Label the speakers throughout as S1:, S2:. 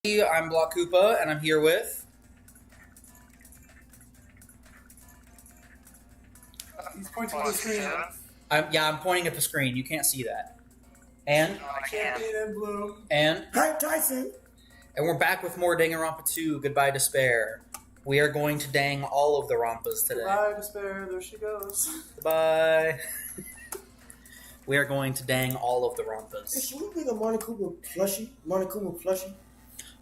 S1: I'm Block Koopa, and I'm here with...
S2: He's pointing to the screen.
S1: I'm pointing at the screen. You can't see that. And?
S2: ChampionNBloom.
S1: And?
S3: HYPETYSON.
S1: And we're back with more Danganronpa 2, Goodbye Despair. We are going to dang all of the Rompas today.
S2: Goodbye, Despair. There she goes.
S1: Goodbye. We are going to dang all of the Rompas.
S3: Hey, should we bring a Monokuma plushie?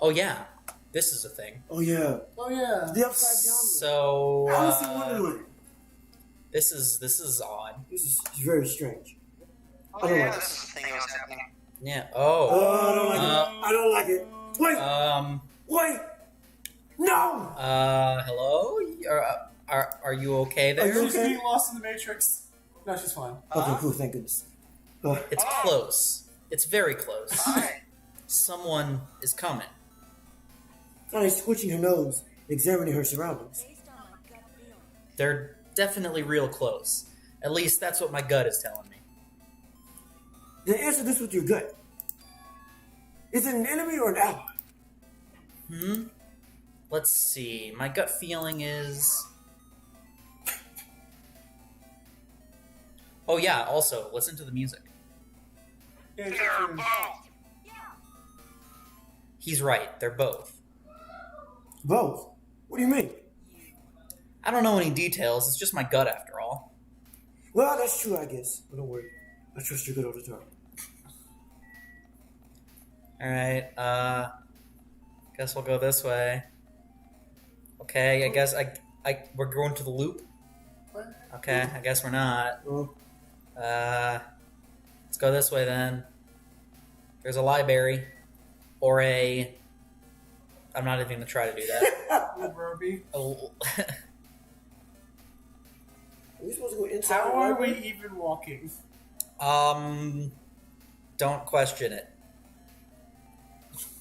S1: Oh, yeah. This is a thing.
S3: Oh, yeah.
S2: Oh, yeah.
S3: The upside down.
S1: So,
S3: Alice in Wonderland.
S1: This is odd.
S3: This is very strange.
S2: Oh,
S3: I don't
S2: yeah,
S3: like
S2: this
S3: it.
S2: is the thing that was happening.
S1: Yeah.
S3: Oh,
S1: Oh.
S3: I don't like it. I don't like it. Wait. Wait. No.
S1: Hello? Are you okay there?
S3: Are you
S2: She's
S3: okay?
S2: being lost in the Matrix. No, she's fine.
S3: Okay, cool. Thank goodness.
S1: It's close. It's very close.
S2: Hi.
S1: Someone is coming.
S3: Connie's twitching her nose, examining her surroundings.
S1: They're definitely real close. At least that's what my gut is telling me.
S3: Then answer this with your gut. Is it an enemy or an ally?
S1: Let's see. My gut feeling is... Oh yeah, also, listen to the music.
S2: Yeah, Champion.
S1: He's right, they're both.
S3: Both. What do you mean?
S1: I don't know any details, it's just my gut after all.
S3: Well, that's true, I guess. But don't worry. I trust your gut all the time.
S1: Alright, guess we'll go this way. Okay, I guess we're going to the loop?
S2: What?
S1: Okay, I guess we're not.
S3: Oh.
S1: Let's go this way then. There's a library. Or a... I'm not even going to try to do that.
S2: Ruby.
S1: Oh,
S3: Are we supposed to go inside?
S2: How
S3: the
S2: are
S3: library?
S2: we even walking?
S1: don't question it.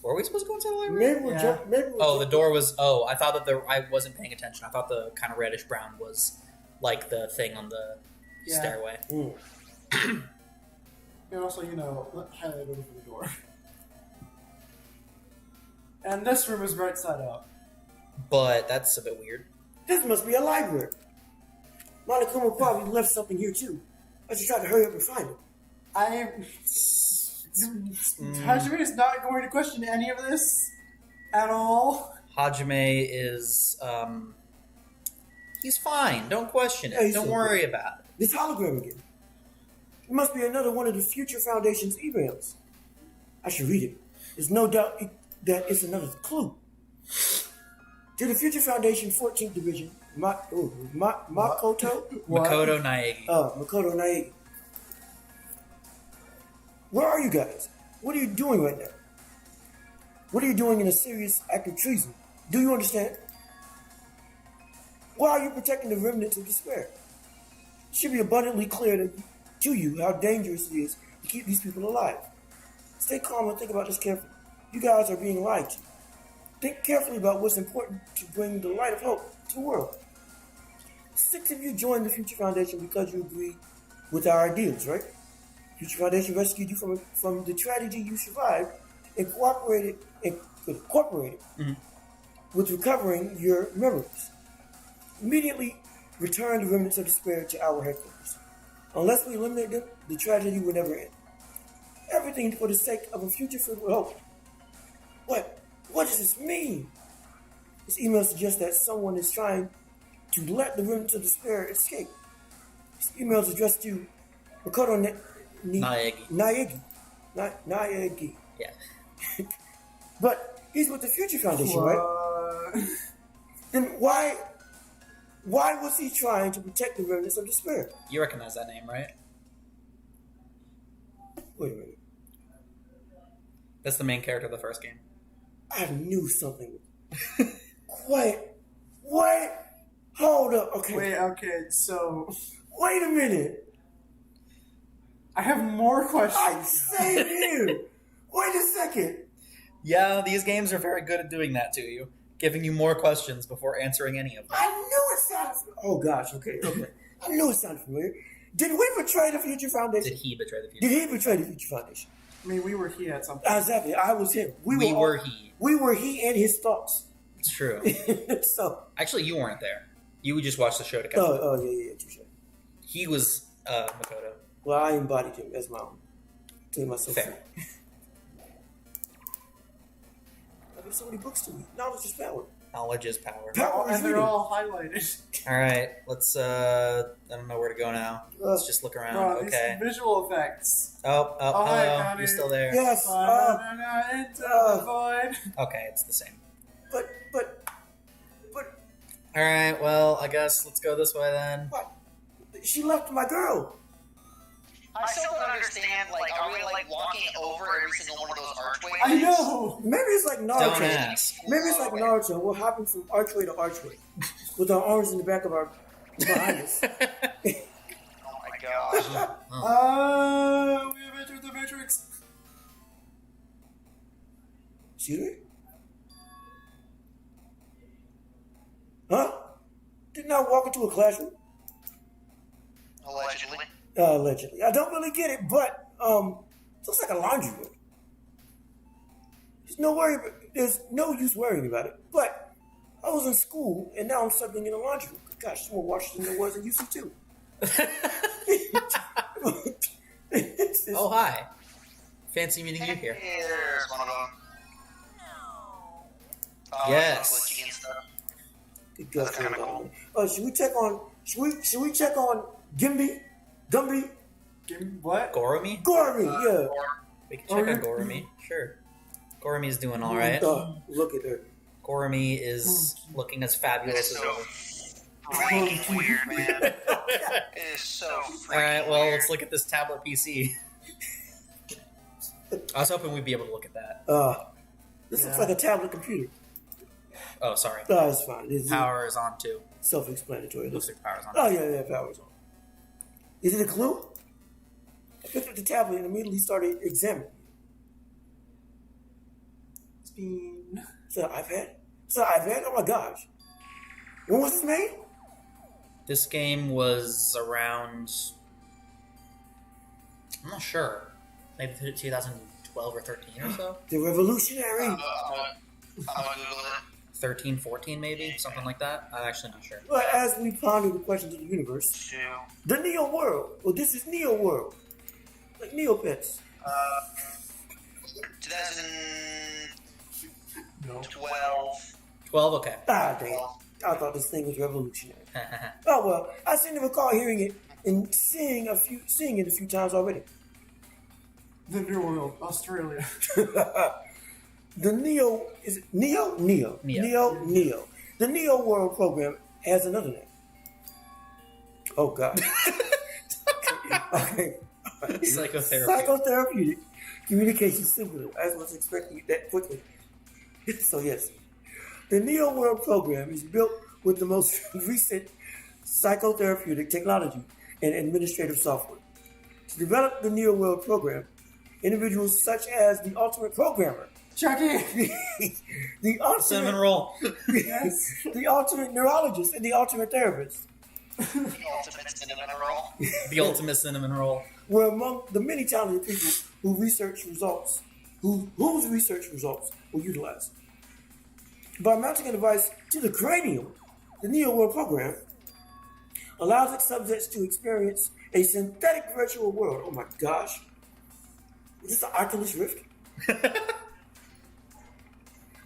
S1: Were we supposed to go inside the library?
S3: Maybe we're
S2: Yeah.
S1: Oh, the door was... Oh, I thought that I wasn't paying attention. I thought the kind of reddish-brown was like the thing on the
S2: Yeah.
S1: stairway.
S2: And also, highlight over the door. And this room is right side up.
S1: But that's a bit weird.
S3: This must be a library. Monokuma probably left something here too. I should try to hurry up and find it.
S2: Hajime is not going to question any of this at all.
S1: Hajime is, he's fine. Don't question
S3: Yeah,
S1: it.
S3: he's
S1: Don't
S3: so
S1: worry
S3: good.
S1: about it.
S3: This hologram again. It must be another one of the Future Foundation's emails. I should read it. There's no doubt that it's another clue. To the Future Foundation 14th Division, Makoto?
S1: Makoto Naegi.
S3: Makoto Naegi. Where are you guys? What are you doing right now? What are you doing in a serious act of treason? Do you understand? Why are you protecting the remnants of despair? It should be abundantly clear to you how dangerous it is to keep these people alive. Stay calm and think about this carefully. You guys are being lied to. Think carefully about what's important to bring the light of hope to the world. 6 of you joined the Future Foundation because you agreed with our ideals, right? Future Foundation rescued you from the tragedy you survived and cooperated with recovering your memories. Immediately return the remnants of despair to our headquarters. Unless we eliminate them, the tragedy will never end. Everything for the sake of a future filled with hope. What does this mean? This email suggests that someone is trying to let the remnants of despair escape. This email is addressed to Makoto
S1: Naegi.
S3: Naegi.
S1: Yeah.
S3: But he's with the Future Foundation, right? Then why was he trying to protect the remnants of despair?
S1: You recognize that name, right?
S3: Wait a minute.
S1: That's the main character of the first game.
S3: I knew something. Quiet. Wait. Hold up. Okay.
S2: Okay, so...
S3: Wait a minute.
S2: I have more questions.
S3: I saved you. Wait a second.
S1: Yeah, these games are very good at doing that to you. Giving you more questions before answering any of them.
S3: I knew it sounded... Oh, gosh. Okay. I knew it sounded familiar. Did we betray the Future Foundation?
S1: Did he betray the
S3: Did
S1: future?
S3: he betray the Future Foundation?
S2: I mean, we were he at some point.
S3: Exactly. I was him.
S1: We were he.
S3: We were he and his thoughts.
S1: It's true.
S3: So.
S1: Actually, you weren't there. You just watched the show together.
S3: Oh, yeah, touche.
S1: He was Makoto.
S3: Well, I embodied him as my own. To myself.
S1: Fair.
S3: I give so many books to me. Knowledge is power.
S1: Knowledge is power.
S3: Power is
S2: And they're
S3: reading.
S2: all highlighted.
S1: All right, let's. I don't know where to go now. Let's just look around.
S2: Bro,
S1: Okay.
S2: these visual effects.
S1: Oh,
S2: hi,
S1: hello.
S2: Connie.
S1: You're still there.
S3: Yes.
S2: Into the void.
S1: Okay, it's the same.
S3: But.
S1: All right. Well, I guess let's go this way then.
S3: What? She left my girl.
S4: I still don't understand, like, are we, like, walking over every single one of those archways?
S2: I know.
S3: Maybe it's like Naruto.
S1: Don't ask.
S3: Maybe it's like Naruto. We're hopping from archway to archway with our arms in the back of our behind us.
S4: Oh my gosh.
S2: We have entered the Matrix.
S3: Excuse me? Huh? Didn't I walk into a classroom?
S4: Allegedly.
S3: Allegedly. I don't really get it, but looks like a laundry room. There's no use worrying about it. But I was in school and now I'm suddenly in a laundry room. Gosh, it's more washed than there was in UC too.
S1: Oh, hi. Fancy meeting you here.
S4: Here's one of them.
S1: Yes.
S4: Glitchy and stuff.
S3: Good God,
S4: That's kinda cool.
S3: Should we check on Gimby? Gumby?
S2: What?
S1: Gorumi?
S3: Gormy, yeah.
S1: We can check on Gorumi. Sure. Gorumi's doing all right.
S3: Look at her.
S1: Gorumi is looking as fabulous as
S4: So
S1: ever.
S4: freaking weird, man. It is so freaking
S1: All right, well,
S4: weird.
S1: let's look at this tablet PC. I was hoping we'd be able to look at that.
S3: This looks like a tablet computer.
S1: Oh, sorry.
S3: It's fine. It's
S1: Power is on too.
S3: self-explanatory.
S1: Looks like power's on.
S3: Oh, yeah, power's on. Is it a clue? I picked up the tablet and immediately started examining.
S2: Spin.
S3: Is that an iPad? Is that an iPad? Oh my gosh. When was this made?
S1: This game was around. I'm not sure. Maybe 2012 or 13 or so.
S3: The Revolutionary.
S4: I'm gonna Google it.
S1: 13, 14 maybe, something like that. I'm actually not sure.
S3: Well, as we ponder the questions of the universe,
S4: Two.
S3: the Neo World. Well, this is Neo World. Like Neopets.
S4: 2012.
S1: 12, okay.
S3: Dang it. I thought this thing was revolutionary. Oh well, I seem to recall hearing it and seeing it a few times already.
S2: The New World, Australia.
S3: The Neo is it Neo? Neo. The Neo World program has another name. Oh God. Okay.
S1: Psychotherapy.
S3: Psychotherapeutic communication simulator. I was expecting it that quickly. So yes, the Neo World program is built with the most recent psychotherapeutic technology and administrative software. To develop the Neo World program, individuals such as the ultimate programmer,
S2: Chucky!
S3: the
S1: Cinnamon
S3: ultimate,
S1: roll.
S2: Yes.
S3: the ultimate neurologist, and the ultimate therapist
S4: The ultimate cinnamon roll.
S1: The ultimate cinnamon roll.
S3: were among the many talented people whose research results were utilized. By mounting a device to the cranium, the Neo World program allows its subjects to experience a synthetic virtual world. Oh my gosh. Is this the Oculus Rift?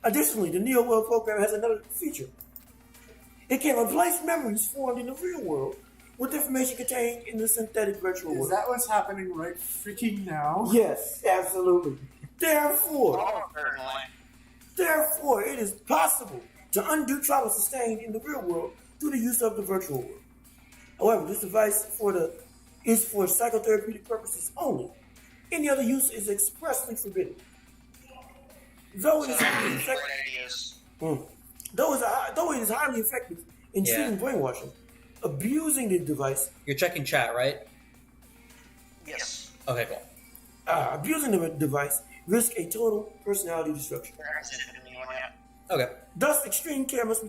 S3: Additionally, the Neo World program has another feature. It can replace memories formed in the real world with information contained in the synthetic virtual
S2: Is
S3: world.
S2: that what's happening right freaking now?
S3: Yes, absolutely. Therefore,
S4: Oh, certainly.
S3: Therefore, it is possible to undo trauma sustained in the real world through the use of the virtual world. However, this device is for psychotherapeutic purposes only. Any other use is expressly forbidden. Though it is highly
S4: Great
S3: effective,
S4: ideas.
S3: though it is highly effective in treating brainwashing, abusing the device,
S1: You're checking chat, right?
S4: Yes.
S1: Okay, cool.
S3: abusing the device risks a total personality destruction.
S1: Okay.
S3: Thus, extreme care must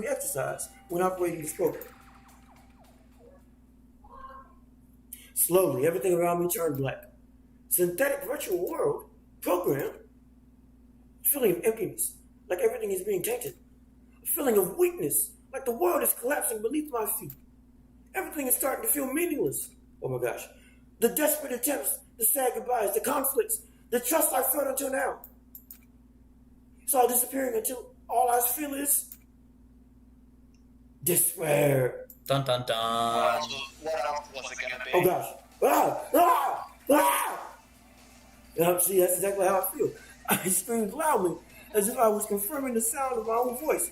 S3: be exercised when operating this program. Slowly, everything around me turned black. synthetic virtual world, programmed, a feeling of emptiness, like everything is being tainted. A feeling of weakness, like the world is collapsing beneath my feet. Everything is starting to feel meaningless. Oh my gosh. The desperate attempts, the sad goodbyes, the conflicts, the trust I felt until now. It's all disappearing until all I feel is despair.
S1: Dun dun dun.
S4: What else was it gonna be?
S3: Oh gosh. See, that's exactly how I feel. I screamed loudly, as if I was confirming the sound of my own voice.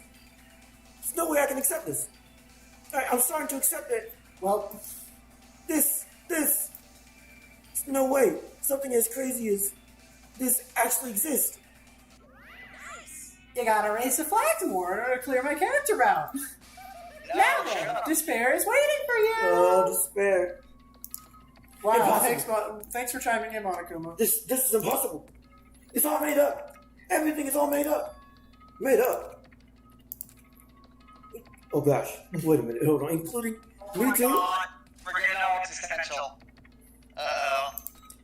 S3: There's no way I can accept this. I'm starting to accept that, well, this. There's no way something as crazy as this actually exists.
S2: You gotta raise the flags more in order to clear my character out. Now then, despair is waiting for you.
S3: Oh, despair.
S2: Wow, thanks for chiming in, Monokuma.
S3: This is impossible. It's all made up. Everything is all made up. Made up. Oh gosh. Wait a minute. Hold on. Including me too?
S4: We're getting all existential. Uh-oh.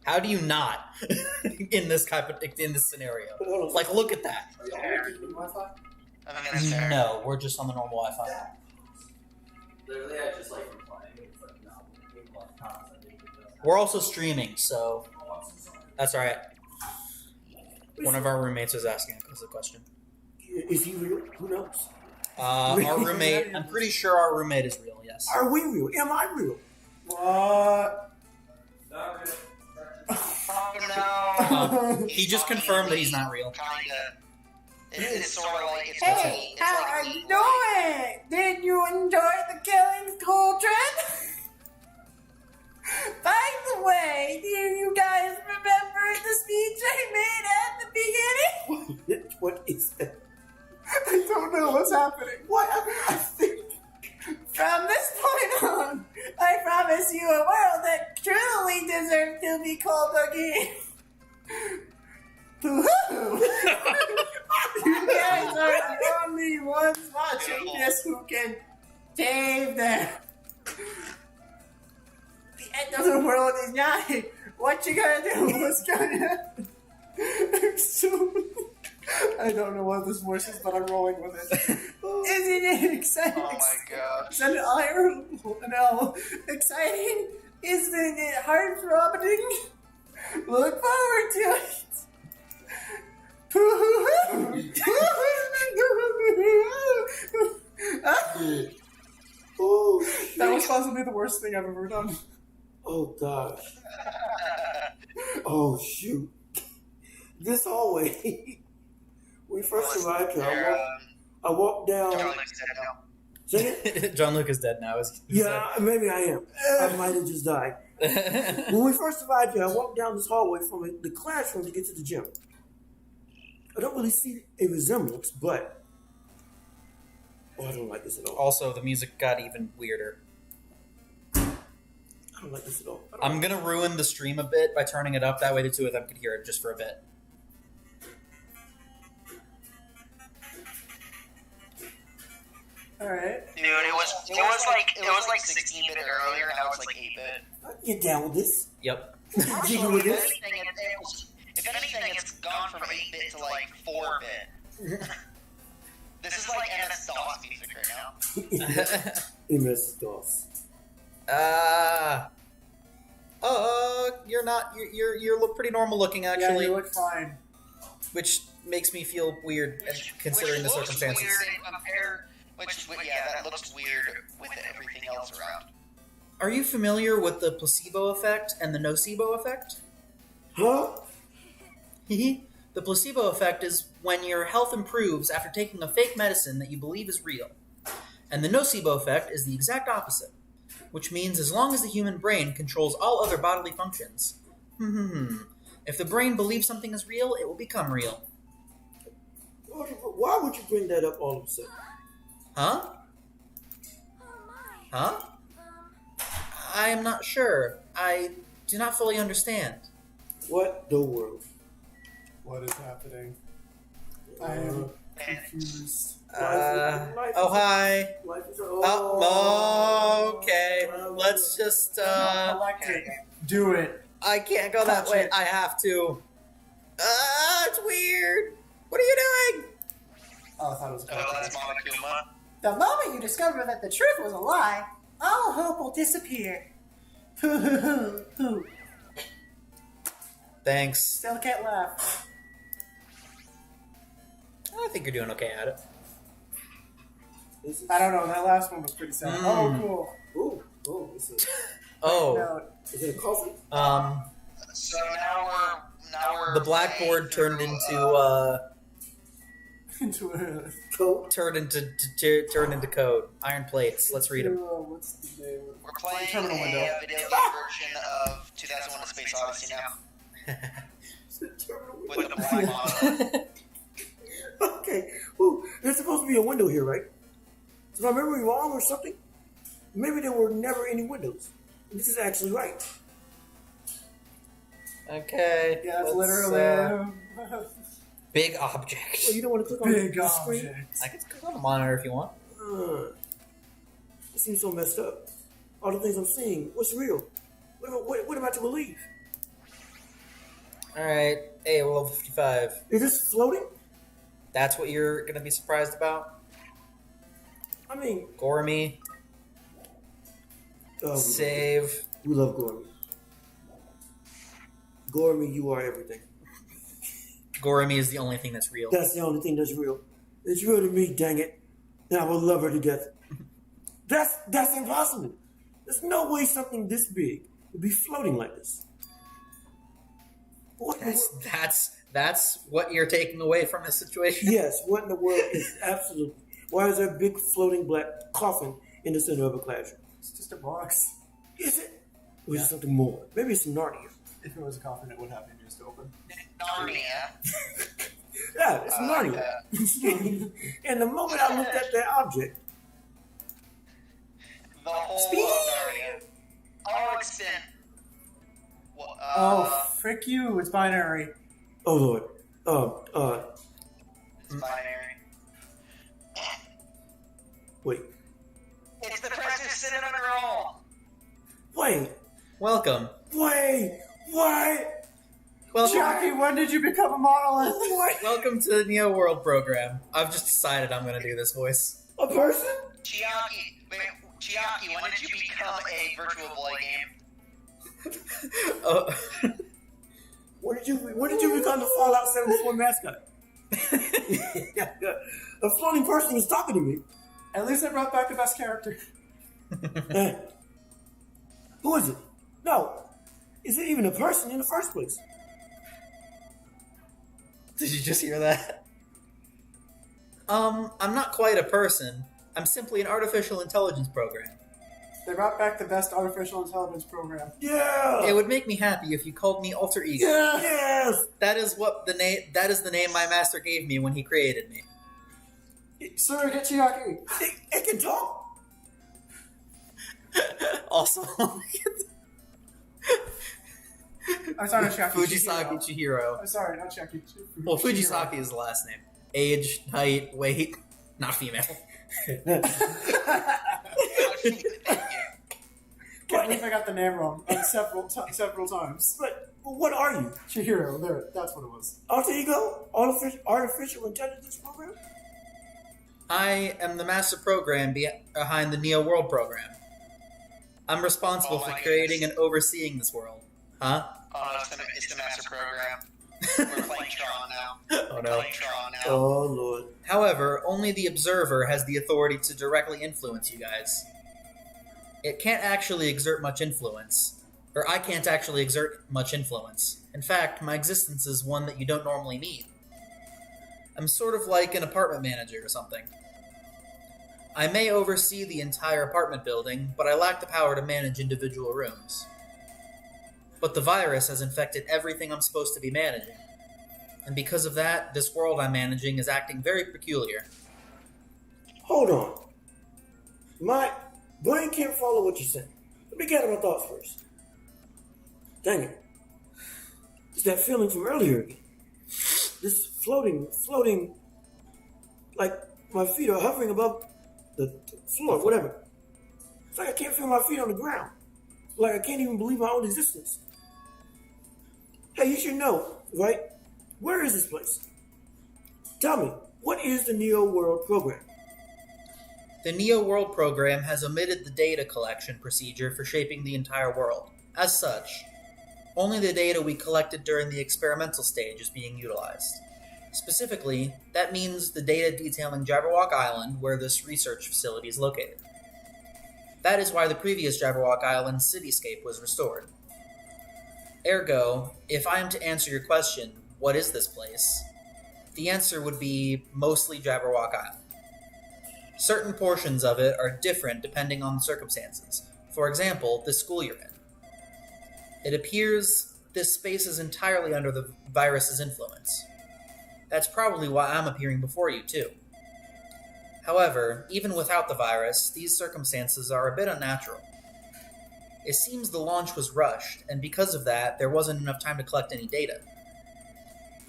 S1: How do you not in this scenario? Like, look at that.
S2: Are y'all using Wi-Fi?
S4: I think that's fair.
S1: No, we're just on the normal Wi-Fi.
S5: Literally, I just like replying. It's like, no, people have comments, I think it does.
S1: We're also streaming, so that's all right. One of our roommates was asking us a question.
S3: Is he real? Who knows?
S1: Our roommate, I'm pretty sure our roommate is real, yes.
S3: Are we real? Am I real?
S2: What?
S5: Not really.
S4: Oh no.
S1: He just confirmed that he's not real.
S4: Kinda. It's sort of like. It's
S2: Hey,
S4: it's
S2: how
S4: like
S2: are you doing? Did you enjoy the Killings Cauldron? By the way, do you guys remember the speech I made at the beginning?
S3: What is that?
S2: I don't know what's happening.
S3: What? I think.
S2: From this point on, I promise you a world that truly deserves to be called again. Woohoo! You guys are the only ones watching this who can save them. The end of the world is nigh. What you gonna do? What's gonna happen? I don't know what this voice is, but I'm rolling with it. Isn't it exciting?
S4: Oh my gosh.
S2: Is that an I or an L? Exciting? Isn't it heart-throbbing? Look forward to it.
S3: Oh,
S2: That was possibly the worst thing I've ever done.
S3: oh gosh. Oh shoot. This hallway. We first arrived here. I walked down. Say it?
S1: John Luke is dead now.
S3: Yeah, maybe I am. I might have just died. When we first arrived here, I walked down this hallway from the classroom to get to the gym. I don't really see a resemblance, but I don't like this at all.
S1: Also, the music got even weirder.
S3: I don't like this at all.
S1: I'm gonna ruin the stream a bit by turning it up. That way the two of them could hear it just for a bit.
S2: All right.
S4: Dude, it was like 16-bit earlier, and now it's like 8-bit.
S3: Get down with this.
S1: Yep.
S3: Jiggle with this.
S4: If anything, it's gone from 8-bit to like 4-bit. This is like MS-DOS music right now.
S3: MS-DOS.
S1: You're not. You look pretty normal looking actually.
S2: Yeah, you look fine.
S1: Which makes me feel weird, considering the circumstances.
S4: That looks weird with everything else around.
S1: Are you familiar with the placebo effect and the nocebo effect?
S3: Huh?
S1: The placebo effect is when your health improves after taking a fake medicine that you believe is real. And the nocebo effect is the exact opposite, which means as long as the human brain controls all other bodily functions, if the brain believes something is real, it will become real.
S3: Why would you bring that up all of a sudden?
S1: Huh? Huh? I am not sure. I do not fully understand.
S3: What the world?
S2: What is happening? I am confused.
S1: Oh, hi.
S3: Life is
S1: Oh, okay. Let's just,
S2: Collect it. Do it.
S1: I can't go that
S2: Touch
S1: way.
S2: it.
S1: I have to. It's weird. What are you doing?
S2: Oh, I thought it was a
S4: Oh, that's Monokuma.
S2: The moment you discover that the truth was a lie, all hope will disappear. Hoo hoo hoo hoo.
S1: Thanks.
S2: Still can't laugh.
S1: I think you're doing okay at it.
S2: I don't know, that last one was pretty sad. Oh, cool.
S3: Ooh, it's a,
S1: Oh,
S2: No,
S3: is it a coffin?
S4: So now we're
S1: the blackboard
S4: playing
S1: turned
S4: through,
S2: into a...
S3: Coat.
S1: turned into code. Iron plates. Let's read them.
S2: What's the name?
S4: We're playing
S2: Terminal
S4: a
S2: window.
S4: video game version of 2001: A Space Odyssey now with the black model.
S3: Okay. Ooh, there's supposed to be a window here, right? Is my memory wrong or something? Maybe there were never any windows. This is actually right.
S1: Okay.
S2: Yeah, it's
S1: let's,
S2: literally
S1: big object.
S3: Well, you don't want to click on
S2: big
S3: the screen?
S2: object.
S1: I can click on the monitor if you want.
S3: It seems so messed up. All the things I'm seeing, what's real? What am I to believe?
S1: All right. Hey, we're level 55.
S3: Is this floating?
S1: That's what you're gonna be surprised about.
S3: I mean,
S1: Gormy, save.
S3: We love Gormy. Gormy, you are everything.
S1: Gormy is the only thing that's real.
S3: That's the only thing that's real. It's real to me, dang it. And I will love her to death. That's impossible. There's no way something this big would be floating like this. What in the world?
S1: That's what you're taking away from this situation.
S3: Yes, what in the world is absolutely... Why is there a big floating black coffin in the center of a classroom?
S2: It's just a box.
S3: Is it? Or is it something more? Maybe it's Narnia.
S2: If it was a coffin, it would have been just open.
S4: Narnia.
S3: Yeah, it's Narnia.
S4: that.
S3: And the moment I looked at that object,
S4: The whole
S3: Speed.
S4: of Narnia. Oh, it's been. Well,
S2: Oh, frick you, it's binary.
S3: oh Lord,
S4: it's binary.
S3: wait,
S4: It's the Precious Cinnamon Roll.
S3: wait,
S1: Welcome.
S3: Wait,
S2: Jackie, when did you become a monolith?
S1: Welcome to the Neo World program. I've just decided I'm gonna do this voice.
S3: a person?
S4: Chiaki, when did you become a virtual boy game?
S1: Oh.
S3: When did you become the Fallout 74 mascot? A floating person is talking to me.
S2: At least I brought back the best character.
S3: Who is it? No. Is it even a person in the first place?
S1: Did you just hear that? I'm not quite a person. I'm simply an artificial intelligence program.
S2: They brought back the best artificial intelligence program.
S3: Yeah.
S1: It would make me happy if you called me Alter Ego.
S3: Yeah. Yes.
S1: That is the name my master gave me when he created me.
S2: Sir, get Chiaki.
S3: It can talk.
S1: Also,
S2: I'm sorry, not Chiaki.
S1: Fujisaki
S2: Chihiro.
S1: Chihiro.
S2: I'm sorry, not Chiaki.
S1: Well, Fujisaki is the last name. Age, height, weight, not female.
S2: Can't believe I got the name wrong several times.
S3: But what are you?
S2: Chihiro, there, that's what it was.
S3: Alter ego? Artificial intelligence program?
S1: I am the master program behind the Neo World program. I'm responsible
S4: Oh
S1: for
S4: my
S1: creating
S4: goodness.
S1: and overseeing this world. Huh?
S4: Oh, it's the master program. We're playing Tron now.
S1: Oh
S4: We're
S1: no.
S4: playing Tron now.
S3: Oh Lord.
S1: However, only the observer has the authority to directly influence you guys. It can't actually exert much influence. Or I can't actually exert much influence. In fact, my existence is one that you don't normally meet. I'm sort of like an apartment manager or something. I may oversee the entire apartment building, but I lack the power to manage individual rooms. But the virus has infected everything I'm supposed to be managing. And because of that, this world I'm managing is acting very peculiar.
S3: Hold on. My brain can't follow what you're saying. Let me gather my thoughts first. Dang it. It's that feeling from earlier again. This floating, like my feet are hovering above the floor, whatever. It's like I can't feel my feet on the ground. Like I can't even believe my own existence. Hey, you should know, right? Where is this place? Tell me, what is the Neo World program?
S1: The Neo World program has omitted the data collection procedure for shaping the entire world. As such, only the data we collected during the experimental stage is being utilized. Specifically, that means the data detailing Jabberwock Island, where this research facility is located. That is why the previous Jabberwock Island cityscape was restored. Ergo, if I am to answer your question, what is this place? The answer would be mostly Jabberwock Island. Certain portions of it are different depending on the circumstances. For example, the school you're in. It appears this space is entirely under the virus's influence. That's probably why I'm appearing before you, too. However, even without the virus, these circumstances are a bit unnatural. It seems the launch was rushed, and because of that, there wasn't enough time to collect any data.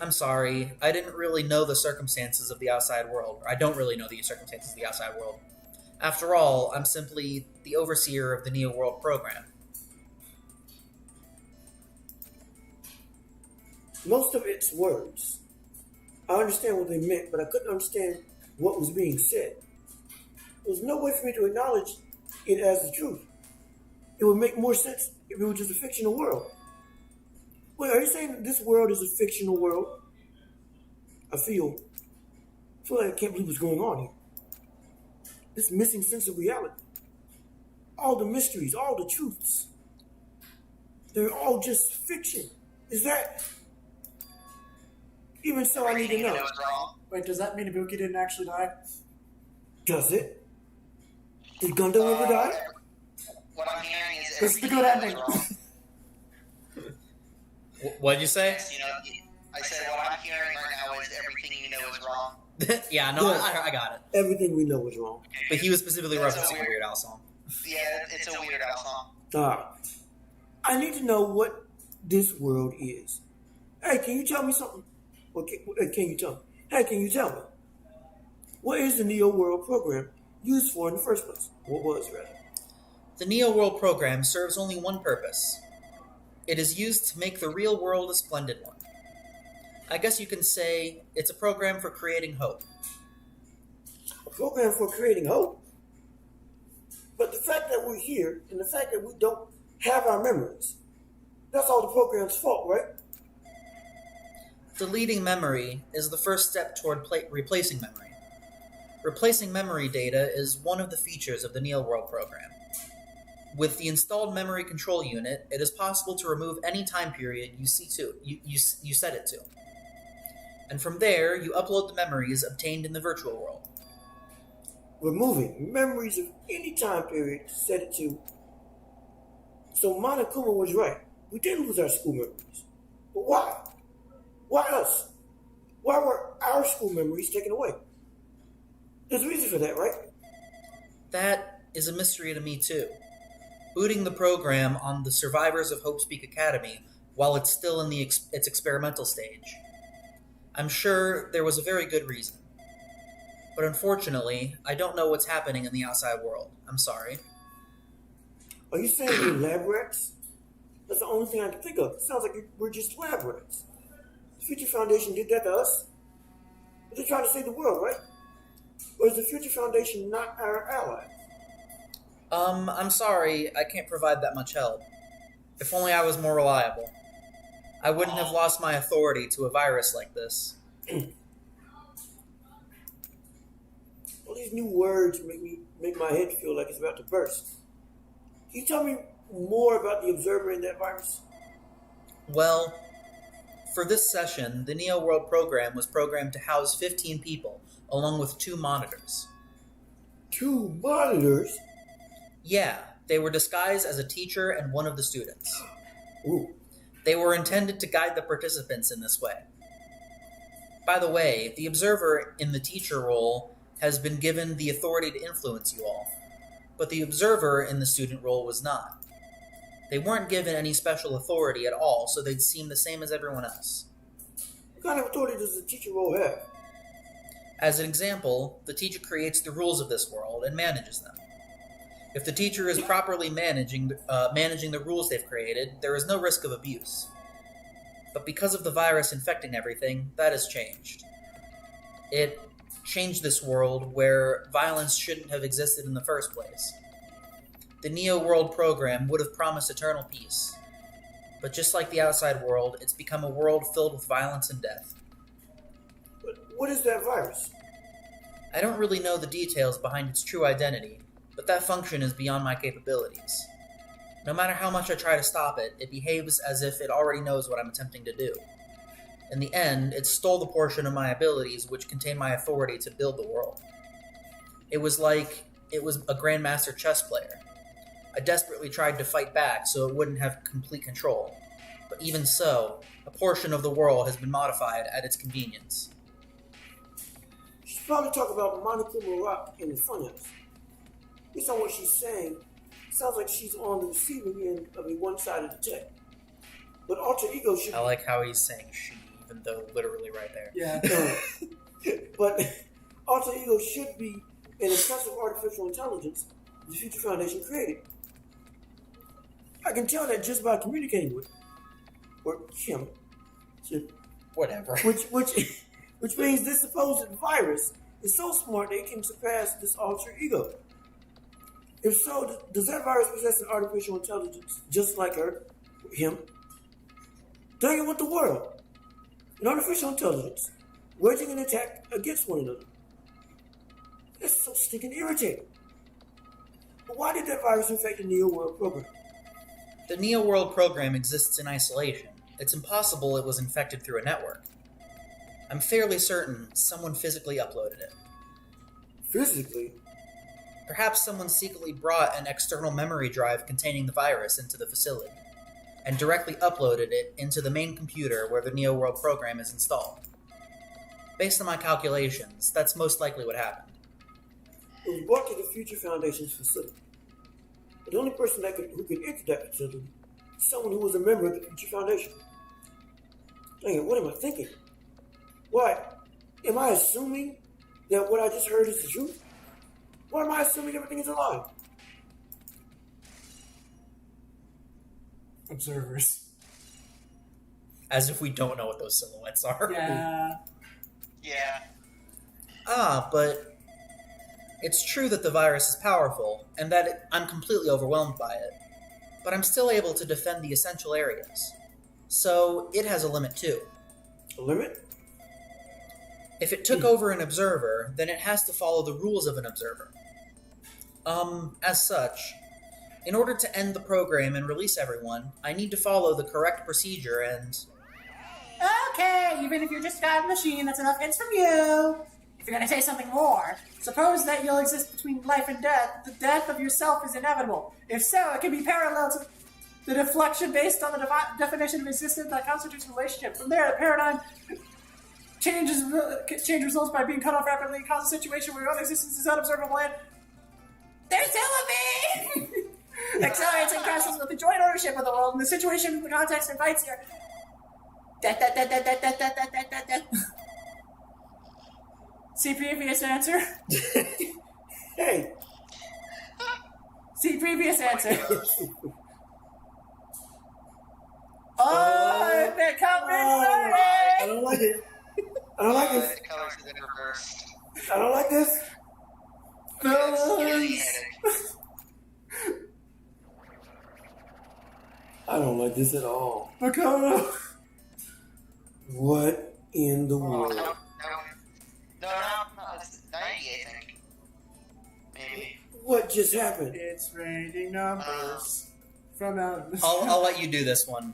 S1: I'm sorry, I didn't really know the circumstances of the outside world. I don't really know the circumstances of the outside world. After all, I'm simply the overseer of the Neo World program.
S3: Most of its words. I understand what they meant, but I couldn't understand what was being said. There was no way for me to acknowledge it as the truth. It would make more sense if it was just a fictional world. Wait, are you saying that this world is a fictional world? I feel like I can't believe what's going on here. This missing sense of reality. All the mysteries, all the truths. They're all just fiction. Is that... Even so, I need to know.
S2: Wait, does that mean Ibuki didn't actually die?
S3: Does it? Did Gundam ever die?
S4: What I'm hearing is
S2: This is the
S4: everything
S2: good
S4: you know
S2: ending.
S4: is wrong.
S1: What'd you say?
S4: You know, I said what I'm hearing right now is everything you know is wrong.
S1: Yeah, no,
S3: Yeah.
S1: I got it.
S3: Everything we know is wrong.
S1: But he was specifically
S4: That's
S1: referencing
S4: so
S1: a Weird Al song.
S4: Yeah, it's a Weird Al song.
S3: I need to know what this world is. Hey, can you tell me something? Can you tell me? Hey, can you tell me? What is the Neo World program used for in the first place? What was, rather?
S1: The Neo World program serves only one purpose. It is used to make the real world a splendid one. I guess you can say it's a program for creating hope.
S3: A program for creating hope? But the fact that we're here and the fact that we don't have our memories, that's all the program's fault, right?
S1: Deleting memory is the first step toward replacing memory. Replacing memory data is one of the features of the Neo World program. With the installed memory control unit, it is possible to remove any time period you set it to. And from there, you upload the memories obtained in the virtual world.
S3: Removing memories of any time period to set it to. So Monokuma was right. We did lose our school memories. But why? Why us? Why were our school memories taken away? There's a reason for that, right?
S1: That is a mystery to me too. Booting the program on the survivors of Hope Speak Academy while it's still in its experimental stage. I'm sure there was a very good reason. But unfortunately, I don't know what's happening in the outside world. I'm sorry.
S3: Are you saying we're lab rats? That's the only thing I can think of. It sounds like we're just lab rats. The Future Foundation did that to us. But they're trying to save the world, right? Or is the Future Foundation not our ally?
S1: I'm sorry, I can't provide that much help. If only I was more reliable. I wouldn't have lost my authority to a virus like this.
S3: All these new words make my head feel like it's about to burst. Can you tell me more about the observer in that virus?
S1: Well, for this session, the Neo World program was programmed to house 15 people, along with 2 monitors.
S3: 2 monitors?
S1: Yeah, they were disguised as a teacher and one of the students.
S3: Ooh.
S1: They were intended to guide the participants in this way. By the way, the observer in the teacher role has been given the authority to influence you all, but the observer in the student role was not. They weren't given any special authority at all, so they'd seem the same as everyone else.
S3: What kind of authority does the teacher role have?
S1: As an example, the teacher creates the rules of this world and manages them. If the teacher is properly managing the rules they've created, there is no risk of abuse. But because of the virus infecting everything, that has changed. It changed this world where violence shouldn't have existed in the first place. The Neo World program would have promised eternal peace. But just like the outside world, it's become a world filled with violence and death.
S3: But what is that virus?
S1: I don't really know the details behind its true identity, but that function is beyond my capabilities. No matter how much I try to stop it, it behaves as if it already knows what I'm attempting to do. In the end, it stole the portion of my abilities which contain my authority to build the world. It was like it was a grandmaster chess player. I desperately tried to fight back so it wouldn't have complete control, but even so, a portion of the world has been modified at its convenience.
S3: You should probably talk about Monica Rock in the funhouse. Based on what she's saying, it sounds like she's on the receiving end of a one-sided attack. But alter ego should
S1: I like how he's saying she, even though literally right there.
S2: Yeah.
S3: But alter ego should be an impressive artificial intelligence the Future Foundation created. I can tell that just by communicating with or him.
S1: Whatever.
S3: Which means this supposed virus is so smart that it can surpass this alter ego. If so, does that virus possess an artificial intelligence just like him? Dang it with the world. An artificial intelligence waging an attack against one another. That's so stinking irritating. But why did that virus infect the Neo World program?
S1: The Neo World program exists in isolation. It's impossible it was infected through a network. I'm fairly certain someone physically uploaded it.
S3: Physically?
S1: Perhaps someone secretly brought an external memory drive containing the virus into the facility, and directly uploaded it into the main computer where the Neo World program is installed. Based on my calculations, that's most likely what happened.
S3: It was brought to the Future Foundation's facility. But the only person who could enter that facility is someone who was a member of the Future Foundation. Dang it, what am I thinking? Why? Am I assuming that what I just heard is the truth? Why am I assuming everything is a lie?
S2: Observers.
S1: As if we don't know what those silhouettes are.
S2: Yeah.
S4: Yeah.
S1: But it's true that the virus is powerful, and that I'm completely overwhelmed by it. But I'm still able to defend the essential areas. So it has a limit too.
S3: A limit?
S1: If it took over an observer, then it has to follow the rules of an observer. As such, in order to end the program and release everyone, I need to follow the correct procedure and...
S2: Okay, even if you're just a god machine, that's enough hints from you. If you're going to say something more, suppose that you'll exist between life and death. The death of yourself is inevitable. If so, it can be parallel to the deflection based on the definition of existence that constitutes relationship. From there, the paradigm change results by being cut off rapidly and cause a situation where your own existence is unobservable and there's Hillary! Accelerates and crashes with the joint ownership of the world, and the situation in the context invites your death. See previous answer?
S3: Hey!
S2: See previous answer. Oh, they're coming!
S3: I don't like it. I don't like this.
S4: The colors is in reverse.
S3: I don't like this. I don't like this at all.
S2: Makoto.
S3: What in the
S4: No,
S3: world?
S4: no, it's 90, I think. Maybe.
S3: What just happened?
S2: It's raining numbers from out.
S1: I'll let you do this one,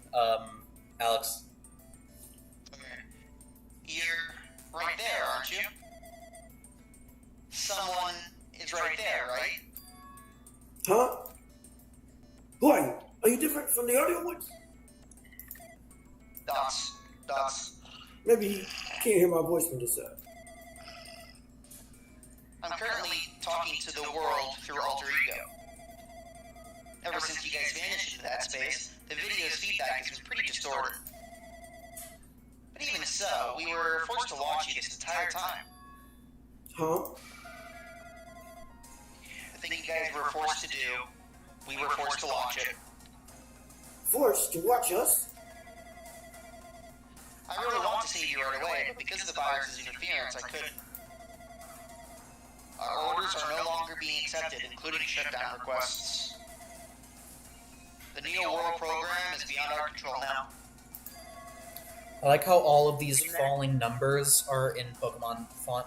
S1: Alex.
S4: Okay. You're right there, aren't you? Someone is right there, right?
S3: Huh? Who are you? Are you different from the other ones?
S4: Dots.
S3: Maybe he can't hear my voice from this side.
S4: I'm currently talking to the world through alter ego. Ever since you guys vanished into that space, the video's feedback has been pretty distorted. But even so, we were forced to watch you this entire time.
S3: Huh?
S4: The thing you guys were forced to do, we were forced to watch it.
S3: Forced to watch us?
S4: I really want to save you right away, but because of the virus's interference, I couldn't. Our orders are no longer being accepted, including shutdown requests. The Neo World program is beyond our control now.
S1: I like how all of these falling numbers are in Pokemon font.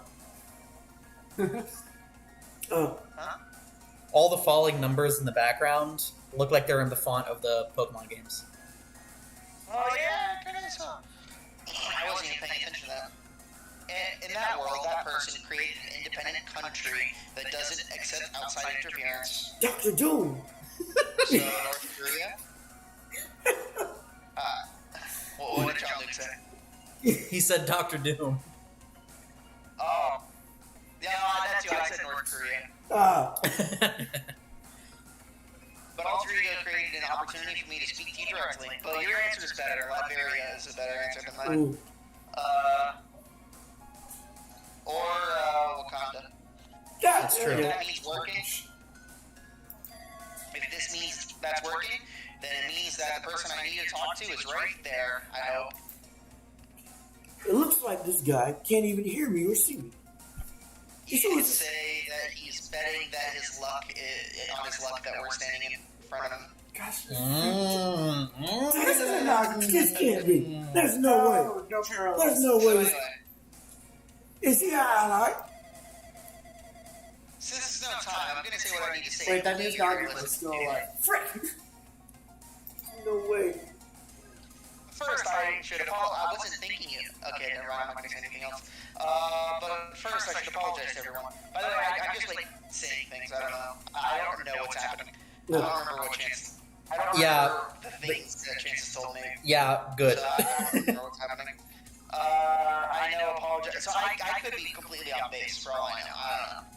S3: Oh,
S4: Huh?
S1: All the falling numbers in the background look like they're in the font of the Pokemon games.
S4: Oh yeah, kind of so. I wasn't even paying attention to that. In that world, that person created an independent country that doesn't accept outside interference.
S3: Dr. Doom.
S4: So, North Korea? What did John Luke say?
S1: He said Dr. Doom.
S4: Oh. Yeah, that's you. I said North Korea.
S3: Ah,
S4: But Alter Ego created an opportunity for me to speak to you directly. But your answer is better. Latveria is a better answer than mine.
S3: ooh.
S4: Wakanda.
S1: That's true.
S4: If that means working, if this means that's working, then it means that the person I need to talk to is right there, I hope.
S3: It looks like this guy can't even hear me or see me.
S4: He would say that he's betting that his luck on his luck that we're standing in front of him.
S2: Gosh.
S3: This is not. This can't be. There's no way.
S2: No parallels.
S3: There's no
S4: So
S3: way.
S4: anyway,
S3: Is he an ally?
S4: since there's no time, I'm gonna say what I need to say.
S2: Wait, that means
S4: You're
S2: Doggy was still
S4: listening.
S2: alive. Frick!
S3: No way.
S4: First, I should apologize. I wasn't thinking it. Okay, never mind. I'm not going to say anything else. But first, I should apologize to everyone. By the way, I'm just like saying things. I don't know. I don't know what's happening. I don't remember what Chance. I don't remember the things that Chance has told me.
S1: Yeah, good.
S4: So I don't remember what's happening. I know. Apologize. So I could be completely off base for all I know. I don't know.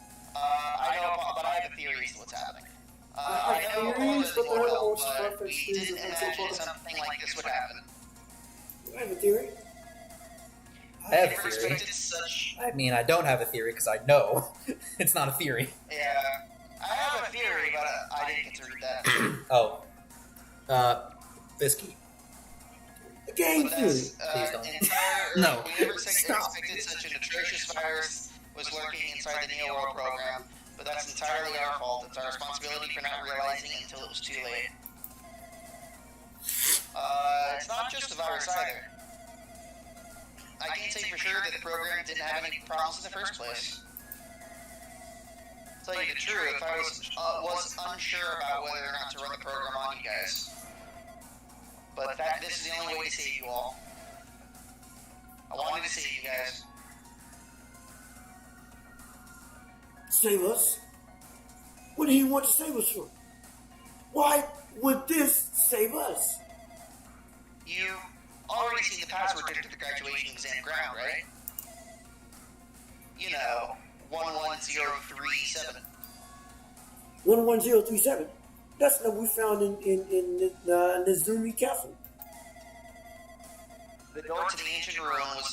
S4: I know, but I have a theory as to what's happening. I know apologize will, but we didn't imagine something like this would happen.
S3: I have a theory.
S1: I have a
S4: Never
S1: theory.
S4: expected such.
S1: I mean, I don't have a theory because I know it's not a theory.
S4: Yeah, I have a theory, but I didn't get to read that.
S1: Oh. Bisky.
S3: A game
S4: But
S3: theory.
S4: that's
S1: Please don't.
S4: entire.
S1: No.
S4: We never
S3: Stop.
S4: expected such an atrocious virus was lurking inside the Neo World program, but that's entirely our fault. It's our responsibility for not realizing it until it was too late. It's not just the virus either. I can say for sure that the program didn't have any problems in the first place. To tell you the truth, I was unsure about whether or not to run the program on you guys. But this is the only way to save you all. I wanted to save you guys.
S3: Save us? What did he want to save us from? Why would this save us?
S4: You already seen the password to the graduation exam ground, right? You know, 11037.
S3: 11037. That's the number we found in the Zumi Castle.
S4: The door to the ancient ruin was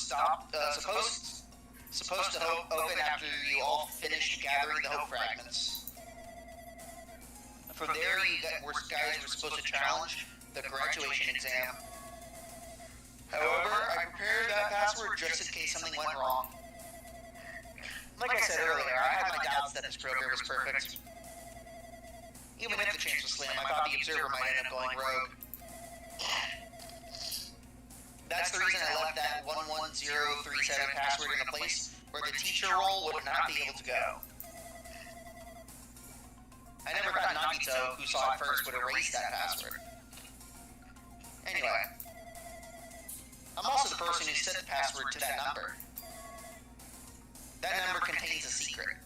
S4: supposed to open after you all finished gathering the hope fragments. From there, you guys were supposed to challenge the graduation exam. However, I prepared that password just in case something went wrong. Like I said earlier, I had my doubts that this program was perfect. Even if the chance was slim, I thought the observer might end up going rogue. That's the reason I left that 11037 password in a place where the teacher role would not be able to go. I never got Nagito, who saw it first, would erase that password. Anyway, I'm also the person who set the password to that number. That number contains a secret.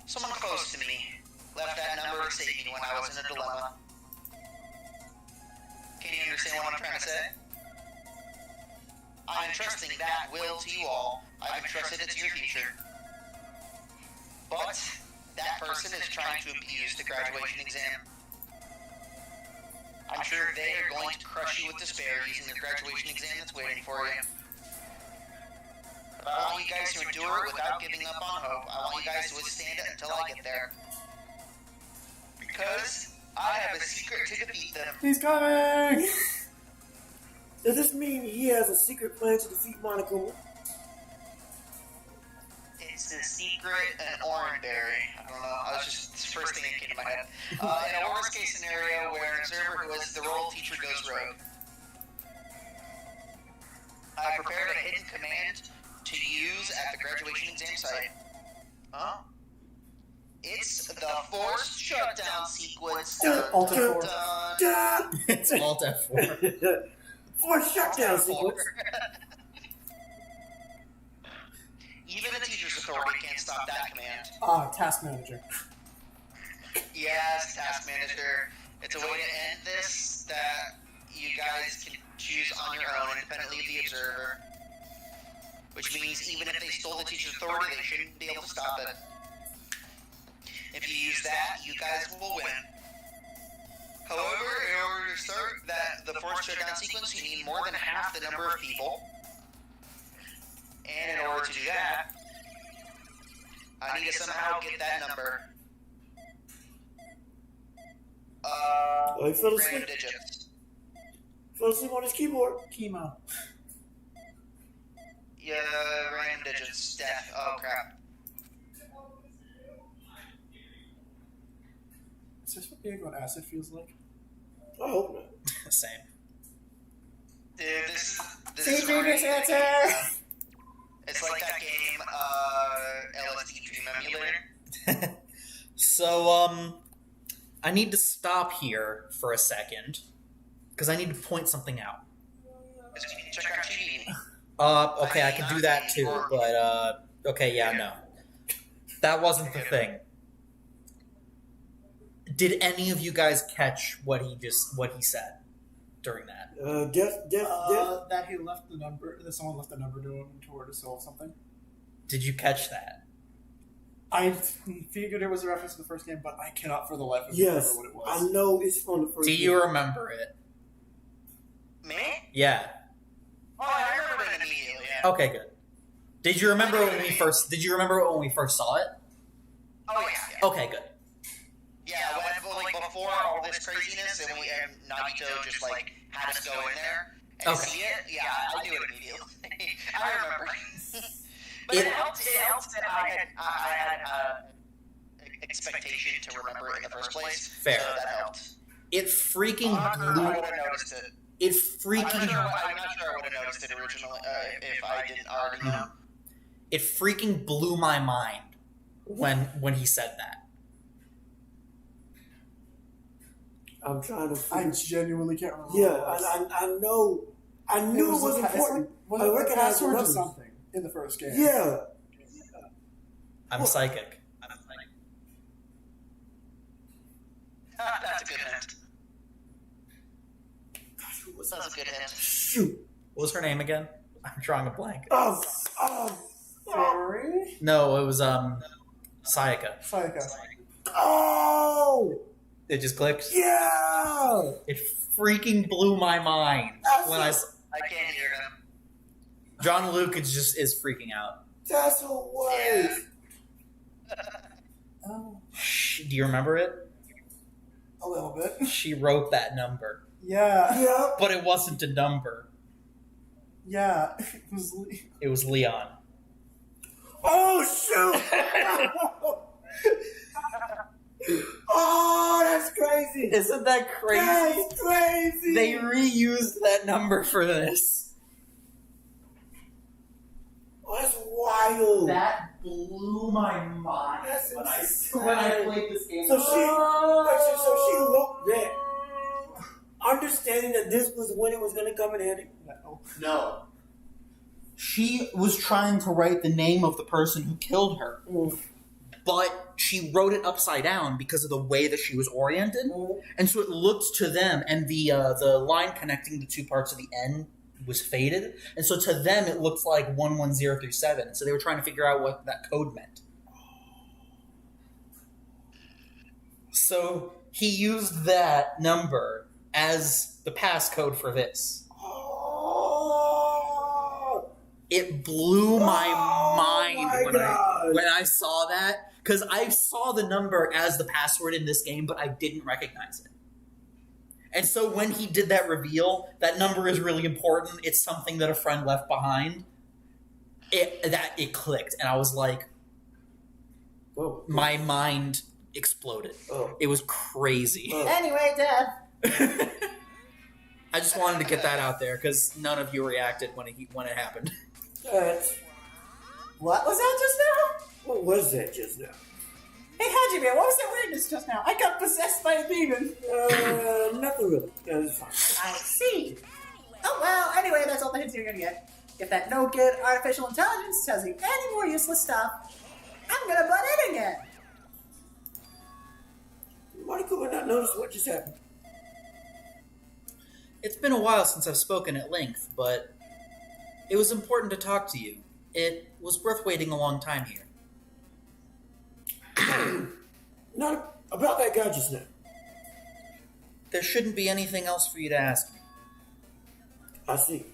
S4: Someone close to me left that number to save me when I was in a dilemma. Can you understand what I'm trying to say? I'm entrusting that will to you all. I've entrusted it to your future. But that person is trying to abuse the graduation exam. I'm sure they are going to crush you with despair using the graduation exam that's waiting for you. But I want you guys to endure it without giving up on hope. I want you guys to withstand it until I get there. Because I have a secret to defeat them.
S2: He's coming!
S3: Does this mean he has a secret plan to defeat Monokuma?
S4: It's a secret and orangeberry. I don't know. It's the first thing that came to my head. In a worst case scenario where an observer who is the role teacher goes rogue, I prepared a hidden command to use at the graduation exam site. Huh? It's the forced shutdown sequence.
S2: Alt F4.
S1: It's Alt F4.
S3: Forced shutdown sequence.
S4: Even the teacher's authority can't stop that command.
S2: Task manager.
S4: Yes, task manager. It's a way to end this that you guys can choose on your own, independently of the observer. Which means even if they stole the teacher's authority, they shouldn't be able to stop it. If you use that, you guys will win. However, in order to start the forced shutdown sequence, you need more than half the number of people. And in order to do that, I need to somehow get that number.
S3: He fell asleep.
S4: Random digits.
S3: Fell asleep on his keyboard.
S2: Chemo.
S4: Yeah, random digits. Death. Oh, crap.
S2: Is this what being on acid feels like?
S3: I hope not.
S1: Same.
S4: Dude, this
S2: See
S4: is
S2: previous
S4: really-
S2: answer!
S4: It's like that game, LSD Dream Emulator.
S1: So, I need to stop here for a second, because I need to point something out.
S4: Just check our TV.
S1: Okay, I can do that too, but, okay, yeah, no. That wasn't the thing. Did any of you guys catch what he said during that?
S3: Death.
S2: That he left the number, that someone left the number to him in order to solve something.
S1: Did you catch that?
S2: I figured it was a reference to the first game, but I cannot for the life of me remember
S3: Yes,
S2: what it was.
S3: I know it's from the first
S1: Do you remember it?
S4: Me?
S1: Yeah.
S4: Oh, I remember it immediately, yeah.
S1: Okay, good. Did you remember when we first saw it?
S4: Oh, yeah.
S1: Okay, good.
S4: Yeah, when, before all this craziness, and Nagito just, had us go in there and
S1: Okay.
S4: see it, yeah, I knew it immediately. I remember. But it helped that I had expectation to remember it in the first place.
S1: Fair.
S4: So that helped.
S1: It freaking
S4: I
S1: blew.
S4: would have noticed it.
S1: It
S4: I'm
S1: freaking.
S4: not sure I would have noticed it originally if I didn't already know.
S1: It freaking blew my mind when he said that.
S3: I'm trying to.
S2: I genuinely can't remember.
S3: Yeah,
S2: what it was.
S3: I know. I knew it was important.
S2: Was
S3: I
S2: it the
S3: recognized the
S2: password or
S3: numbers.
S2: something in the first game?
S3: Yeah.
S1: I'm psychic.
S4: That's a good hint. That's a good hint.
S3: Shoot.
S1: What was her name again? I'm drawing a blank.
S3: Oh.
S2: Sorry?
S1: No, it was Sayaka.
S2: Psycho.
S3: Oh.
S1: It just clicked.
S3: Yeah.
S1: It freaking blew my mind when
S4: I can't hear him.
S1: John Luke is freaking out.
S3: That's a way.
S2: Oh,
S1: Do you remember it?
S2: a little bit.
S1: She wrote that number,
S2: Yeah.
S3: Yeah.
S1: but it wasn't a number.
S2: Yeah. It was
S1: It was Leon.
S3: Oh shoot. Oh, that's crazy.
S1: Isn't that crazy?
S3: That's crazy.
S1: They reused that number for this.
S3: Oh, that's wild.
S1: That blew my mind
S3: That's insane.
S1: when I played this game.
S3: So she wrote that, understanding that this was when it was going to come in handy.
S1: No. She was trying to write the name of the person who killed her, but she wrote it upside down because of the way that she was oriented, and so it looked to them, and the line connecting the two parts of the N was faded, and so to them it looked like 110 through 7. So they were trying to figure out what that code meant. So he used that number as the passcode for this.
S3: Oh,
S1: It blew my mind
S3: my God.
S1: when I saw that, because I saw the number as the password in this game, but I didn't recognize it. And so when he did that reveal, that number is really important. It's something that a friend left behind. It clicked, and I was like,
S3: Whoa.
S1: my mind exploded.
S3: Oh.
S1: It was crazy.
S3: Oh.
S2: Anyway, Death.
S1: I just wanted to get that out there because none of you reacted when it happened.
S2: What was that just now?
S3: What was that just now?
S2: Hey, Hajime, what was that weirdness just now? I got possessed by a demon.
S3: Nothing really. That was fine.
S2: I see. Oh, well, anyway, that's all the hints you're gonna get. If that no-good artificial intelligence tells you any more useless stuff, I'm gonna butt in again.
S3: Monica would not notice what just happened.
S1: It's been a while since I've spoken at length, but it was important to talk to you. It was worth waiting a long time here.
S3: Not about that guy just now.
S1: There shouldn't be anything else for you to ask me.
S3: I see.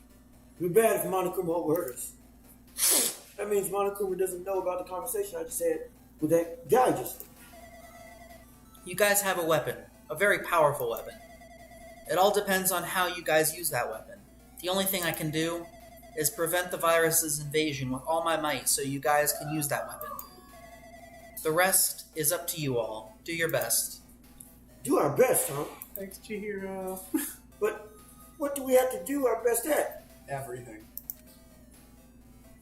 S3: It'd be bad if Monokuma overheard us. That means Monokuma doesn't know about the conversation I just had with that guy just now.
S1: You guys have a weapon, a very powerful weapon. It all depends on how you guys use that weapon. The only thing I can do is prevent the virus's invasion with all my might so you guys can use that weapon. The rest is up to you all. Do your best.
S3: Do our best, huh?
S2: Thanks, Chihiro.
S3: But what do we have to do our best at?
S2: Everything.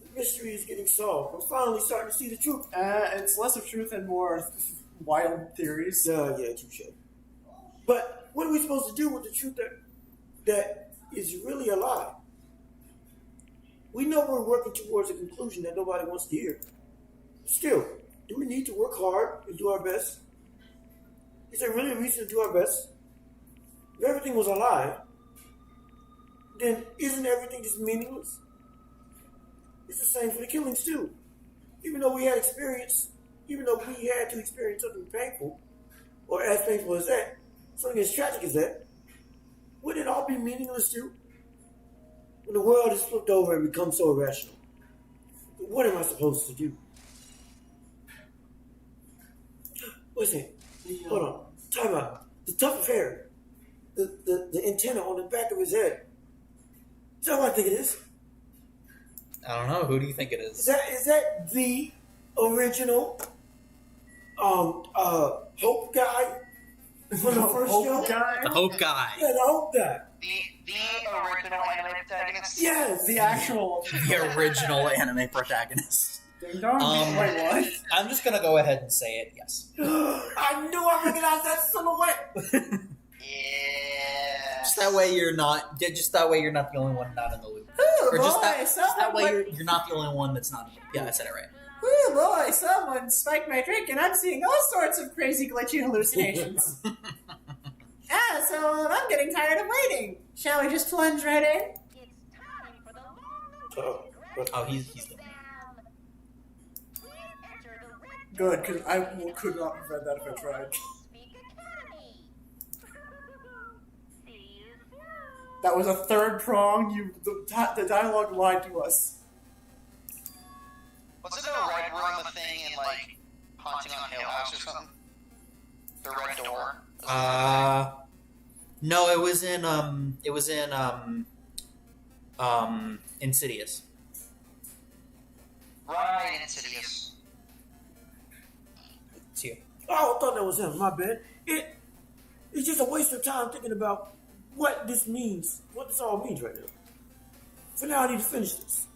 S3: The mystery is getting solved. I'm finally starting to see the truth.
S2: It's less of truth and more wild theories.
S3: Yeah, touche. But what are we supposed to do with the truth that is really a lie? We know we're working towards a conclusion that nobody wants to hear. Still, do we need to work hard and do our best? Is there really a reason to do our best? If everything was a lie, then isn't everything just meaningless? It's the same for the killings too. Even though we had to experience something painful, or as painful as that, something as tragic as that, wouldn't it all be meaningless too? When the world is flipped over and becomes so irrational, what am I supposed to do? What's that? Hold on. Time out. The tuft of hair. The antenna on the back of his head. Is that what I think it is?
S1: I don't know. Who do you think it
S3: Is
S1: is?
S3: that the original Hope guy from the first show?
S1: The Hope guy.
S3: Yeah, the Hope guy.
S4: The original anime protagonist?
S3: Yes.
S2: The actual.
S1: The original anime protagonist.
S2: Ding dong. Wait, what?
S1: I'm just gonna go ahead and say it. Yes.
S3: I knew I recognized that silhouette.
S4: Yeah.
S1: Just that way you're not. Just that way you're not the only one not in the loop.
S2: Ooh,
S1: Or just that
S2: someone
S1: way you're not the only one that's not in the loop. Yeah, I said it right.
S2: Ooh, boy, someone spiked my drink and I'm seeing all sorts of crazy glitchy hallucinations. So I'm getting tired of waiting. Shall we just plunge right in?
S1: Oh, he's the one.
S2: Good, because I could not have read that if I tried. That was a third prong. The dialogue lied to us.
S4: Was it a red room thing in, like, Haunting on Hill House or something? The red door?
S1: No, it was in Insidious.
S4: Right, Insidious.
S1: It's you.
S3: Oh, I thought that was him. My bad. It's just a waste of time thinking about what this means, what this all means right now. For now, I need to finish this.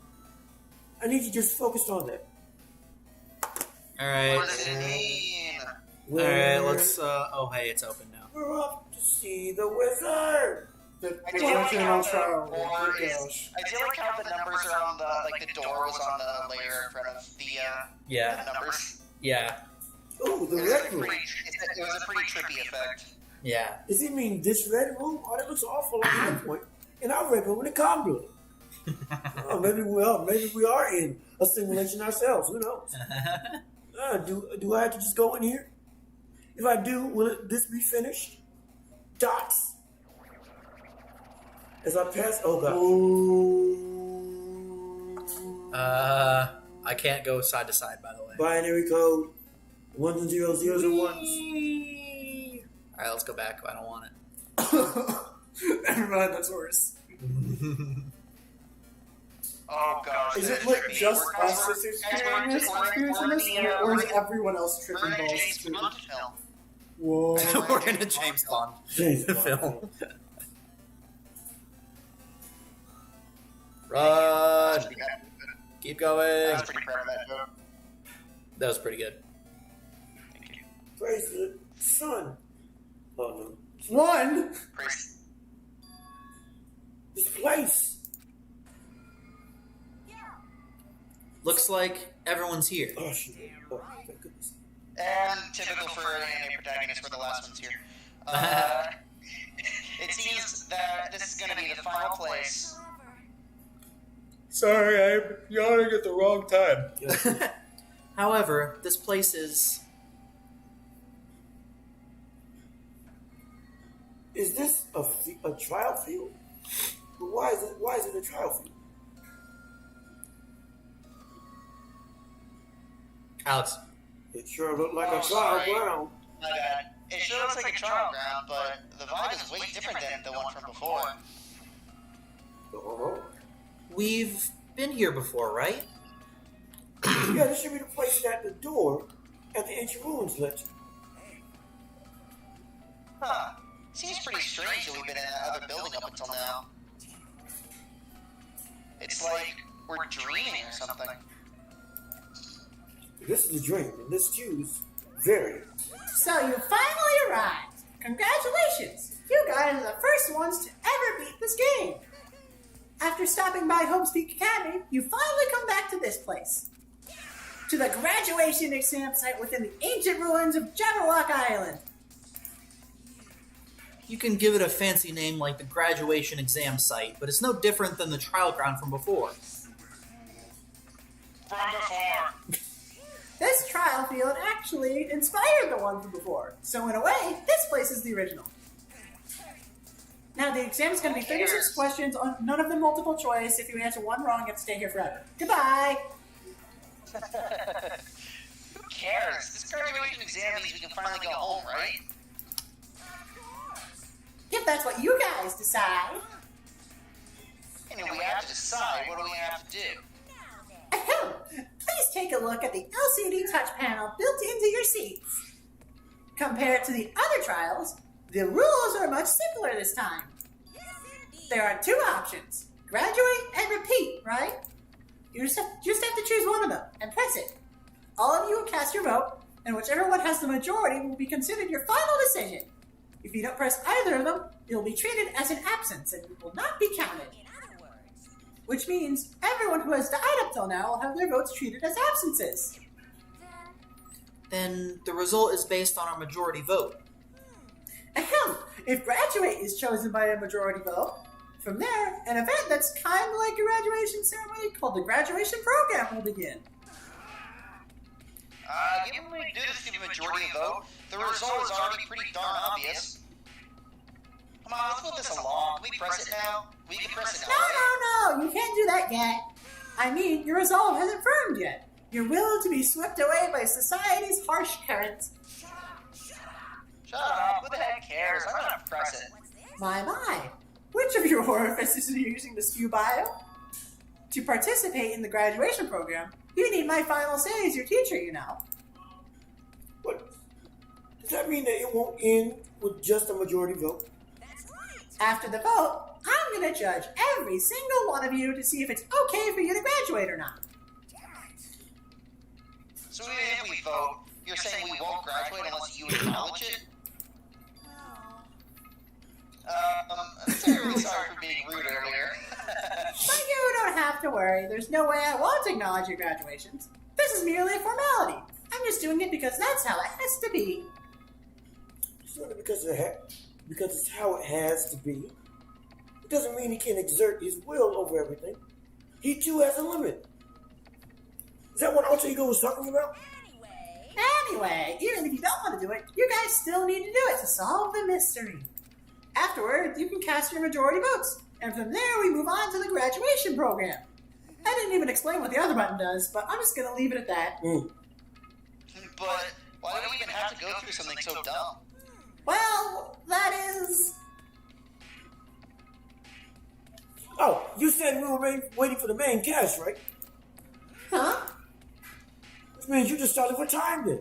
S3: I need to just focus on that.
S1: Alright.
S4: What does it mean?
S1: Alright, let's, oh hey, it's open now.
S3: We're off to see the wizard.
S4: I do like how the door is, I do like how the numbers are on the, like, the door was on the layer in front of the
S1: Yeah.
S4: numbers.
S1: Yeah.
S3: Oh, the
S4: It was,
S3: red
S4: like,
S3: room.
S4: it was a pretty trippy effect.
S1: Yeah.
S3: Does he mean this red room? Oh, that looks awful like High Point. And our red room in the Conduit. Oh, maybe we are in a simulation ourselves. Who knows? Do I have to just go in here? If I do, will this be finished? Dots. As I pass, oh god.
S1: I can't go side to side, by the way.
S3: Binary code 1s and 0s, 0s and 1s.
S1: Alright, let's go back. I don't want it.
S2: Never mind, that's worse.
S4: Oh gosh.
S2: Is
S4: this
S2: it like
S4: trippy.
S2: just
S4: We're-
S2: us that's
S4: we're-
S2: experiencing this, or is everyone else tripping
S4: We're in a
S2: balls
S4: James
S2: too?
S4: Bond film.
S2: Whoa.
S1: We're in a James Bond
S3: James Bond.
S1: film. Run! Keep
S4: I
S1: going.
S4: was pretty proud of that joke.
S1: That was pretty good.
S4: Thank you.
S3: Praise the sun. Oh no.
S2: One!
S4: Praise.
S3: This place.
S1: Looks like everyone's here.
S3: Oh shit. Oh, thank goodness.
S4: And typical for an anime protagonist, we're the last ones here. It seems that this is going to be the final place.
S1: Sorry, I'm yawning at the wrong time. However, this place is...
S3: Is this a trial field? But why is it a trial field?
S1: Alex.
S3: It sure looked like
S4: Oh,
S3: a trial
S4: sorry.
S3: ground.
S4: My bad. It sure looks like a trial ground, but the vibe is way different than the one from before.
S3: Uh-huh.
S1: We've been here before, right?
S3: Yeah, this should be the place that the door at the ancient ruins led to.
S4: Huh. Seems pretty strange that we've been in that other building up until now. It's like we're dreaming or something.
S3: This is a dream, and this too is very.
S2: So you finally arrived. Congratulations! You guys are the first ones to ever beat this game. After stopping by Homespeak Academy, you finally come back to this place. To the graduation exam site within the ancient ruins of Jabberwock Island.
S1: You can give it a fancy name like the graduation exam site, but it's no different than the trial ground from before.
S4: From before.
S2: This trial field actually inspired the one from before, so in a way, this place is the original. Now the exam is going to be 36 questions, on none of them multiple choice. If you answer one wrong, you have to stay here forever. Goodbye!
S4: Who cares? This graduation exam means we can finally go home, right?
S2: If that's what you guys decide.
S4: And if we have to decide, what do we have to do?
S2: Ahem. Please take a look at the LCD touch panel built into your seats. Compared to the other trials, the rules are much simpler this time. There are two options, graduate and repeat, right? You just have to choose one of them and press it. All of you will cast your vote, and whichever one has the majority will be considered your final decision. If you don't press either of them, it will be treated as an absence and will not be counted. Which means everyone who has died up till now will have their votes treated as absences.
S1: Then the result is based on our majority vote.
S2: Ahem. If graduate is chosen by a majority vote, from there, an event that's kind of like a graduation ceremony called the graduation program will begin.
S4: Given we do this through majority vote, the result is already pretty darn obvious. Come on, let's move this along. Can we press it now? We can press it now, right?
S2: No, you can't do that yet. I mean, your resolve hasn't firmed yet. You're willing to be swept away by society's harsh currents.
S4: Shut up. Who the heck cares? I'm gonna press it.
S2: My. Which of your orifices are you using to skew bio? To participate in the graduation program, you need my final say as your teacher, you know.
S3: What? Does that mean that it won't end with just a majority vote?
S2: After the vote, I'm going to judge every single one of you to see if it's okay for you to graduate or not.
S4: So even if we vote, you're saying we won't graduate unless you acknowledge it? I'm really sorry for being rude earlier.
S2: But you don't have to worry. There's no way I won't acknowledge your graduations. This is merely a formality. I'm just doing it because that's how it has to be.
S3: It's not because it's how it has to be. It doesn't mean he can exert his will over everything. He too has a limit. Is that what Alter Ego was talking about?
S2: Anyway, even if you don't want to do it, you guys still need to do it to solve the mystery. Afterward, you can cast your majority votes, and from there we move on to the graduation program. I didn't even explain what the other button does, but I'm just going to leave it at that.
S4: But why do we even have to go through something so dumb?
S2: Well, that is...
S3: Oh, you said we were waiting for the main cast, right?
S2: Huh?
S3: Which means you just started for time then.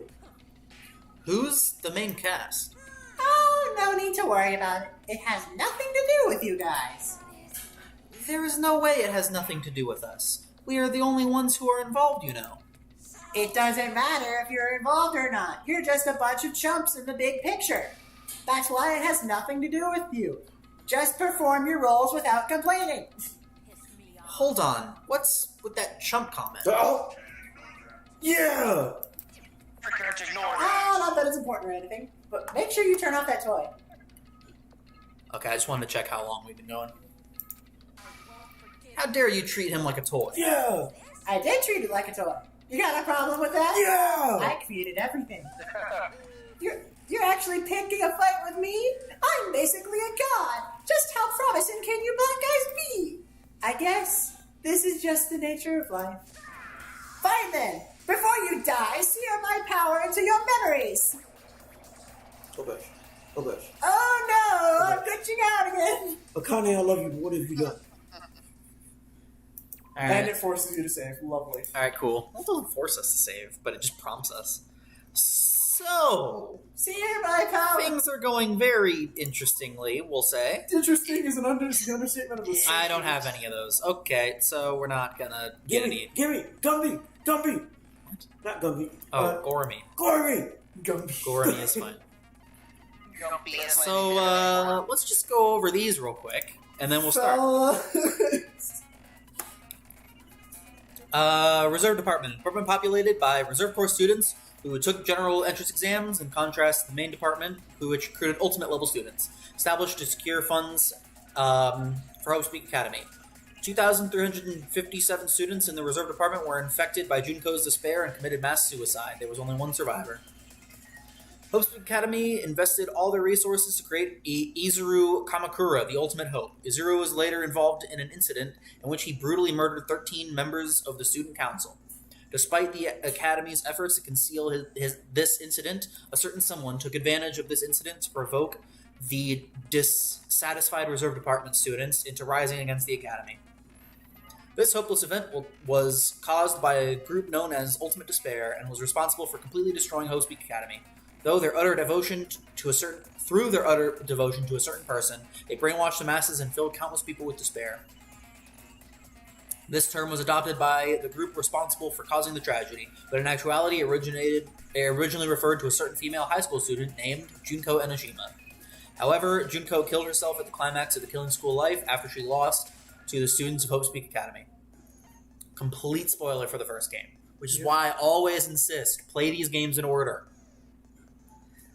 S1: Who's the main cast?
S2: Oh, no need to worry about it. It has nothing to do with you guys.
S1: There is no way it has nothing to do with us. We are the only ones who are involved, you know.
S2: It doesn't matter if you're involved or not. You're just a bunch of chumps in the big picture. That's why it has nothing to do with you. Just perform your roles without complaining.
S1: Hold on. What's with that chump comment?
S3: Oh, yeah.
S4: Fricker, ignore
S2: Ah, not that it's important or anything, but make sure you turn off that toy.
S1: Okay, I just wanted to check how long we've been going. How dare you treat him like a toy?
S3: Yeah.
S2: I did treat it like a toy. You got a problem with that?
S3: Yeah.
S2: I created everything. You're actually picking a fight with me? I'm basically a god. Just how promising can you black guys be? I guess this is just the nature of life. Fine then. Before you die, sear my power into your memories.
S3: Oh gosh. Oh gosh.
S2: Oh no, I'm glitching out again.
S3: Akane, I love you, but what have you done?
S2: And it forces you to save. Lovely.
S1: Alright, cool. Well, it doesn't force us to save, but it just prompts us. So,
S2: Sear my power.
S1: things are going very interestingly, we'll say.
S2: Interesting is an understatement of the century.
S1: I don't have any of those. Okay, so we're not gonna get any.
S3: Gimme! Gumby! Gumby! Not Gumby.
S1: Oh, Gormy.
S3: Gormy!
S2: Gumby.
S1: Gormy is fine.
S4: Grumpy is my
S1: So,
S4: favorite.
S1: let's just go over these real quick, and then we'll start. Reserve Department. Department populated by Reserve Corps students who took general entrance exams, in contrast to the main department, which recruited ultimate level students. Established to secure funds for Hope Speak Academy. 2,357 students in the Reserve Department were infected by Junko's despair and committed mass suicide. There was only one survivor. Hope Speak Academy invested all their resources to create Izuru Kamakura, the ultimate hope. Izuru was later involved in an incident in which he brutally murdered 13 members of the student council. Despite the Academy's efforts to conceal this incident, a certain someone took advantage of this incident to provoke the dissatisfied Reserve Department students into rising against the Academy. This hopeless event was caused by a group known as Ultimate Despair and was responsible for completely destroying Hope Speak Academy. Through their utter devotion to a certain person, they brainwashed the masses and filled countless people with despair. This term was adopted by the group responsible for causing the tragedy, but in actuality it originally referred to a certain female high school student named Junko Enoshima. However, Junko killed herself at the climax of the Killing School life after she lost to the students of Hope Speak Academy. Complete spoiler for the first game, which is why I always insist, play these games in order.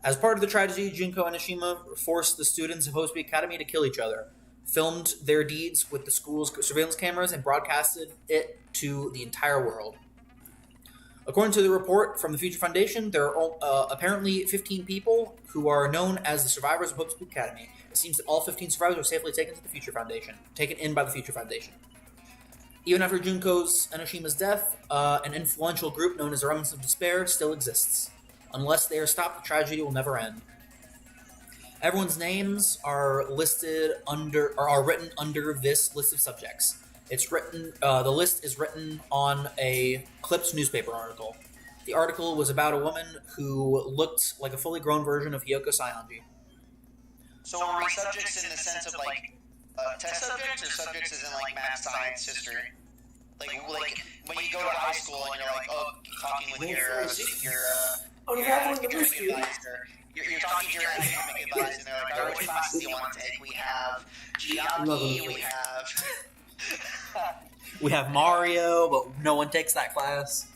S1: As part of the tragedy, Junko Enoshima forced the students of Hope Speak Academy to kill each other, filmed their deeds with the school's surveillance cameras, and broadcasted it to the entire world. According to the report from the Future Foundation, there are apparently 15 people who are known as the survivors of Hope Speak Academy. It seems that all 15 survivors were safely taken in by the Future Foundation. Even after Junko's Enoshima's death, an influential group known as the Remnants of Despair still exists. Unless they are stopped, the tragedy will never end. Everyone's names are written under this list of subjects. It's written. The list is written on a Clips newspaper article. The article was about a woman who looked like a fully grown version of Hiyoko Saionji.
S4: So are we subjects in the sense of like test subjects, or subjects as in like math, science, history? Like when you go to high school and you're like, talking with your academic advisor. You're talking to your academic advisor, and they're like, alright, which classes do you want to take? We have geography, we have...
S1: We have Mario, but no one takes that class.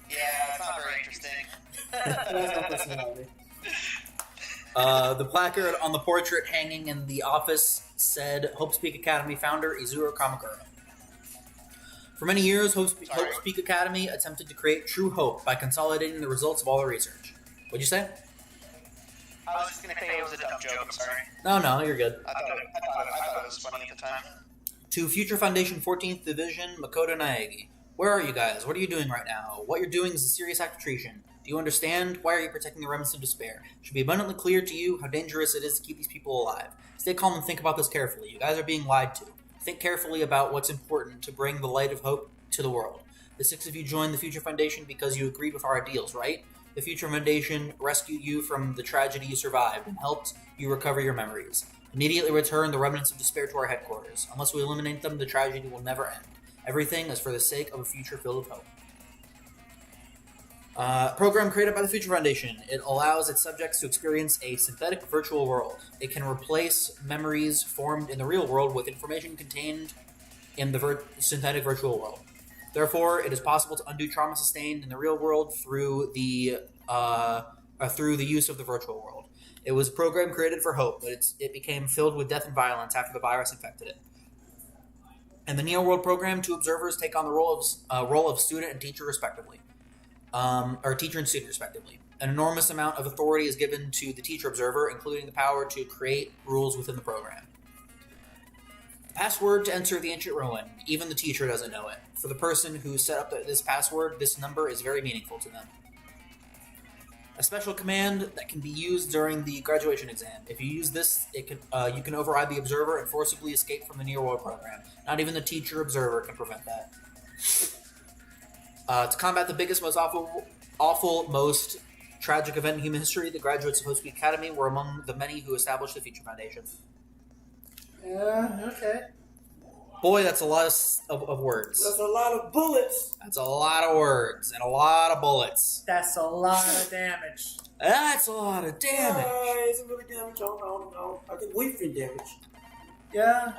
S4: Yeah, it's not very interesting.
S2: It has no personality.
S1: The placard on the portrait hanging in the office said Hope Speak Academy founder Izuru Kamakura. For many years, Hope Speak Academy attempted to create true hope by consolidating the results of all the research. What'd you say?
S4: I was just going to say it was a dumb joke, I'm sorry.
S1: No, you're good.
S4: I thought it was funny at the time.
S1: To Future Foundation 14th Division, Makoto Naegi. Where are you guys? What are you doing right now? What you're doing is a serious act of treason. Do you understand? Why are you protecting the remnants of despair? It should be abundantly clear to you how dangerous it is to keep these people alive. Stay calm and think about this carefully. You guys are being lied to. Think carefully about what's important to bring the light of hope to the world. The 6 of you joined the Future Foundation because you agreed with our ideals, right? The Future Foundation rescued you from the tragedy you survived and helped you recover your memories. Immediately return the remnants of despair to our headquarters. Unless we eliminate them, the tragedy will never end. Everything is for the sake of a future filled with hope. Program created by the Future Foundation. It allows its subjects to experience a synthetic virtual world. It can replace memories formed in the real world with information contained in the synthetic virtual world. Therefore, it is possible to undo trauma sustained in the real world through the use of the virtual world. It was a program created for hope, but it became filled with death and violence after the virus infected it. In the Neo World program, 2 observers take on the role of student and teacher, respectively. Or teacher and student, respectively. An enormous amount of authority is given to the teacher observer, including the power to create rules within the program. Password to enter the ancient ruin. Even the teacher doesn't know it. For the person who set up this password, this number is very meaningful to them. A special command that can be used during the graduation exam. If you use this, you can override the observer and forcibly escape from the Neo World program. Not even the teacher observer can prevent that. To combat the biggest, most awful, most tragic event in human history, the graduates of Hope's Academy were among the many who established the Future Foundation.
S2: Okay.
S1: Boy, that's a lot of words.
S3: That's a lot of bullets.
S1: That's a lot of words and a lot of bullets.
S2: That's a lot of damage.
S1: That's a lot of damage.
S3: Is it really damage? I don't know. I think we've damage.
S2: Yeah.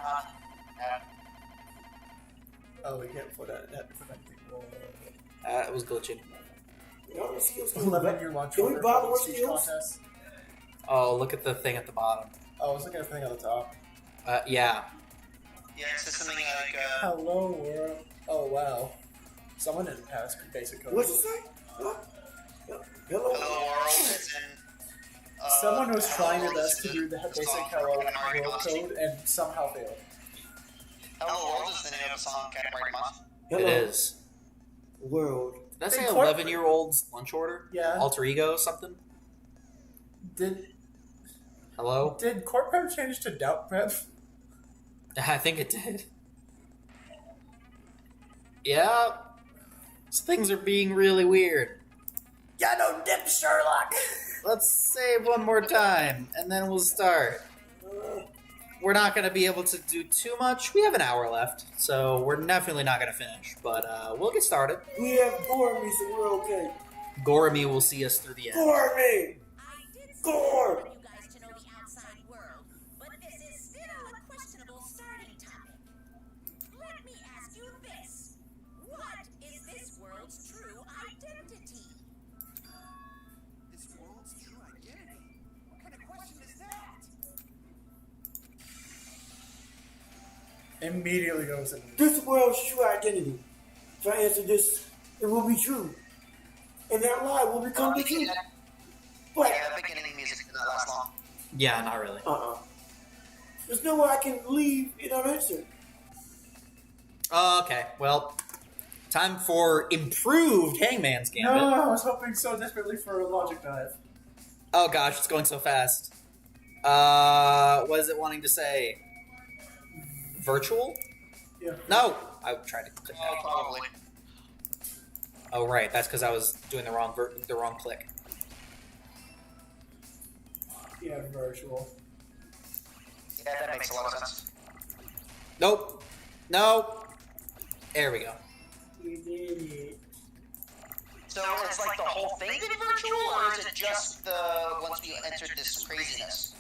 S2: Oh, we can't put that.
S1: It was glitching.
S2: 11-year launch.
S3: Can we bother with skills?
S1: Oh, look at the thing at the bottom.
S2: Oh, I was looking at the thing on the top.
S1: Yeah.
S4: Yeah, it's just something like,
S2: Hello world. Oh wow. Someone didn't pass basic code.
S3: What's it say? Hello?
S4: hello world is in...
S2: Someone was trying their
S4: Hello
S2: best to
S4: World
S2: do
S4: is
S2: the
S4: the
S2: basic
S4: song
S2: hello
S4: for Katamari
S2: world
S4: Damacy.
S2: code and somehow failed.
S4: Hello World is the name of the song Katamari Damacy.
S3: Hello.
S1: It is.
S3: World.
S1: Did that say
S2: Hey, Corp-
S1: 11-year-old's lunch order?
S2: Yeah.
S1: Alter ego something?
S2: Did
S1: Hello?
S2: Corp Prep change to Doubt Prep?
S1: I think it did. Yeah. These things are being really weird.
S2: Yeah, no dip, Sherlock.
S1: Let's save one more time, and then we'll start. We're not going to be able to do too much. We have an hour left, so we're definitely not going to finish. But we'll get started.
S3: We have Gormy, so we're okay.
S1: Goramy will see us through the end.
S3: Gormy! Gore!
S6: For you guys to know the outside world, but this is still a questionable starting topic. Let me ask you this. What is this world's true identity?
S7: This world's true identity? What kind of question is that?
S2: Immediately goes in.
S3: This world's true identity. If I answer this, it will be true. And that lie will become the truth. But,
S4: Yeah, the beginning music did not last long.
S1: Yeah, not really.
S3: there's no way I can leave it unanswered.
S1: Okay, well, time for improved Hangman's Gambit.
S2: No, I was hoping so desperately for a logic dive.
S1: Oh gosh, it's going so fast. What is it wanting to say? Virtual?
S2: Yeah.
S1: No! I tried to click
S4: Oh,
S1: that.
S4: probably.
S1: Oh right, that's because I was doing the wrong click.
S2: Yeah, virtual.
S4: Yeah, that makes a lot of sense.
S1: Nope. Nope. There we go.
S2: You did it.
S4: So it's like the whole thing is virtual, or is it just the once we entered this craziness?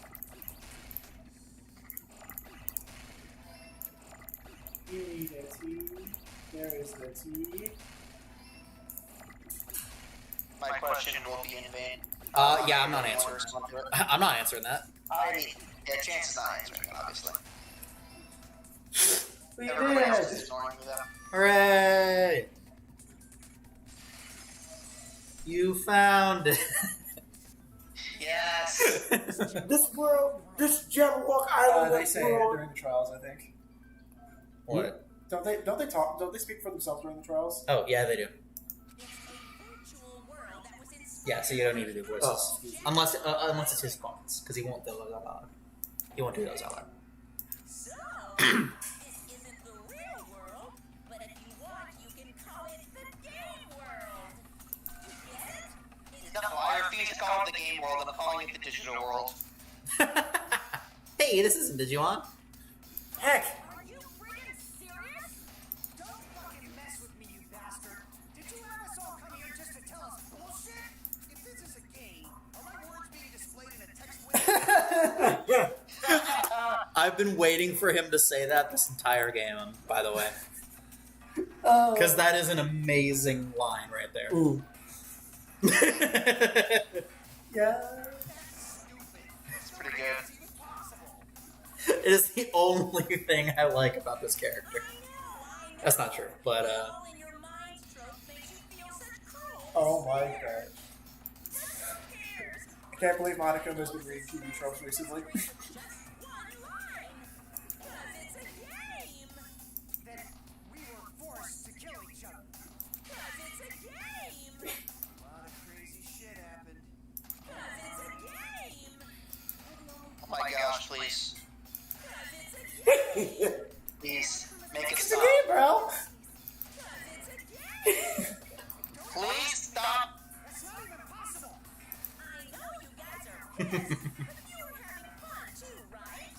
S2: You need a tea. There is the tea.
S4: My question will be in vain.
S1: Yeah, I'm not answering. I'm not answering that.
S4: I mean, yeah, Chance is not answering it, obviously.
S2: We
S4: Everybody else is
S2: did.
S4: ignoring me, though.
S1: Hooray! You found it.
S4: Yes!
S3: This world, this Jabberwock Island,
S2: They
S3: that
S2: say it
S3: world,
S2: during the trials, I think.
S1: What?
S2: Don't they speak for themselves during the trials?
S1: Oh, yeah, they do.
S6: It's a virtual world that was inspired.
S1: Yeah, so you don't need to do voices. Unless it's his comments, because he won't do those out loud. He won't do those out loud.
S6: So, this is
S4: call it the game world, I'm calling it the digital world.
S1: Hey, this isn't Digimon.
S3: Heck,
S6: Are you freaking serious?
S7: Don't fucking mess with me, you bastard. Did you have us all come here just to tell us bullshit? If this is a game, are my words being displayed in a text window?
S1: I've been waiting for him to say that this entire game, by the way.
S2: Oh.
S1: Because that is an amazing line right there.
S3: ooh.
S2: Yeah.
S4: It's pretty good.
S1: It is the only thing I like about this character.
S6: I know.
S1: That's not true, but
S6: All in your mind stroke makes you feel such cruel.
S2: Oh my god.
S6: Who cares?
S2: I can't believe Monica has been reading TV tropes recently.
S6: Just one line. 'Cause it's a game.
S7: That we were forced to kill each other.
S6: 'Cause it's a game.
S7: A lot of crazy shit happened.
S6: 'Cause it's a game.
S4: Oh my gosh, please.
S6: 'Cause it's a game.
S4: Please, make it
S2: It's a
S4: stop.
S2: game, bro!
S6: 'Cause it's a game.
S4: Please stop.
S7: That's not even possible.
S6: I know you guys are pissed, but you were having fun too, right?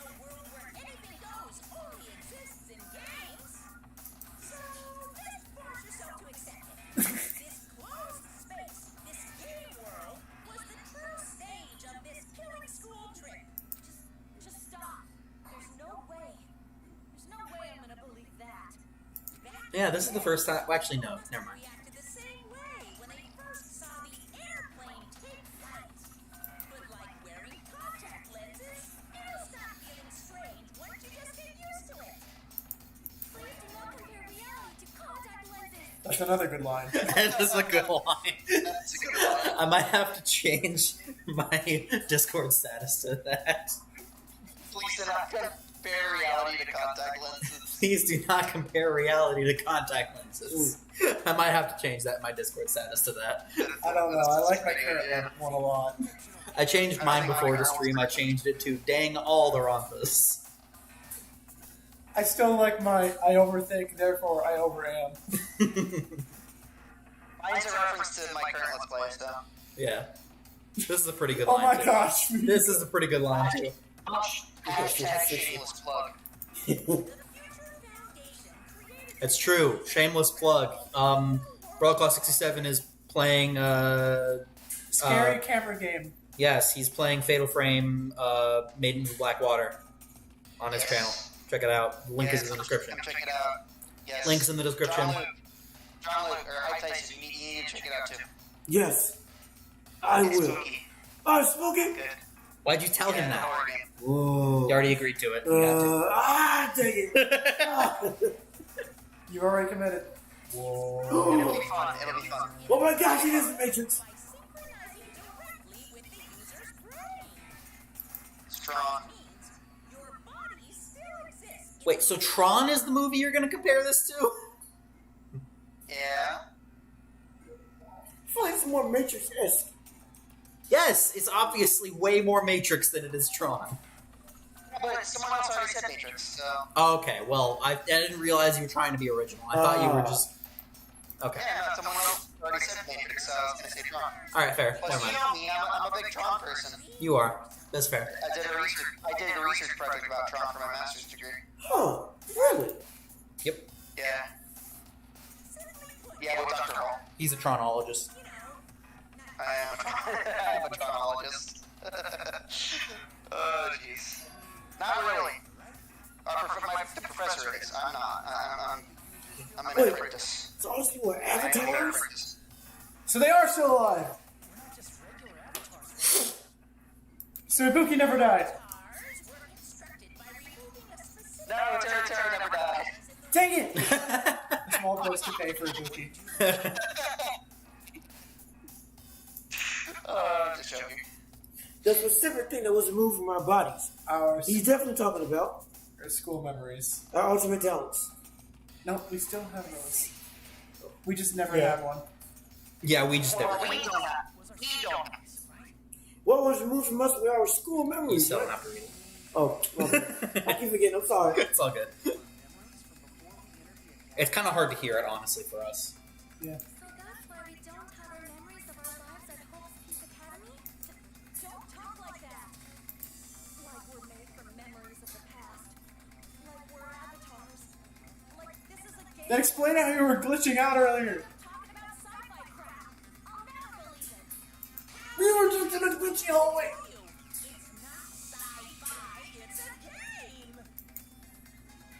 S6: A world where anything goes only exists in games. So just force yourself to accept it. This closed space, this game world, was the true stage of this killing school trip. Just stop. There's no way. There's no way I'm gonna believe that.
S1: yeah, this is the first time. Well, actually, no, never mind.
S6: Reacted the same way when they first saw the airplane take flight. But like wearing contact lenses, it'll stop feeling strange once you just get used to it. Please do not compare reality to contact lenses.
S2: That's another good line.
S1: That is a good line.
S4: That's a good one.
S1: I might have to change my Discord status to that.
S4: Please do not compare reality to contact lenses.
S1: Please do not compare reality to contact lenses. I might have to change that my Discord status to that.
S2: I don't know. I like my current one a lot.
S1: I changed mine before the stream. I changed it to dang all the Rompas.
S2: I still like my I overthink, therefore I overam.
S4: Mine's a reference to my current Let's Play, so.
S1: Yeah. This is a pretty good
S2: Oh
S1: line,
S2: my
S1: too.
S2: gosh.
S1: This is a pretty good line, too.
S4: Hashtag shameless plug.
S6: The Future Foundation created
S1: It's true. Shameless plug. Broadclaw 67 is playing,
S2: Scary camera game.
S1: yes, he's playing Fatal Frame, Maiden of Blackwater on his
S4: Yes.
S1: channel. Check it out. The link is in the
S4: Come
S1: description.
S4: check it out. Yes.
S1: Link's in the description.
S4: John Luke, or HYPETYSON, you need to check it out too.
S3: Yes, I
S4: It's
S3: will.
S4: spooky.
S3: Oh, smoking.
S4: Good.
S1: Why'd you tell him
S4: Yeah,
S1: that?
S4: horror game.
S3: Whoa.
S1: You already agreed to it. You had
S3: Dang it. Ah.
S2: You already committed.
S4: It'll be fun. It'll be fun.
S3: Oh my gosh, it is the Matrix.
S6: by synchronizing directly with the user's brain.
S4: Strong.
S6: Means your body still exists.
S1: Wait, so Tron is the movie you're going to compare this to?
S4: Yeah.
S3: I feel like it's more Matrix-esque.
S1: Yes, it's obviously way more Matrix than it is Tron.
S4: But someone else already said Matrix, so.
S1: Oh, okay, well, I didn't realize you were trying to be original. I thought you were just... Okay.
S4: Yeah, no, someone else already said Matrix, so I was gonna say Tron.
S1: Alright, fair.
S4: But
S1: Never
S4: you
S1: mind.
S4: know me, I'm a big Tron person.
S1: You are. That's fair.
S4: I did a research project about Tron for my master's degree.
S3: Huh, really?
S1: Yep.
S4: Yeah. Yeah, with Dr. Hall.
S1: He's a Tronologist.
S4: I am a Tronologist. Oh, jeez. Not really. The professor is. I'm not. I'm an
S3: Wait.
S4: apprentice.
S3: So all these people are
S4: I'm an
S3: avatars?
S4: apprentice.
S2: So they are still alive.
S7: We're not just regular avatars.
S2: So Ibuki never died.
S4: No, Terra never died.
S2: Dang it! A small price to pay for Ibuki.
S4: I'm just joking.
S3: The specific thing that was removed from our bodies.
S2: Our
S3: He's definitely talking about
S2: school memories.
S3: our ultimate talents.
S2: No, we still have those. We just never
S3: Yeah.
S2: had one.
S1: Yeah, we just never...
S4: We don't have. We don't have.
S3: What was removed from us were our school
S1: You
S3: memories.
S1: still don't
S3: right?
S1: have to read it.
S3: Oh, okay. I keep forgetting. I'm sorry.
S1: It's all good. It's kind of hard to hear it, honestly, for us.
S2: Yeah.
S6: So that's why we don't have our memories of our lives at Hope's Peak Academy?
S2: Then explain how you were glitching out earlier.
S6: Talking about sci-fi crap. I'll never believe it.
S2: We were just in a glitchy hallway.
S6: It's not sci-fi, it's a game.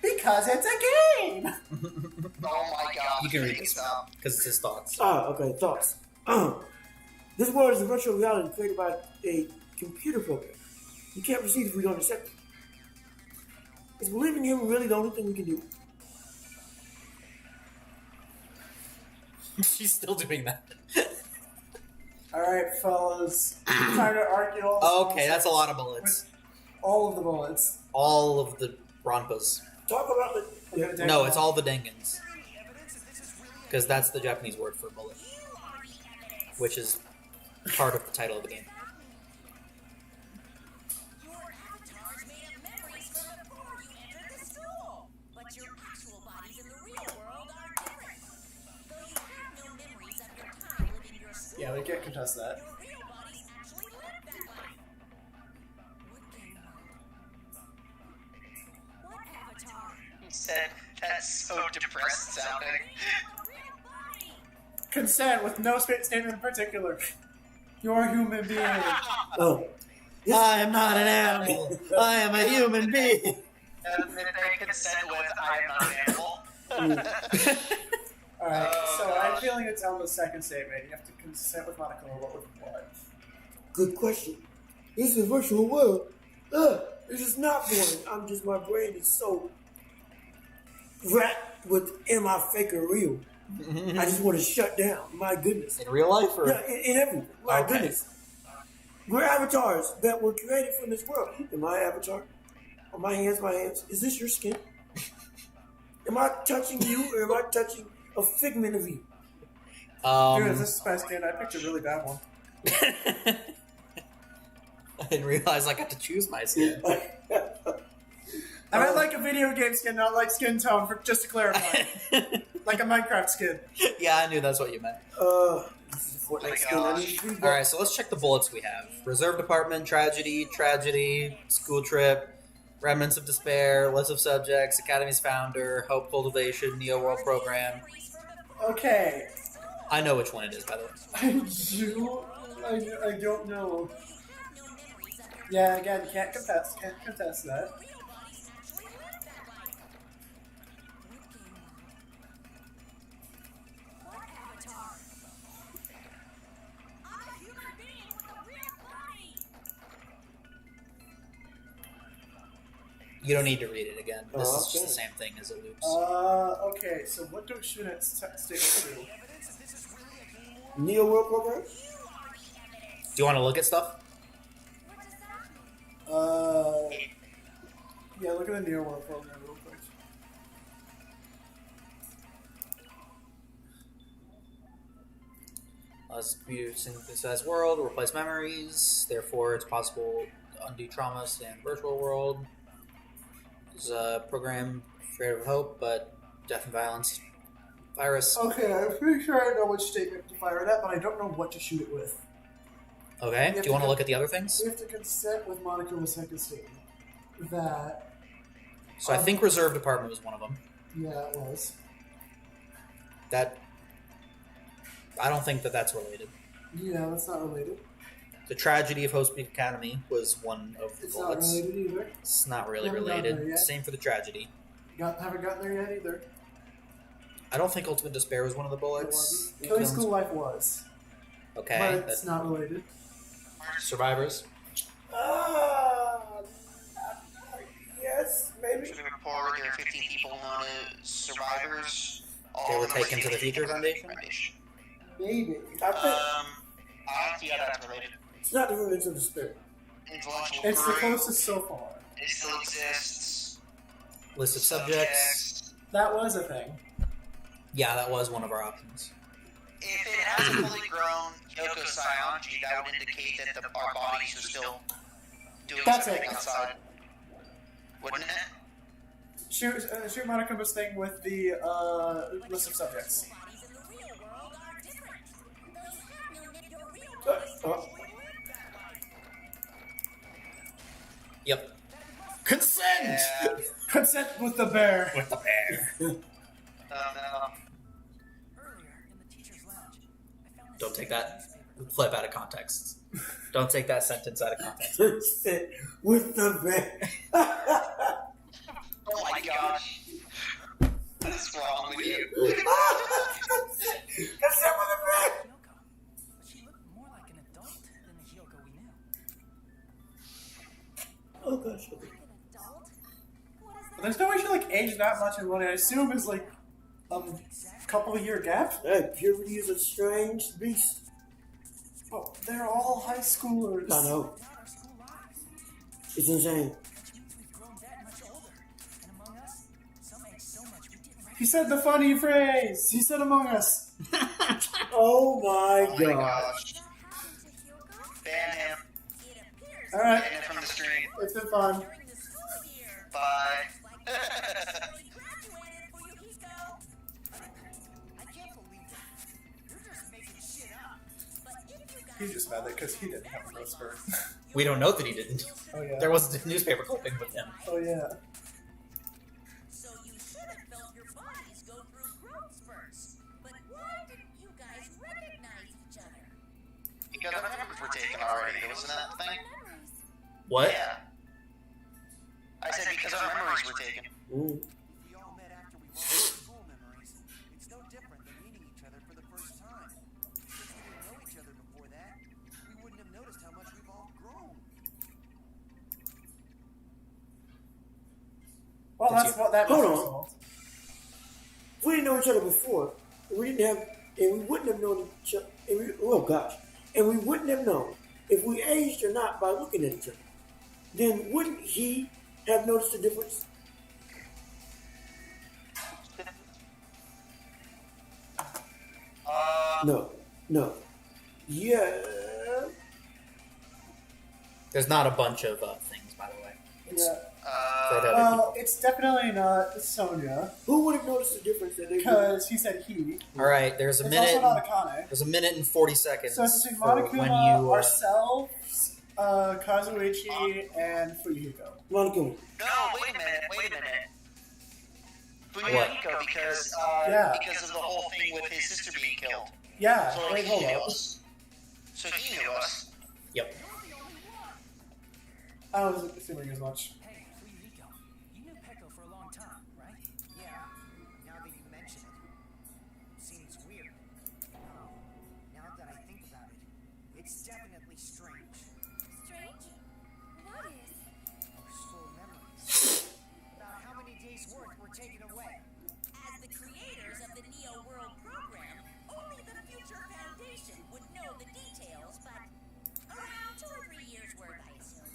S2: Because it's a game.
S4: Oh my god.
S1: You can read
S4: please
S1: this
S4: stop.
S1: because it's his thoughts.
S3: Okay, thoughts. This world is a virtual reality created by a computer program. We can't proceed if we don't accept it. Is believing him really the only thing we can do?
S1: She's still doing that.
S2: Alright, fellas. Time to argue all this
S1: Okay, that's a
S2: nonsense.
S1: lot of bullets.
S2: All of the bullets.
S1: All of the Ronpas.
S3: Talk about the.
S2: Okay,
S1: No, it's all the Dengans. Because that's the Japanese word for bullet. Which is part of the title of the game.
S6: Your avatar's made of memories from before you entered the school. But your actual bodies in the real world are different. Though you have no memories of your time living your school,
S2: Yeah, we can't contest that.
S6: your real bodies actually lived that life. What avatar?
S4: He said, that's so depressed sounding.
S6: A real body.
S2: Consent with no statement in particular. You're a human being.
S3: Oh,
S1: I am not an animal. I am a human being.
S4: And then they consent with, I am not an animal.
S2: Alright, so
S4: Oh,
S2: I'm
S4: gosh.
S2: feeling it's on the second statement. You have to consent with Monaco, but with what?
S3: good question. This is a virtual world. This is not boring. My brain is so wrapped with am I fake or real? I just want to shut down. My goodness.
S1: In real life, or
S3: Yeah, in everything. My
S1: Okay.
S3: goodness. We're avatars that were created from this world. Am I avatar? Are my hands? Is this your skin? Am I touching you or am I touching a figment of you?
S2: Dude, is this is my skin? I picked a really bad one.
S1: I didn't realize I got to choose my skin.
S2: I meant like a video game skin, not like skin tone, for just to clarify. Like a Minecraft skin.
S1: Yeah, I knew that's what you meant.
S3: This is a
S4: Oh my
S3: Fortnite skin. I
S4: gosh.
S3: need to feedback.
S1: Alright, so let's check the bullets we have. Reserve department, tragedy, school trip, remnants of despair, list of subjects, academy's founder, hope cultivation, neo world program.
S2: Okay.
S1: I know which one it is, by the way.
S2: I don't know. Yeah, again, can't contest that.
S6: What avatar? I'm a human being with a real body.
S1: You don't need to read it again. This is just
S3: okay.
S1: the same thing as it loops.
S2: Okay, so what do students statements do?
S3: Neo World Program?
S1: Do you want to look at stuff?
S6: What does that mean?
S2: Yeah, look at the Neo World program real quick.
S1: You synthesize world, replace memories, therefore it's possible to undo traumas in virtual world. There's a program creative hope, but death and violence. Virus.
S2: Okay, I'm pretty sure I know which statement to fire it at, but I don't know what to shoot it with.
S1: Okay, do you want to look at the other things?
S2: We have to consent with Monica with second statement. That,
S1: So I think reserve department was one of them.
S2: yeah, it was.
S1: That I don't think that that's related.
S2: Yeah, that's not related.
S1: The tragedy of Host Peak Academy was one of the
S2: It's not
S1: bullets.
S2: related either.
S1: It's not really
S2: Haven't gotten there
S1: related.
S2: yet.
S1: Same for the tragedy.
S2: Haven't gotten there yet either.
S1: I don't think Ultimate Despair was one of the
S2: It
S1: bullets.
S2: wasn't. Killing School Life was.
S1: Okay.
S2: But it's not related.
S1: Survivors.
S3: Yes, maybe.
S4: Should we report there are 15 people known as survivors? All
S1: They were
S4: of them
S1: taken to the Future Foundation?
S2: Maybe.
S3: I think
S4: I don't see how that's related.
S3: it's not the remnants of the spirit.
S4: Intellectual
S2: It's the
S4: group,
S2: closest so far.
S4: it still exists.
S1: List of subjects.
S2: That was a thing.
S1: Yeah, that was one of our options.
S4: If it has a fully grown Yoko Sayonji, that would indicate that our bodies are still doing
S2: That's
S4: something
S2: it.
S4: outside. Wouldn't it?
S2: Shoot Monica's thing with the list of subjects.
S6: Bodies in the real world are different. Though you have no your real bodies
S3: Oh.
S6: actually lived that life.
S1: Yep. Consent!
S4: Yeah.
S2: Consent with the bear.
S1: With the bear.
S4: No.
S1: Don't take that clip out of context. Don't take that sentence out of context.
S3: Sit with the man.
S4: Oh my gosh. What is wrong with you?
S3: That's not with the man.
S7: Hyoko. But she looked more like an adult than the Hyoko we knew.
S3: Oh gosh. Okay.
S6: An adult? What is that?
S2: There's no way she like aged that much in what I assume is like a couple of year gap.
S3: Hey, puberty is a strange beast.
S2: Oh, they're all high schoolers.
S3: I know.
S7: Not our school lives.
S3: It's insane.
S7: Which means we've grown that much older. And among us, some age so much we didn't
S2: He said the funny phrase. He said Among Us.
S3: Oh my
S4: Oh my
S3: god.
S4: gosh.
S6: What happened to Hyoko?
S4: Ban him.
S6: It appears
S2: All right,
S4: Ban him from the stream.
S2: it's been fun.
S6: during the school year.
S4: Bye.
S6: Like you graduated for Yuhiko.
S7: I can't believe that. You're just making shit up.
S6: But if you guys
S2: He's just mad because he didn't have a growth spurt.
S1: We don't know that he didn't.
S2: Oh yeah.
S1: There was a newspaper clipping with him.
S2: Oh yeah.
S6: So you should have felt your bodies go through growth spurts. But why didn't you guys recognize each other?
S4: Because our memories were taken already. Wasn't that the thing?
S6: Memories.
S1: What?
S4: Yeah. I said because our memories were taken.
S3: Ooh.
S7: If we all met after we lost our school memories, it's no different than meeting each other for the first time. Since we didn't know each other before that, we wouldn't have noticed how much we've all grown.
S2: Well,
S1: Did
S2: that's
S1: you-
S2: what that
S3: Hold
S2: was
S3: on.
S2: resolved.
S3: If we didn't know each other before, and we didn't have, and we wouldn't have known each other. And we, oh gosh, and we wouldn't have known if we aged or not by looking at each other. Then wouldn't he have noticed the difference? No. Yeah.
S1: There's not a bunch of things, by the way.
S2: Yeah.
S1: For the other
S2: Well, it's definitely not Sonya
S3: Who would have noticed the difference that they?
S2: because he said he.
S1: people. All right, there's a
S2: It's
S1: minute.
S2: also not Akane.
S1: There's a minute and 40 seconds.
S2: So it's between
S1: for
S2: Monokuma,
S1: when you.
S2: ourselves, Kazuichi, and Fuyuhiko.
S3: Monica.
S4: No, wait a minute.
S1: What?
S4: Fuyuhiko, because
S2: Yeah.
S4: because of the whole thing with his sister being killed.
S2: Yeah,
S4: So
S2: wait,
S4: he
S2: hold
S4: knew
S2: up.
S4: us. So he knew us.
S1: Yep.
S2: I was assuming as much.
S7: Hey, Fuyuhiko, you knew Peko for a long time, right? Yeah, now that you mention it. Seems weird. No, now that I think about it, it's definitely strange.
S6: Strange? What is?
S7: Our school memories. About how many days' worth were taken away.
S6: As the creators of the Neo World program, only the future foundation would know the details, but around 2 or 3 years worth, I assume.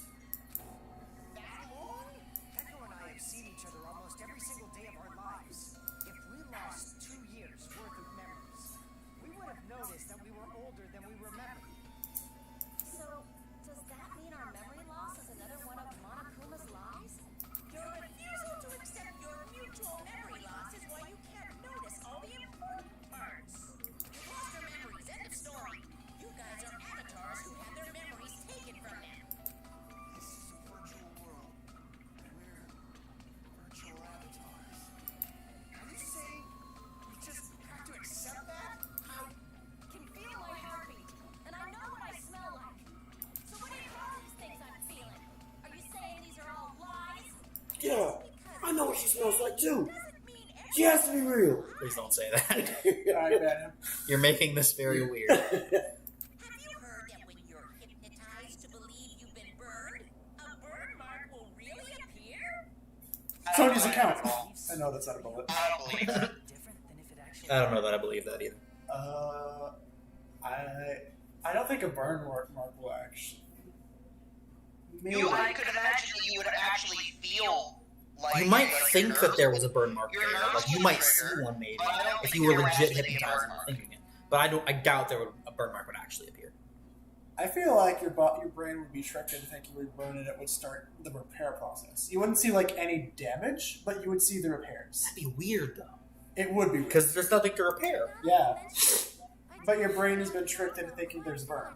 S7: That long? Peko and I have seen each other almost every single day of our lives. If we lost 2 years' worth of memories, we would have noticed that we were older than we remembered.
S6: So, does that mean our memory loss is another one of Monokuma's lies? Your refusal to accept your mutual memory loss is why you can't notice all the important parts. You've lost your memories, end of story. You guys are avatars who had their memories taken from them.
S7: This is a virtual world. We're virtual avatars. Are you saying we just have to accept that?
S6: I can feel my heartbeat, and I know what I smell like. So what do you call these things I'm feeling? Are you saying these are all lies?
S3: Yeah. I know what she smells like too.
S6: Doesn't mean
S3: She has to be real.
S1: Please don't say that.
S2: Alright, man.
S1: You're making this very weird.
S6: Have you heard that when you're hypnotized to believe you've been burned, a burn mark will really appear?
S2: Sonya's account. I know that's not a bullet.
S4: I don't believe that.
S7: Different than if it actually
S1: I don't know that I believe that either.
S2: I don't think a burn mark will actually. Maybe.
S4: I could imagine that you would actually feel like
S1: You might
S4: like
S1: think
S4: your
S1: that
S4: nerves
S1: there
S4: would-
S1: was a burn mark
S4: your
S1: there.
S4: nerves
S1: Like you
S4: would
S1: might see
S4: trigger,
S1: one maybe
S4: but I don't
S1: if
S4: think
S1: you were
S4: there would
S1: legit
S4: actually be a
S1: hypnotized
S4: burn
S1: and
S4: mark.
S1: thinking it. But I doubt there would a burn mark would actually appear.
S2: I feel like your brain would be tricked into thinking you would burn and it would start the repair process. You wouldn't see like any damage, but you would see the repairs.
S1: That'd be weird though,
S2: It would be weird.
S1: because there's nothing to repair.
S2: Yeah. But your brain has been tricked into thinking there's burn,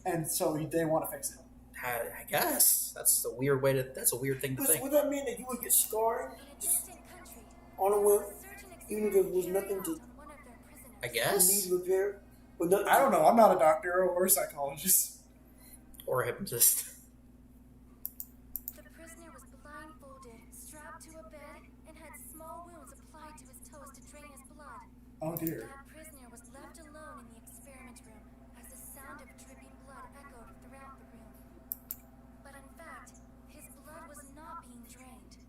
S2: and so they want to fix it.
S1: I guess that's a weird way to. That's a weird thing to think.
S3: Would that mean that you would get scarring on a whim, even if there was nothing to
S1: I
S3: need
S1: guess.
S3: repair? But no,
S2: I don't know. I'm not a doctor or a psychologist.
S1: Or a hypnotist.
S8: The prisoner was blindfolded, strapped to a bed, and had small wounds applied to his toes to drain his blood.
S2: Oh dear.
S8: That prisoner was left alone in the experiment room as the sound of dripping blood echoed throughout the room. But in fact, his blood was not being drained.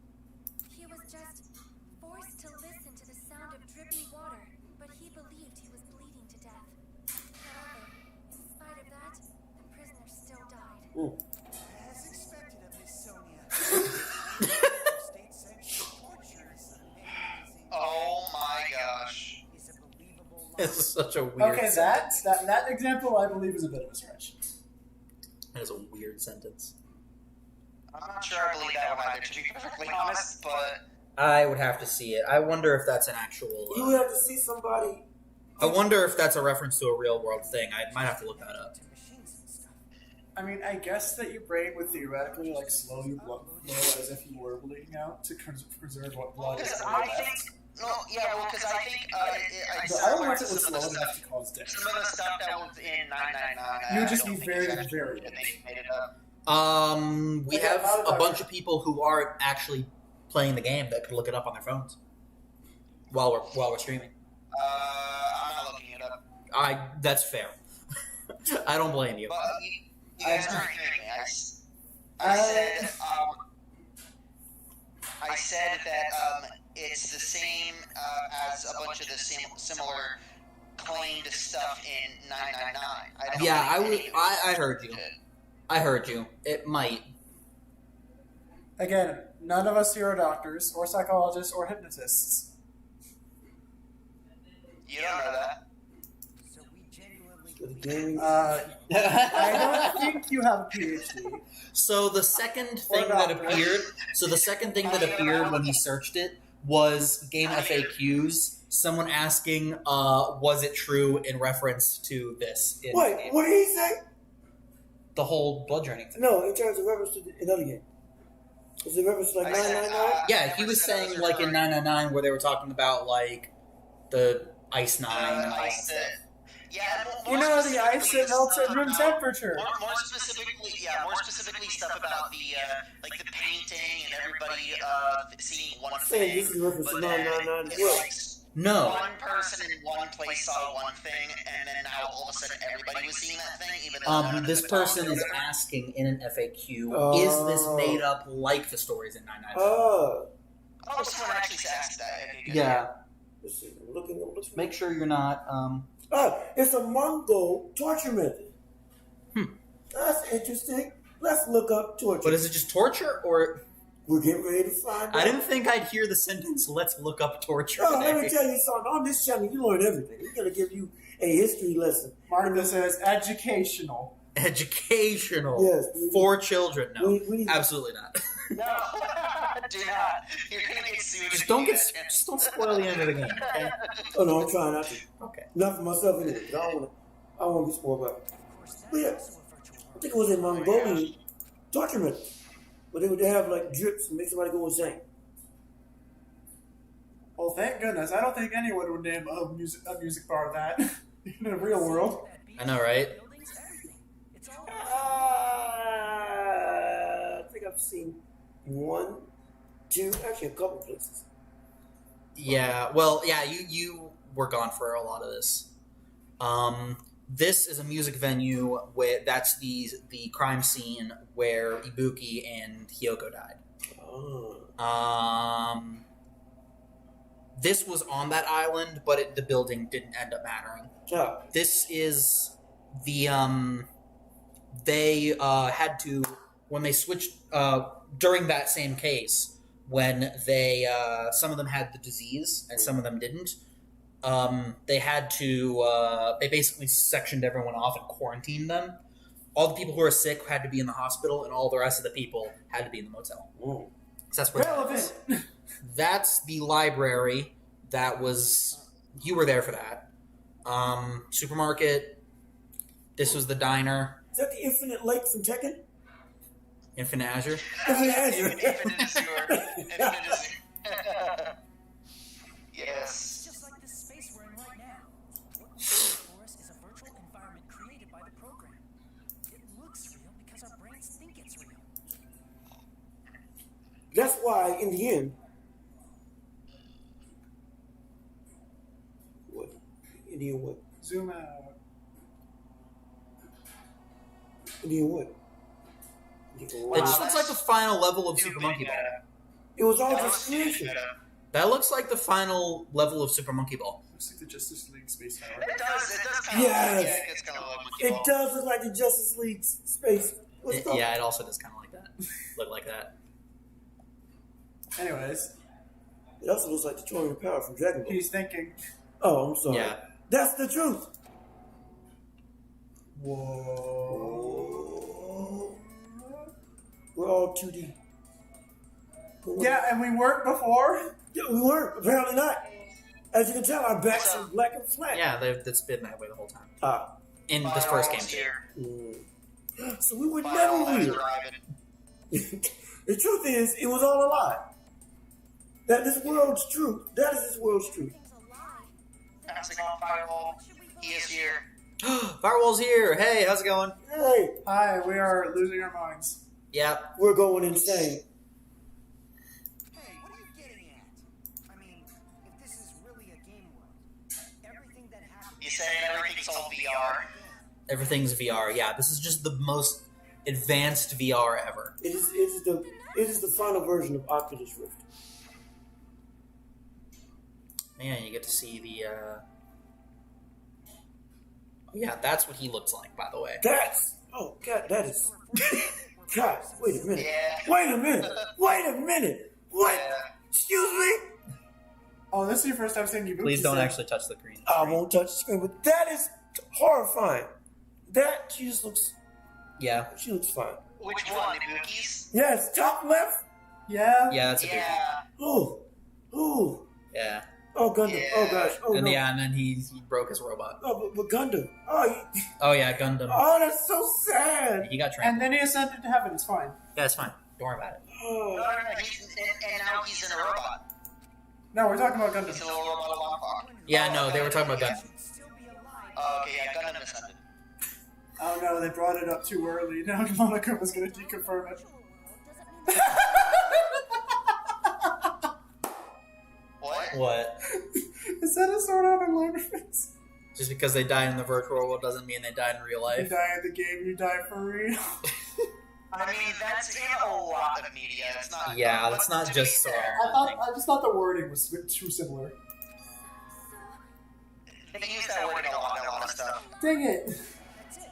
S8: He was just forced to listen to the sound of dripping water, but he believed he was bleeding to death. However, in spite of that, the prisoner still died.
S7: As expected of Miss Sonia. State-sanctioned torture is amazing.
S4: Oh my gosh.
S7: Is a believable lie.
S1: This is such a weird
S2: Okay,
S1: sentence.
S2: that example I believe is a bit of a stretch.
S1: That is a weird sentence.
S4: I'm not sure I believe that one either, to be perfectly honest, but
S1: I would have to see it. I wonder if that's an actual...
S3: you would have to see somebody.
S1: I wonder if that's a reference to a real world thing. I might have to look that up.
S7: To machines and stuff.
S2: I mean, I guess that your brain would theoretically like slow your blood flow as if you were bleeding out to preserve what blood is
S4: because
S2: still
S4: I
S2: left.
S4: think, no, yeah, well, because I think I
S2: But I don't know if it
S4: some
S2: was
S4: of the
S2: slow enough
S4: stuff,
S2: to cause death.
S4: some of the stuff that was in 999.
S2: You would just
S4: I don't
S2: be
S4: think
S2: very,
S4: is actually
S2: very
S4: that they made it up.
S1: We
S2: Okay,
S1: have
S2: how did
S1: a
S2: I-
S1: bunch of people who are actually playing the game that could look it up on their phones while we're streaming.
S4: I'm not looking it up.
S1: That's fair. I don't blame you.
S4: But you guys aren't hearing me. I said that it's the same as a bunch of the similar claimed stuff in 999. I don't
S1: Yeah,
S4: think
S1: I would.
S4: any of it
S1: I heard you.
S4: did.
S1: I heard you. It might.
S2: Again, none of us here are doctors or psychologists or hypnotists.
S4: You don't know that.
S7: So we genuinely
S3: For the
S7: believe
S3: gaming.
S2: I don't think you have a PhD.
S1: So the second thing
S2: Or
S1: that
S2: doctor.
S1: appeared. So the second thing that appeared when he searched it was game FAQs. Someone asking, "Was it true?" in reference to this. In the
S3: Wait,
S1: game.
S3: what did he say?
S1: The whole blood draining thing.
S3: No, in terms of reference to another game. Is it reference to like
S4: I said,
S3: 999?
S1: Yeah,
S4: I
S1: he
S4: never
S1: was
S4: said I
S1: saying like in
S4: referring-
S1: 999 where they were talking about like the Ice 9 and all that
S4: ice
S1: stuff.
S4: that. Yeah,
S2: You know the ice that melts at room
S4: stuff
S2: temperature.
S4: more specifically stuff about the like the painting and everybody seeing one
S3: Saying
S4: thing.
S3: this is reference to
S4: But then
S3: 999 as
S4: it's
S3: well.
S4: like
S1: No.
S4: one person in one place saw one thing, and then now all of a sudden everybody was seeing that thing. Even though none of
S1: This
S4: them had
S1: person
S4: talked
S1: is
S4: to each other.
S1: asking in an FAQ,
S3: Oh.
S1: is this made up like the stories in 999?
S3: Oh.
S4: Oh, someone actually asked that. Okay, good.
S1: Yeah,
S3: Let's see. I'm looking.
S1: make sure you're not,
S3: Oh, it's a Mongol torture method. That's interesting. Let's look up torture.
S1: but is it just torture, or...
S3: We're getting ready to find out.
S1: I didn't think I'd hear the sentence, let's look up torture
S3: Oh, let me
S1: today.
S3: tell you something. On this channel, you learn everything. We're going to give you a history lesson.
S2: Mark this as educational.
S1: Educational.
S3: Yes.
S1: For children, no.
S3: We
S1: Absolutely not.
S4: No, do not. You're gonna get sued.
S1: Just
S4: if
S1: don't
S4: you
S1: get,
S4: do that.
S1: just don't spoil the end of the game, okay?
S3: Oh, no, I'm trying not to.
S1: Okay.
S3: Not for myself anyway. 'Cause I don't want to be spoiled by it.
S7: of course that's
S3: Well, yeah.
S7: also a virtual
S3: I
S7: world.
S3: think it was a Mongolian torture method. But they would have like drips and make somebody go insane.
S2: Well, thank goodness. I don't think anyone would name a music bar that in the real world.
S1: I know, right?
S7: Buildings, everything. It's all
S3: I think I've seen one, two, actually a couple places.
S1: Yeah, well, yeah, you were gone for a lot of this. This is a music venue where that's the crime scene where Ibuki and Hyoko died.
S3: Oh.
S1: This was on that island, but the building didn't end up mattering.
S3: Yeah.
S1: This is the they had to when they switched during that same case when they some of them had the disease and some of them didn't. They had to they basically sectioned everyone off and quarantined them. All the people who are sick had to be in the hospital, and all the rest of the people had to be in the motel.
S3: Oh.
S1: So that's where
S2: Relevant.
S1: that's the library. That was you were there for that. Supermarket. This was the diner.
S3: Is that the Infinite Lake from Tekken?
S1: Infinite Azure.
S3: Infinite Azure.
S4: Infinite Azure. Infinite Azure.
S7: It's
S4: Yes.
S7: just like this space we're in right now. What we're for us is a virtual
S3: That's why, in the end, what? In the end, what?
S2: Zoom out.
S3: In the end, what? In the end, what?
S1: It just looks like the final level of Super Monkey Ball.
S3: It was all just creation.
S1: That looks like the final level of Super Monkey Ball.
S2: Looks like the Justice League Space Tower.
S4: It does kind
S3: Yes.
S4: of it's kind of like Monkey
S3: It
S4: Ball.
S3: does look like the Justice League space. What's up?
S1: Yeah, it also does kind of like that. Look like that.
S2: Anyways,
S3: It also looks like the Tournament of Power from Dragon Ball.
S2: he's thinking.
S3: Oh, I'm sorry.
S1: Yeah.
S3: That's the truth.
S2: Whoa.
S3: We're all 2D.
S2: Yeah, and we weren't before.
S3: Yeah, we weren't. Apparently not. As you can tell, our backs are black and flat.
S1: Yeah, that's been that way the whole time.
S3: Ah.
S1: In this first game.
S4: Here.
S3: So we were
S4: Firewall
S3: never
S4: is
S3: real.
S4: arriving.
S3: The truth is, it was all a lie. That this world's truth. That is this world's truth.
S8: Everything's a lie.
S4: Passing on Firewall. He is here.
S1: Firewall's here. Hey, how's it going?
S3: Hey,
S2: Hi, we are losing our minds.
S1: Yeah.
S3: we're going insane.
S7: Hey, what are you getting at? I mean, if this is really a game world, everything that happens.
S4: You say everything's all VR.
S1: Everything's VR. Yeah, this is just the most advanced VR ever.
S3: It is the final version of Oculus Rift.
S1: Man, you get to see the. Yeah, that's what he looks like, by the way.
S3: That's God, that is God. Wait a minute.
S4: Yeah.
S3: Wait a minute. Wait a minute. What?
S4: Yeah.
S3: Excuse me.
S2: Oh, this is your first time seeing you.
S1: Please don't actually touch the green.
S3: I won't touch the screen, but that is horrifying. That she just looks.
S1: Yeah.
S3: She looks fine.
S4: Which one, Ibukis?
S3: Yes, top left.
S2: Yeah.
S1: Yeah, that's a big one.
S4: Yeah.
S3: Ooh, ooh.
S1: Yeah.
S3: Oh Gundam.
S4: Yeah.
S3: Oh gosh. Oh
S1: And
S3: no.
S1: yeah, and then he broke his robot.
S3: Oh, but Gundam. Oh,
S1: Oh yeah, Gundam.
S3: oh, that's so sad.
S1: He got
S2: And
S1: trampled.
S2: then he ascended to heaven. It's fine.
S1: Yeah, it's fine. Don't worry about it.
S4: No,
S3: Oh,
S4: no, no. And now he's in a robot.
S2: No, we're talking about
S4: He's a
S2: Gundam.
S4: little robot along clock.
S1: Yeah, no, they were talking about Gundam.
S7: Still be alive.
S4: Oh, okay, yeah, Gundam ascended.
S2: Oh no, they brought it up too early. Now Monica was going to deconfirm it.
S8: Virtual world doesn't mean
S4: What?
S1: What?
S2: Is that a Sword Art Online reference?
S1: Just because they die in the virtual world doesn't mean they died in real
S2: You
S1: life.
S2: die in the game, you die for real.
S4: I mean, that's in a lot of media. It's not.
S1: Yeah, it's not
S4: to
S1: just
S4: be
S1: so.
S4: fair,
S2: I just thought the wording was too similar.
S4: They use that word in a lot of stuff.
S2: Dang it.
S7: That's it.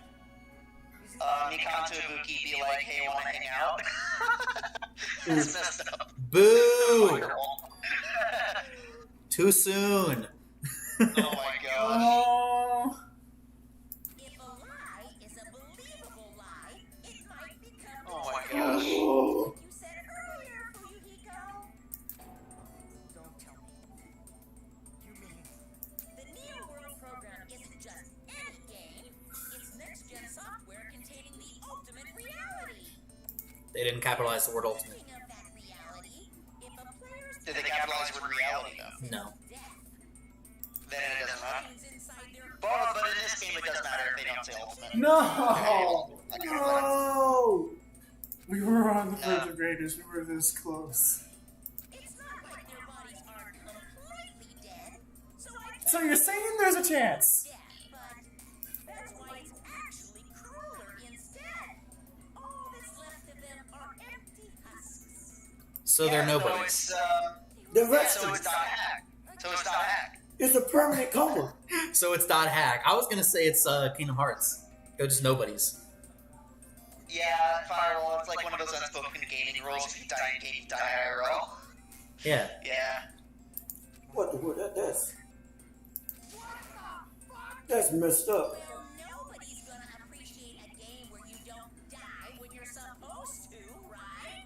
S4: Mikanto Ibuki be like, hey, wanna hang out? That's messed up.
S1: Boo! Too soon.
S4: Oh my gosh.
S2: Oh.
S6: If a lie is a believable lie, it might become
S4: Oh my
S6: true.
S4: gosh.
S6: You said earlier, Fuyuhiko.
S7: Don't tell me. You mean
S6: The Neo World program isn't just any game. It's next-gen software containing the ultimate reality.
S1: They didn't capitalize the word ultimate.
S6: Speaking of that reality, if a player's
S4: Did they capitalize the word reality though?
S1: No.
S6: death
S4: Then it doesn't matter.
S6: remains inside their
S4: But in this game, it does matter if they don't say ultimate.
S2: No.
S4: Okay.
S3: no.
S2: We were on the verge of greatness. We were this close.
S6: It's not like their bodies are completely dead, so I
S2: So you're saying there's a chance?
S6: death, but that's why it's actually crueler instead. All that's left of them are empty husks.
S1: So they're
S4: So
S1: nobodies.
S4: it's,
S3: The
S4: yeah,
S3: rest
S4: so
S3: of
S4: it's not hack. So it's not hack.
S3: it's a permanent coma.
S1: So it's dot hack. I was gonna say it's Kingdom Hearts. They're just nobodies.
S4: Yeah, Firewall, it's like one of those unspoken gaming rules. If you die in game, you die IRL.
S1: Yeah.
S4: Yeah.
S3: What the word? That's messed up.
S6: Well, nobody's gonna appreciate a game where you don't die when you're supposed to, right?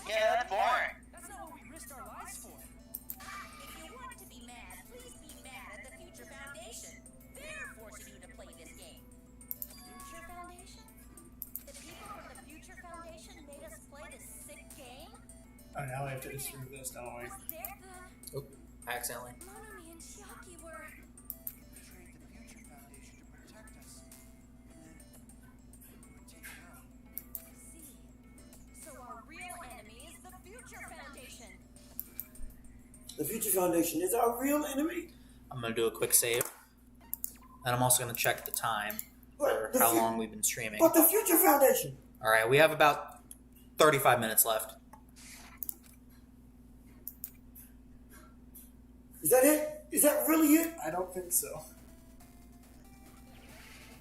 S4: Yeah, that's boring.
S7: that's not what we risked our lives for?
S6: If you want to be mad, please be mad at the Future Foundation. They're forcing you to play this game.
S8: Future Foundation? The people from the Future Foundation made us play this sick game?
S2: Oh, now we have to disprove this, don't we?
S8: Was there the
S1: Oop. Accidentally.
S8: Monomi and Chiaki were...
S7: Betrayed the Future Foundation to protect us. And then we were taken out.
S8: See. So our real enemy is the Future
S3: The Future Foundation is our real enemy.
S1: I'm going to do a quick save. And I'm also going to check the time for
S3: But
S1: how long we've been streaming.
S3: But the Future Foundation.
S1: Alright, we have about 35 minutes left.
S3: Is that it? Is that really it?
S2: I don't think so.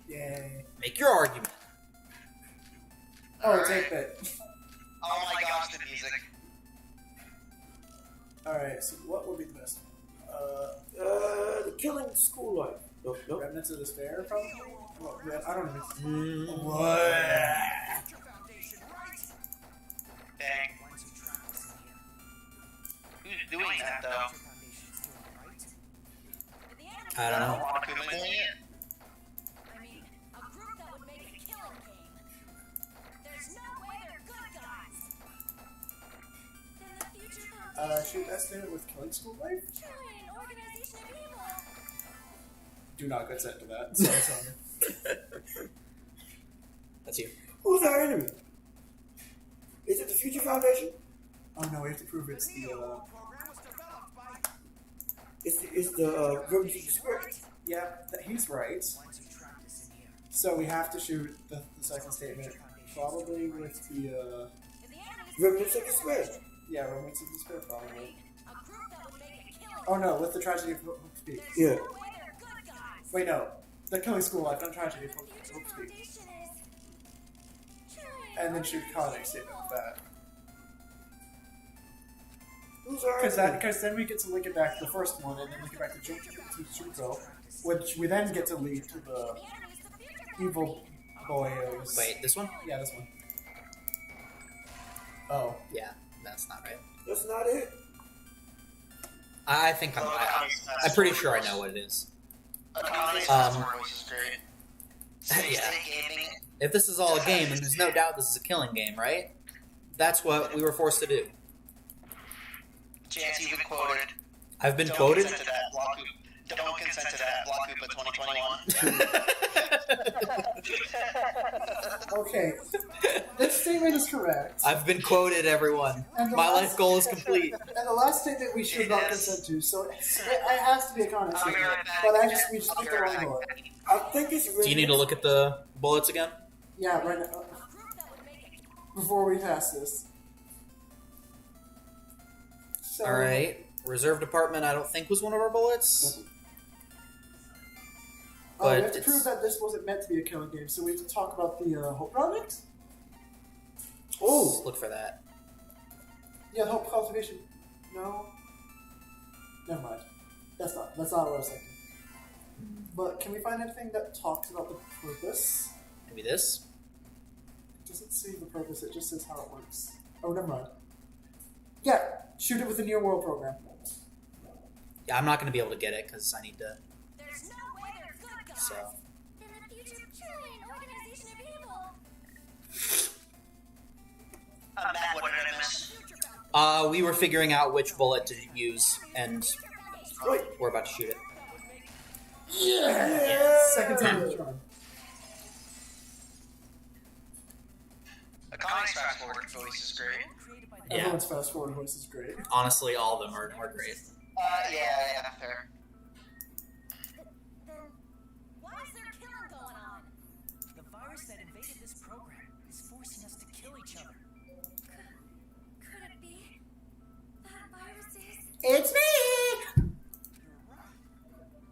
S2: Yay.
S1: Make your argument.
S2: Oh, it's 8-bit.
S4: Oh my gosh, the music.
S2: Alright, so what would be the best?
S3: The Killing School Life. No.
S2: Remnants of Despair, probably? Well, yeah, I don't know.
S1: What?
S4: Dang. Who's doing that, though?
S1: I don't know.
S4: Wakuma's doing it?
S6: I mean, a group that would make a killing game. There's no way they're good guys.
S8: Then the future foundation
S2: Shoot estimate with Killing School Life?
S8: join an organization of evil.
S2: Do not consent to that. Sorry.
S1: That's you.
S3: Who's our enemy? Is it the Future Foundation?
S2: Oh no, we have to prove it's the,
S3: It's the Remnants of Despair.
S2: Yeah, he's right. So we have to shoot the second statement. Probably with the,
S3: Remnants of Despair.
S2: yeah, Remnants of Despair, probably.
S6: A group that would make a killing
S2: Oh no, with the Tragedy of Hope Speak.
S3: Yeah.
S6: No way they're good guys.
S2: Wait, no. The Killing School Life, not Tragedy of Hope
S8: Future
S2: Speak.
S8: foundation is join
S2: And then shoot Conic statement with that.
S3: Who's our enemy?
S2: Because then we get to link it back to the first one, and then link it back to Junko, which we then get to lead to the evil boyos.
S1: Wait, this one?
S2: Yeah, this one. Oh.
S1: Yeah, that's not right.
S3: That's not it.
S1: I think I'm pretty sure I know what it is.
S4: Akami's voice is great.
S1: Yeah.
S4: Steady gaming.
S1: If this is all a game, then there's no doubt this is a killing game, right? That's what we were forced to do.
S4: Chance, you've been quoted.
S1: I've been
S4: Don't
S1: quoted.
S4: consent to that, Block Hoop. Don't consent to that, Block Hoop of 2021.
S2: Okay. This statement is correct.
S1: I've been quoted, everyone.
S2: And the
S1: My
S2: last-
S1: life goal is complete.
S2: And the last statement we should not consent to, so it has to be a Conic
S4: I'll be
S2: statement.
S4: right back.
S2: But we just
S4: I'll
S2: picked
S4: be
S2: the
S4: right
S2: wrong
S4: back.
S2: bullet.
S3: I think it's
S1: Do you need to look at the bullets again?
S2: Yeah, right now. Before we pass this. So,
S1: Alright. Reserve department, I don't think was one of our bullets.
S2: Oh, we
S1: But
S2: have to
S1: it's-
S2: prove that this wasn't meant to be a killing game, so we have to talk about the Hope Project?
S1: Let's
S3: Oh,
S1: look for that.
S2: Yeah, the Hope Cultivation. No. Never mind. That's not what I was thinking. But can we find anything that talks about the purpose?
S1: Maybe this?
S2: It doesn't say the purpose, it just says how it works. Oh, never mind. Yeah, shoot it with the Near World program.
S1: Yeah, I'm not going to be able to get it because I need to.
S6: There's no way they're good guys.
S1: So.
S8: then the future join an organization of evil.
S4: I'm back, what did I miss?
S1: We were figuring out which bullet to use, and
S3: wait.
S1: we're about to shoot it.
S3: Yeah.
S2: Second time the charm.
S4: Akami's fast forward voice is great.
S1: Yeah.
S2: Everyone's fast forward voice is great.
S1: Honestly, all of them are great.
S4: Yeah, fair.
S6: Then why is there killing going on?
S7: The virus that invaded this program is forcing us to kill each other.
S8: Could it be that virus is?
S2: It's me!
S9: You're right.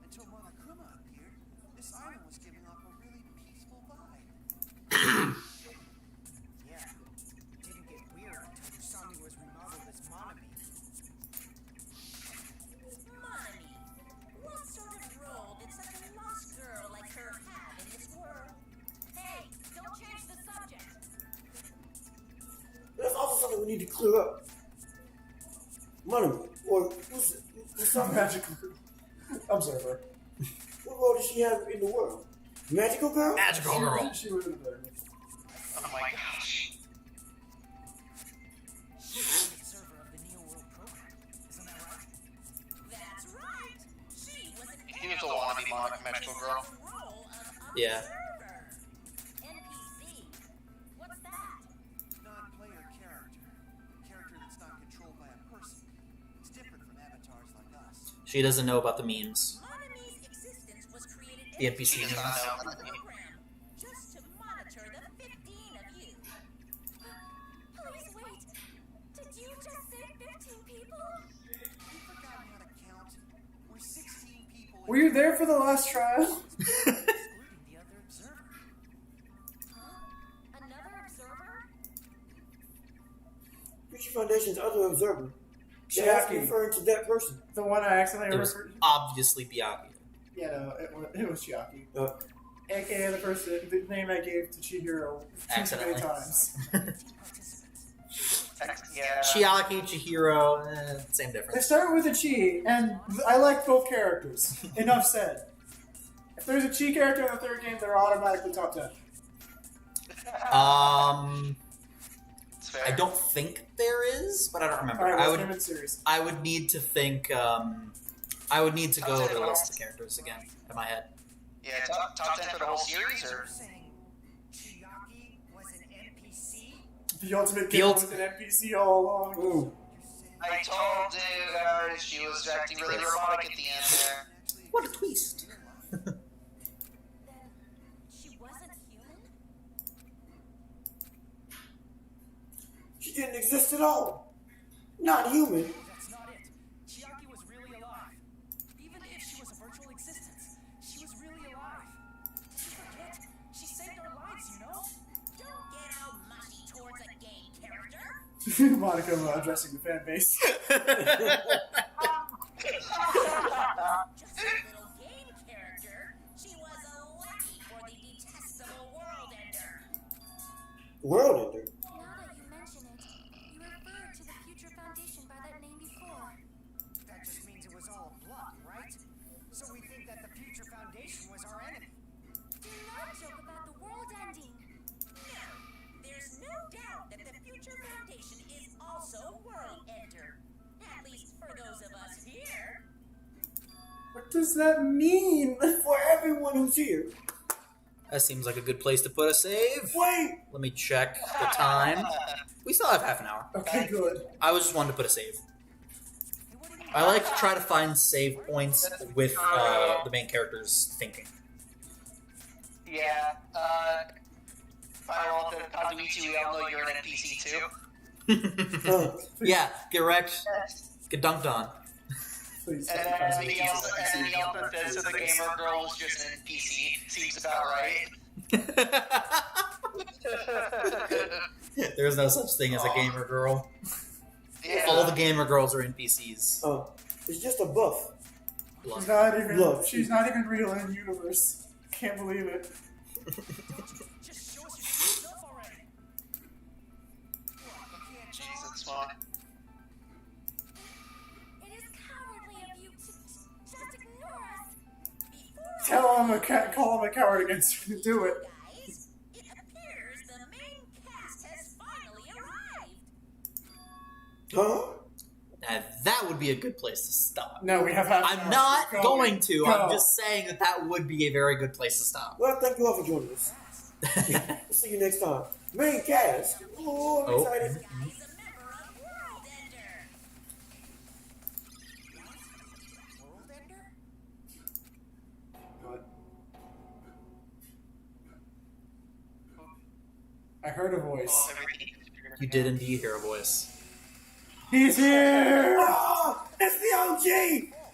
S9: Until Monokuma appeared, this island was giving off a really peaceful vibe.
S7: Yeah, it didn't get weird until Usami was remodeled as Monami.
S6: Money. What sort of role did such a lost girl like her have in this world? Hey, don't change the subject.
S3: That's also something we need to clear up. Money, or who's
S2: Some magical observer.
S3: what role does she have in the world? Magical girl?
S1: Magical girl.
S2: She would have been.
S4: Oh my gosh.
S7: She's the observer of the Neo World program. Isn't that right?
S6: That's right. She was an
S4: He was a wannabe magical girl.
S6: role of
S1: Yeah.
S6: observer. NPC. What's that?
S9: Non-player character. A character that's not controlled by a person. It's different from avatars
S1: She doesn't know about the memes.
S6: Monomi's existence was created
S1: The NPC
S4: She does not
S1: memes.
S4: know about the
S6: program just to monitor the 15 of you.
S8: Please wait. Did you just say 15 people?
S9: You've forgotten how to count. We're 16 people.
S2: Were you there for the last trial?
S7: Excluding the other observer.
S8: Huh? Another observer?
S3: Future Foundation's other observer. They have to
S2: Chiaki.
S3: refer to that person.
S2: The one I accidentally
S1: It was
S2: referred to?
S1: obviously Byakuya.
S2: Yeah, no, it was Chiaki.
S3: Uh,
S2: AKA the name I gave to Chihiro too many
S1: Accidentally.
S2: times.
S4: Yeah.
S1: Chiaki, Chihiro, same
S2: They
S1: difference.
S2: start with a Chi, and I like both characters. Enough said. If there's a Chi character in the third game, they're automatically top 10.
S4: It's fair.
S1: I don't think there is, but I don't remember.
S2: Alright,
S1: I
S2: let's name
S1: would
S2: it series.
S1: I would need to think. I would need to go over the list of characters again in my head.
S4: Yeah, top 10 for the whole series, or?
S7: You're saying Chiaki was an NPC?
S2: The ultimate
S1: The
S2: killer
S1: ult-
S2: was an NPC all along.
S3: ooh.
S7: You're saying
S4: I told you she was acting really robotic at the end there.
S1: What a twist!
S8: Then she wasn't human?
S3: She didn't exist at all. Not human.
S7: that's not it. Chiaki was really alive. Even if she was a virtual existence, she was really alive. Did you forget? She saved our lives, you know?
S6: Don't get all mushy towards a game character.
S2: Monica addressing the fan base.
S6: Just a little game character. She was a lackey for the detestable World Ender.
S3: World Ender.
S8: Now that you mention it, you referred to the Future Foundation by that name before.
S7: That just means it was all a bluff, right? So we think that the Future Foundation was our enemy.
S8: Do not joke about the world ending.
S6: No, there's no doubt that the Future Foundation is also World Ender. At least for those of us here.
S2: What does that mean?
S3: For everyone who's here.
S1: That seems like a good place to put a save.
S3: Wait!
S1: Let me check the time. We still have half an hour.
S2: Okay, good.
S1: I was just wanting to put a save. I like to try to find save points with the main character's thinking.
S4: Yeah, Final Ultimate Kazuichi, we all know you're an NPC too.
S1: Yeah, get wrecked, get dunked on.
S2: Please.
S4: And then the ultimate says that the gamer girl was just an NPC. Seems about right.
S1: There's no such thing as a gamer girl.
S4: Yeah.
S1: All the gamer girls are NPCs.
S3: Oh, it's just a buff.
S2: She's not even.
S3: Look.
S2: She's not even real in universe. Can't believe it.
S7: Just show us your true self already.
S4: Jesus, fuck.
S8: It is cowardly of you to just ignore us.
S2: Tell him call him a coward against her to do it.
S6: Guys, it appears the main cast has finally arrived.
S3: Huh?
S1: Now that would be a good place to stop.
S2: No, we have half an
S1: I'm
S2: hour.
S1: not
S2: Go.
S1: going to.
S2: Go.
S1: I'm just saying that that would be a very good place to stop.
S3: Well, thank you all for joining us. We'll see you next time. Main cast. Oh, I'm
S1: Oh.
S3: excited.
S6: Guy is a member of World Ender.
S7: World Ender?
S2: What? I heard a voice.
S1: You did indeed hear a voice.
S2: He's here!
S3: Oh, it's the OG!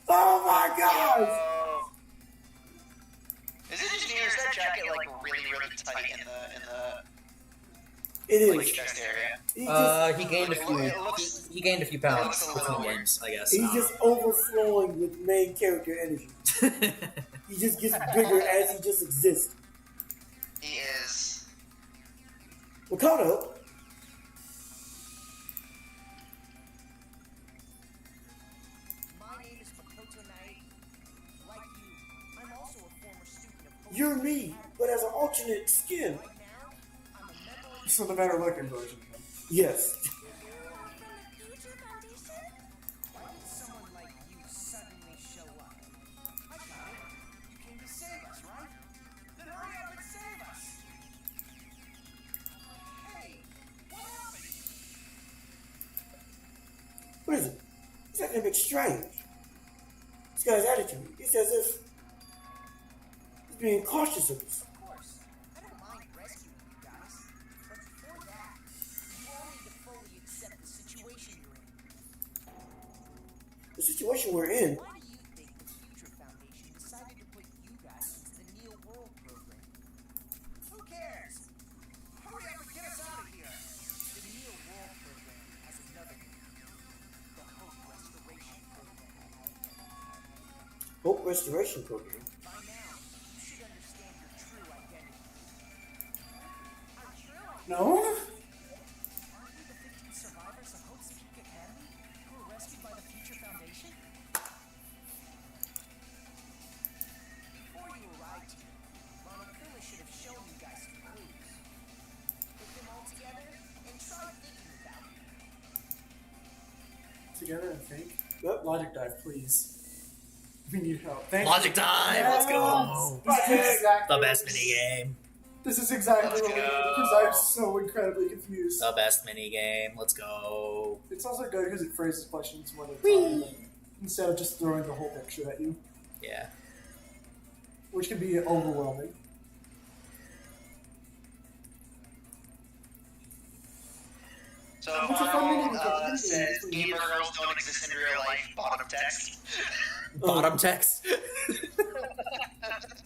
S3: Oh my gosh!
S4: Is that jacket like really, really tight in the
S3: It
S4: like
S3: is.
S4: chest area?
S3: He just,
S1: He gained a few. He gained a few pounds between games, I guess.
S3: he's just overflowing with main character energy. He just gets bigger as he just exists.
S4: He is.
S3: Makoto,
S7: My name is Makoto Nae. Like you, I'm also a former student of Hokusai.
S3: you're me, but as an alternate skin.
S7: Right now, I'm a member of
S2: So the better looking version of him.
S3: Yes.
S8: From the Future Foundation?
S7: Why did someone like you suddenly show up? I got it. You came to save us, right? Then hurry up and save us! Hey, what happened?
S3: What is it? It's acting a bit strange. This guy's attitude, it's as if he's being cautious of us.
S7: Of course, I don't mind rescuing you guys, but for that, you all need to fully accept the situation you're in.
S3: The situation we're in,
S7: Why do you think the Future Foundation decided to put you guys into the Neo World program? Who cares? Hurry up and get us out of here! The Neo World program has another name. The Hope Restoration Program.
S3: Hope Restoration Program.
S7: By now, you should understand your true identity.
S8: Our true identity.
S2: No?
S7: Aren't you the 15 survivors of Hope's Peak Academy who were rescued by the Future Foundation? Before you arrived here, Monokuma should have shown you guys some clues. Put them all together and try thinking about it.
S2: Together and think.
S3: Yep.
S2: Logic dive, please. We need help. Thank
S1: Logic
S2: you.
S1: time! Let's go!
S2: This is exactly
S1: The best minigame.
S2: This is exactly
S4: Let's
S2: what we need
S4: go.
S2: because I'm so incredibly confused.
S1: The best minigame. Let's go.
S2: It's also good because it phrases questions one at a time instead of just throwing the whole picture at you,
S1: Yeah.
S2: which can be overwhelming.
S4: So,
S2: It's a fun mini game.
S4: says gamer girls don't exist in real life. Bottom text.
S1: Bottom text.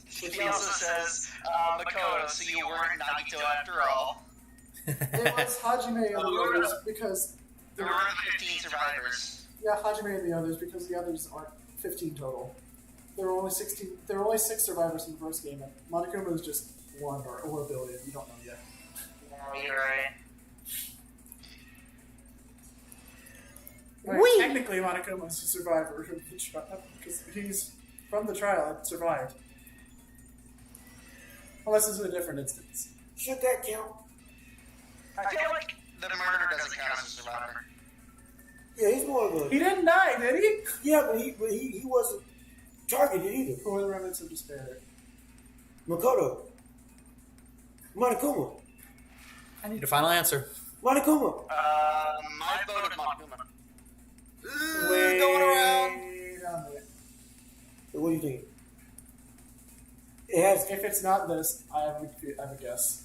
S4: He also says, Makoto, so you weren't Nagito after all.
S2: It was Hajime and the others because
S4: There were 15 survivors.
S2: yeah, Hajime and the others because the others aren't 15 total. There were only 16. There were only 6 survivors in the first game, and Monokuma is just one or a billion. You don't know yet.
S4: Oh, you're right.
S2: Right, technically, Monokuma is a survivor because he's from the trial and survived. Unless it's a different instance.
S3: Should that count?
S4: I feel like the murder doesn't count as a survivor.
S3: Yeah, he's more of
S2: He
S3: a.
S2: didn't die, did he?
S3: Yeah, but he wasn't targeted either.
S2: For the remnants of despair.
S3: Makoto. Monokuma.
S1: I need a final answer.
S3: Monokuma.
S4: My vote is Monokuma.
S1: Going around.
S2: Wait a minute.
S3: What do you think? It has.
S2: If it's not this, I have a guess.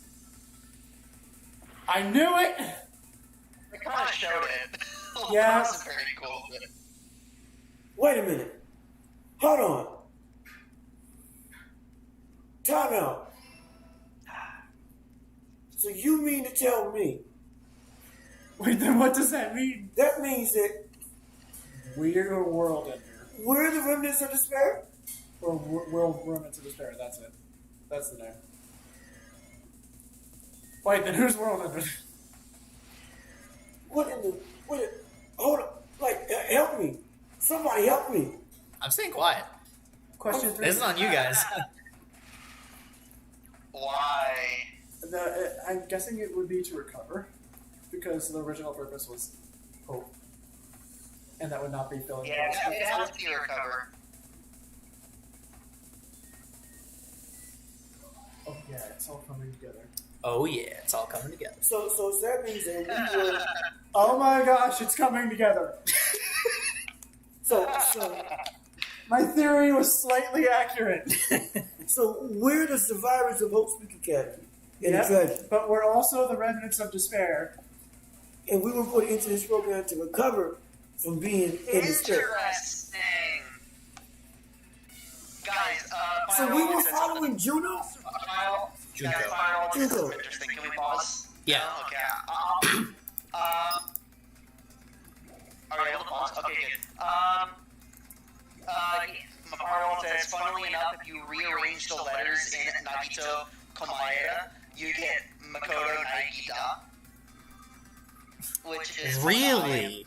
S2: I knew it!
S4: They kind of showed it.
S2: Yeah.
S4: That's very cool. But
S3: Wait a minute. Hold on. Time out. So you mean to tell me
S2: Wait, then what does that mean?
S3: that means that
S2: Weird or World Ender.
S3: we're the remnants of despair?
S2: Or World Remnants of Despair, that's it. That's the name. Wait, then who's World Ender?
S3: What in the? Hold on. Like, help me. Somebody help me.
S1: I'm staying quiet.
S2: Question 3.
S1: This is on you guys.
S4: why?
S2: I'm guessing it would be to recover, because the original purpose was hope. And that would not be filling
S4: Yeah,
S2: the
S4: it has to be recover.
S2: Oh yeah, it's all coming together.
S1: Oh yeah, it's all coming together.
S3: So that means that we were.
S2: Oh my gosh, it's coming together.
S3: So
S2: My theory was slightly accurate.
S3: we're the survivors of Hope's Peak Academy in
S2: Yep,
S3: the tragedy,
S2: but we're also the remnants of despair.
S3: and we were put into this program to recover from being in despair.
S4: Interesting. Guys,
S3: So we were following Juno.
S1: Junko.
S4: Guys, Firewall did
S3: Junko.
S4: something interesting. Can we pause?
S1: Yeah.
S4: Okay. Alright, hold on. Pause. Okay, good. Firewall says, funnily enough, if you rearrange the letters in Nagito Komaeda, you get Makoto Naegita. Which is
S1: Really?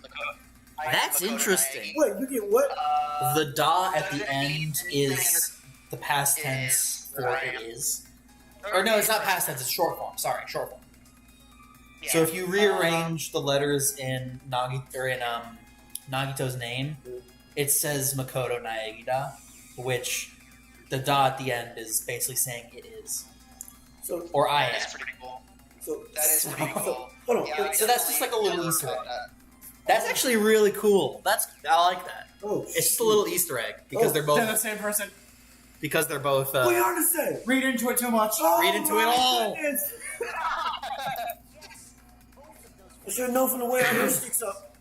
S4: I
S1: That's
S4: Makoto
S1: interesting.
S4: Naegi.
S3: Wait, you get what?
S1: The da at the end is the past tense for it is. Or no, it's not past tense, it's short form. Sorry, short form.
S4: Yeah.
S1: So if you rearrange the letters in Nagito's name, it says Makoto Naegida, which the da at the end is basically saying it is.
S3: So
S1: Or I
S4: That is
S1: am.
S4: pretty cool.
S3: so
S4: That is pretty cool.
S3: hold on.
S4: Yeah, I
S1: So that's just like a little
S4: never
S1: Easter
S4: thought
S1: egg.
S4: that.
S1: That's actually really cool. I like that.
S3: Oh,
S1: It's just a little Easter egg because they're
S2: They're the
S1: both
S2: same person.
S3: We are the same.
S2: Read into it too much.
S1: Read into it all.
S3: Goodness. I should have known from the way our hair sticks up.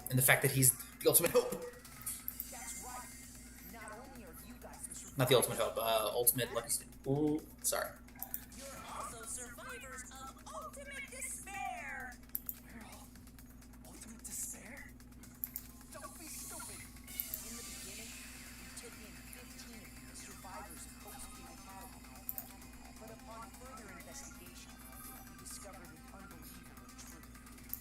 S1: and the fact that he's the ultimate hope.
S7: That's right. Not only are you guys the survivors,
S1: Not the ultimate hope. Ultimate lucky student. Ooh, sorry.
S6: You're also survivors of ultimate despair.
S7: ultimate despair? Don't be stupid. In the beginning, we took in 15 of the survivors of Hope's Peak Academy. But upon further investigation, we discovered an unbelievable truth.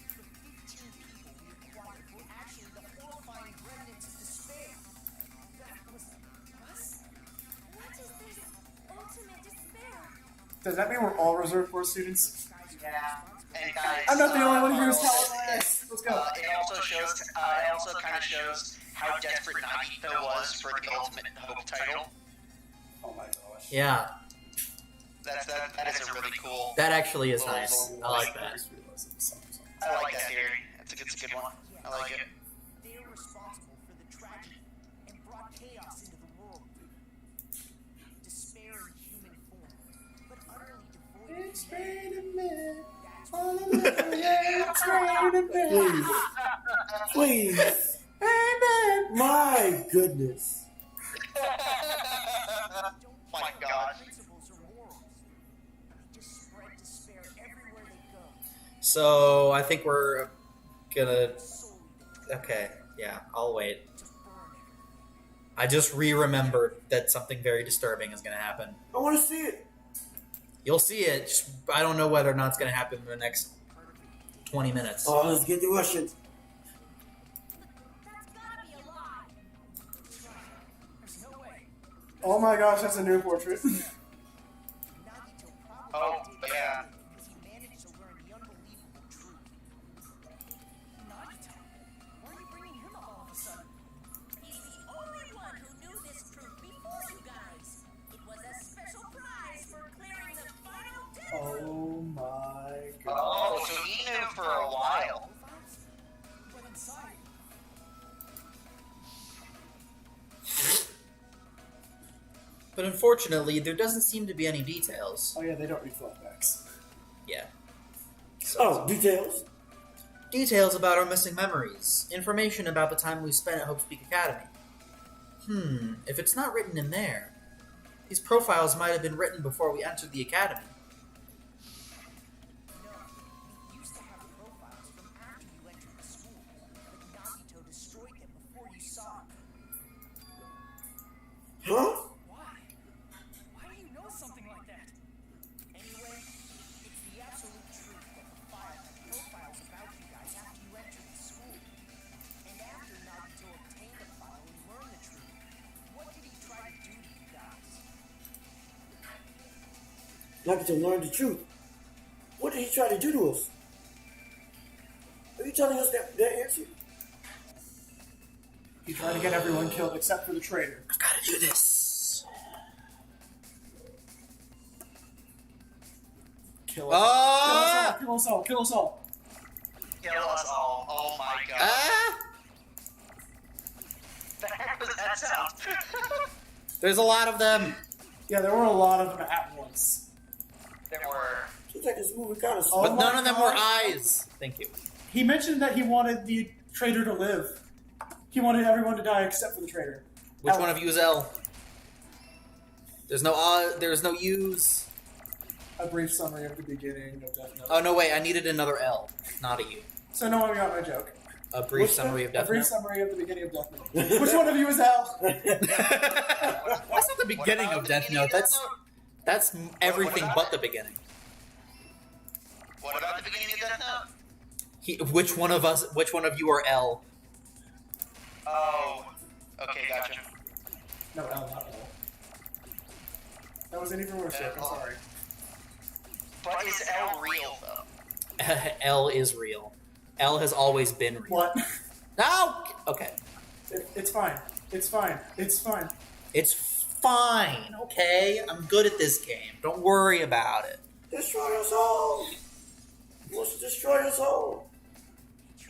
S7: The 15 people we acquired were actually the horrifying remnants of despair. That was us?
S8: What is this ultimate despair?
S2: Does that mean we're all reserve force students?
S4: Yeah. And guys,
S2: I'm not the only one who's telling us. Let's go.
S4: It also kind of shows how desperate Nagito was for the ultimate hope title.
S2: Oh my gosh.
S1: Yeah,
S4: That is a really cool.
S1: that actually is nice. I like that.
S4: I like that theory. It's a good one. I like it.
S7: They are responsible for the tragedy and brought chaos into the world. Despair in human form, but utterly devoid
S2: It's
S7: of humanity.
S2: raining men.
S7: That's
S2: Hallelujah, it's raining men.
S3: Please. Please.
S2: Amen.
S3: My goodness.
S4: My God.
S7: principles or morals. They just spread despair everywhere they go.
S1: So I think we're gonna.
S7: Solely
S1: Okay, yeah, I'll wait.
S7: to burn everything.
S1: I just re-remembered that something very disturbing is gonna happen.
S3: I want to see it.
S1: You'll see it. Just, I don't know whether or not it's gonna happen in the next 20 minutes.
S3: Oh, let's get to Russian.
S6: That's gotta be a lie.
S7: There's no way.
S2: Oh my gosh, that's a new portrait.
S7: Nagito probably
S4: Oh,
S7: did
S4: yeah.
S7: because he managed to learn the unbelievable truth. Nagito? Why are you bringing him up all of a sudden?
S6: He's the only one who knew this truth before you guys. It was a special prize for clearing the final test.
S2: Oh my god.
S4: Oh, so he knew for a while.
S7: But inside,
S1: But unfortunately, there doesn't seem to be any details.
S2: Oh yeah, they don't read flashbacks.
S1: Yeah.
S3: Oh, details.
S1: Details about our missing memories. Information about the time we spent at Hope's Peak Academy. If it's not written in there, these profiles might have been written before we entered the academy.
S7: no. We used to have profiles from after you entered the school, but Nagito destroyed them before you saw them.
S3: Huh?
S7: Why? Why do you know something like that? Anyway, it's the absolute truth that the file had profiles about you guys after you entered the school. And after Nagito obtained the file and learned the truth, what did he try to do to you guys?
S3: Nagito learned the truth. What did he try to do to us? Are you telling us that answer?
S2: He tried to get everyone killed except for the traitor.
S1: I've got to do this.
S2: Kill us all.
S1: Ah!
S2: Kill us all. Kill us all.
S4: Kill us all. Oh my God.
S1: Ah!
S4: The heck was that sound?
S1: There's a lot of them.
S2: Yeah, there were a lot of them at once.
S4: There were.
S3: Seems like this movie kind of
S2: Oh
S1: But
S2: my
S1: none of them were
S2: God.
S1: eyes. Thank you.
S2: He mentioned that he wanted the traitor to live. He wanted everyone to die except for the traitor.
S1: Which
S2: L.
S1: one of you is L? There's no U's.
S2: A brief summary of the beginning of Death Note.
S1: Oh no, wait, I needed another L, not a U.
S2: So no one got my joke.
S1: A brief
S3: What's
S1: summary
S3: that?
S1: of
S2: A
S1: Death
S2: brief
S1: Note.
S2: summary of the beginning of Death Note. Which one of you is L?
S1: That's not the beginning
S4: about
S1: of
S4: the
S1: Death
S4: beginning
S1: Note.
S4: of Death
S1: That's everything
S4: about
S1: but
S4: it?
S1: the beginning.
S4: What about the beginning of Death Note?
S1: Which one of you are L?
S4: Oh. Okay, gotcha.
S2: No, L, not L. That was an even worse joke, I'm sorry.
S4: But is L real though?
S1: L is real. L has always been real.
S2: What?
S1: No! Okay.
S2: It's fine. It's fine. It's fine.
S1: It's fine, okay? I'm good at this game. Don't worry about it.
S3: Destroy us all. He wants to destroy us all.
S7: He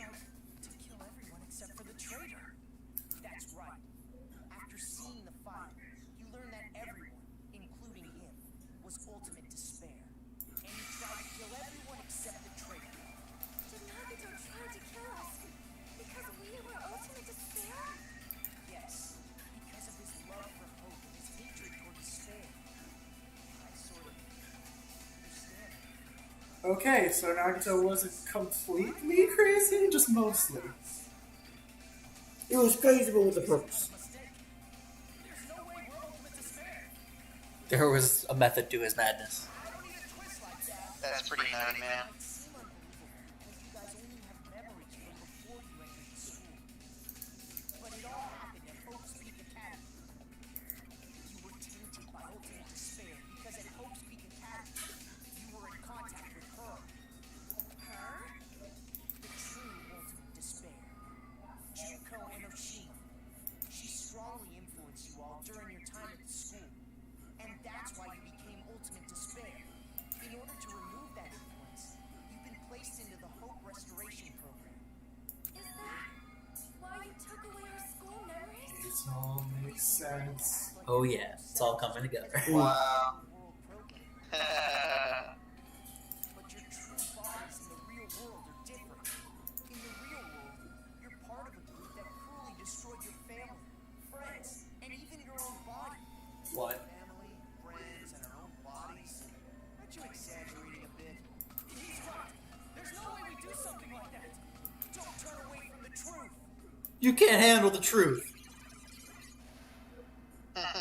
S2: Okay, so Nagito wasn't completely crazy, just mostly.
S3: It was crazy, but with a purpose.
S1: There was a method to his madness.
S4: That's pretty nutty, man.
S7: During your time at the school, and that's why you became Ultimate Despair. In order to remove that influence, you've been placed into the Hope Restoration Program.
S8: Is that why you took away our school memories?
S2: It all makes sense.
S1: Oh yeah, it's all coming together.
S4: Wow.
S7: But your true bodies in the real world are different. In the real world, you're part of a group that cruelly destroyed your family, friends, and even your own body.
S2: What?
S7: Family, friends, and our own bodies. Aren't you exaggerating a bit? He's right. There's no way we do something like that. Don't turn away from the truth.
S1: You can't handle the truth.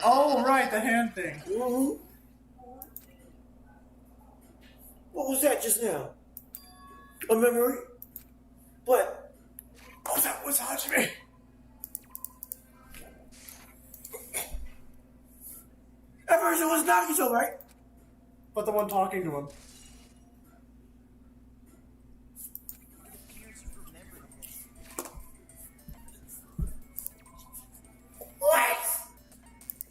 S2: Oh, right, the hand thing.
S3: Mm-hmm. What was that just now? A memory? But
S2: Oh, that was Hajime.
S3: at first it was Nagito, right?
S2: But the one talking to him.
S3: What?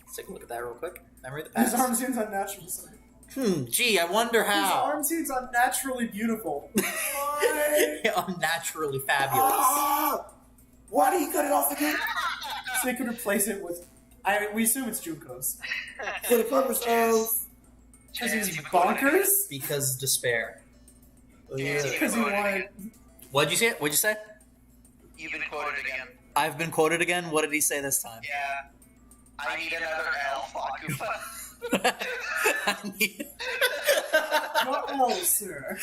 S1: Let's take a look at that real quick. Memory of the
S2: His
S1: past.
S2: arm seems unnatural.
S1: Gee, I wonder
S2: His
S1: how.
S2: arm seems unnaturally beautiful.
S1: Unnaturally fabulous.
S3: Ah! Why did he cut it off again?
S2: So they could replace it with... we assume it's Junko's.
S3: For the purpose of...
S2: Because he's bonkers?
S1: Because despair.
S4: Yeah.
S2: Because he wanted...
S1: What'd you say? What'd you say?
S4: You've been quoted again.
S1: I've been quoted again. What did he say this time?
S4: Yeah. I need another L, Akufa.
S1: I need-
S2: What else, sir?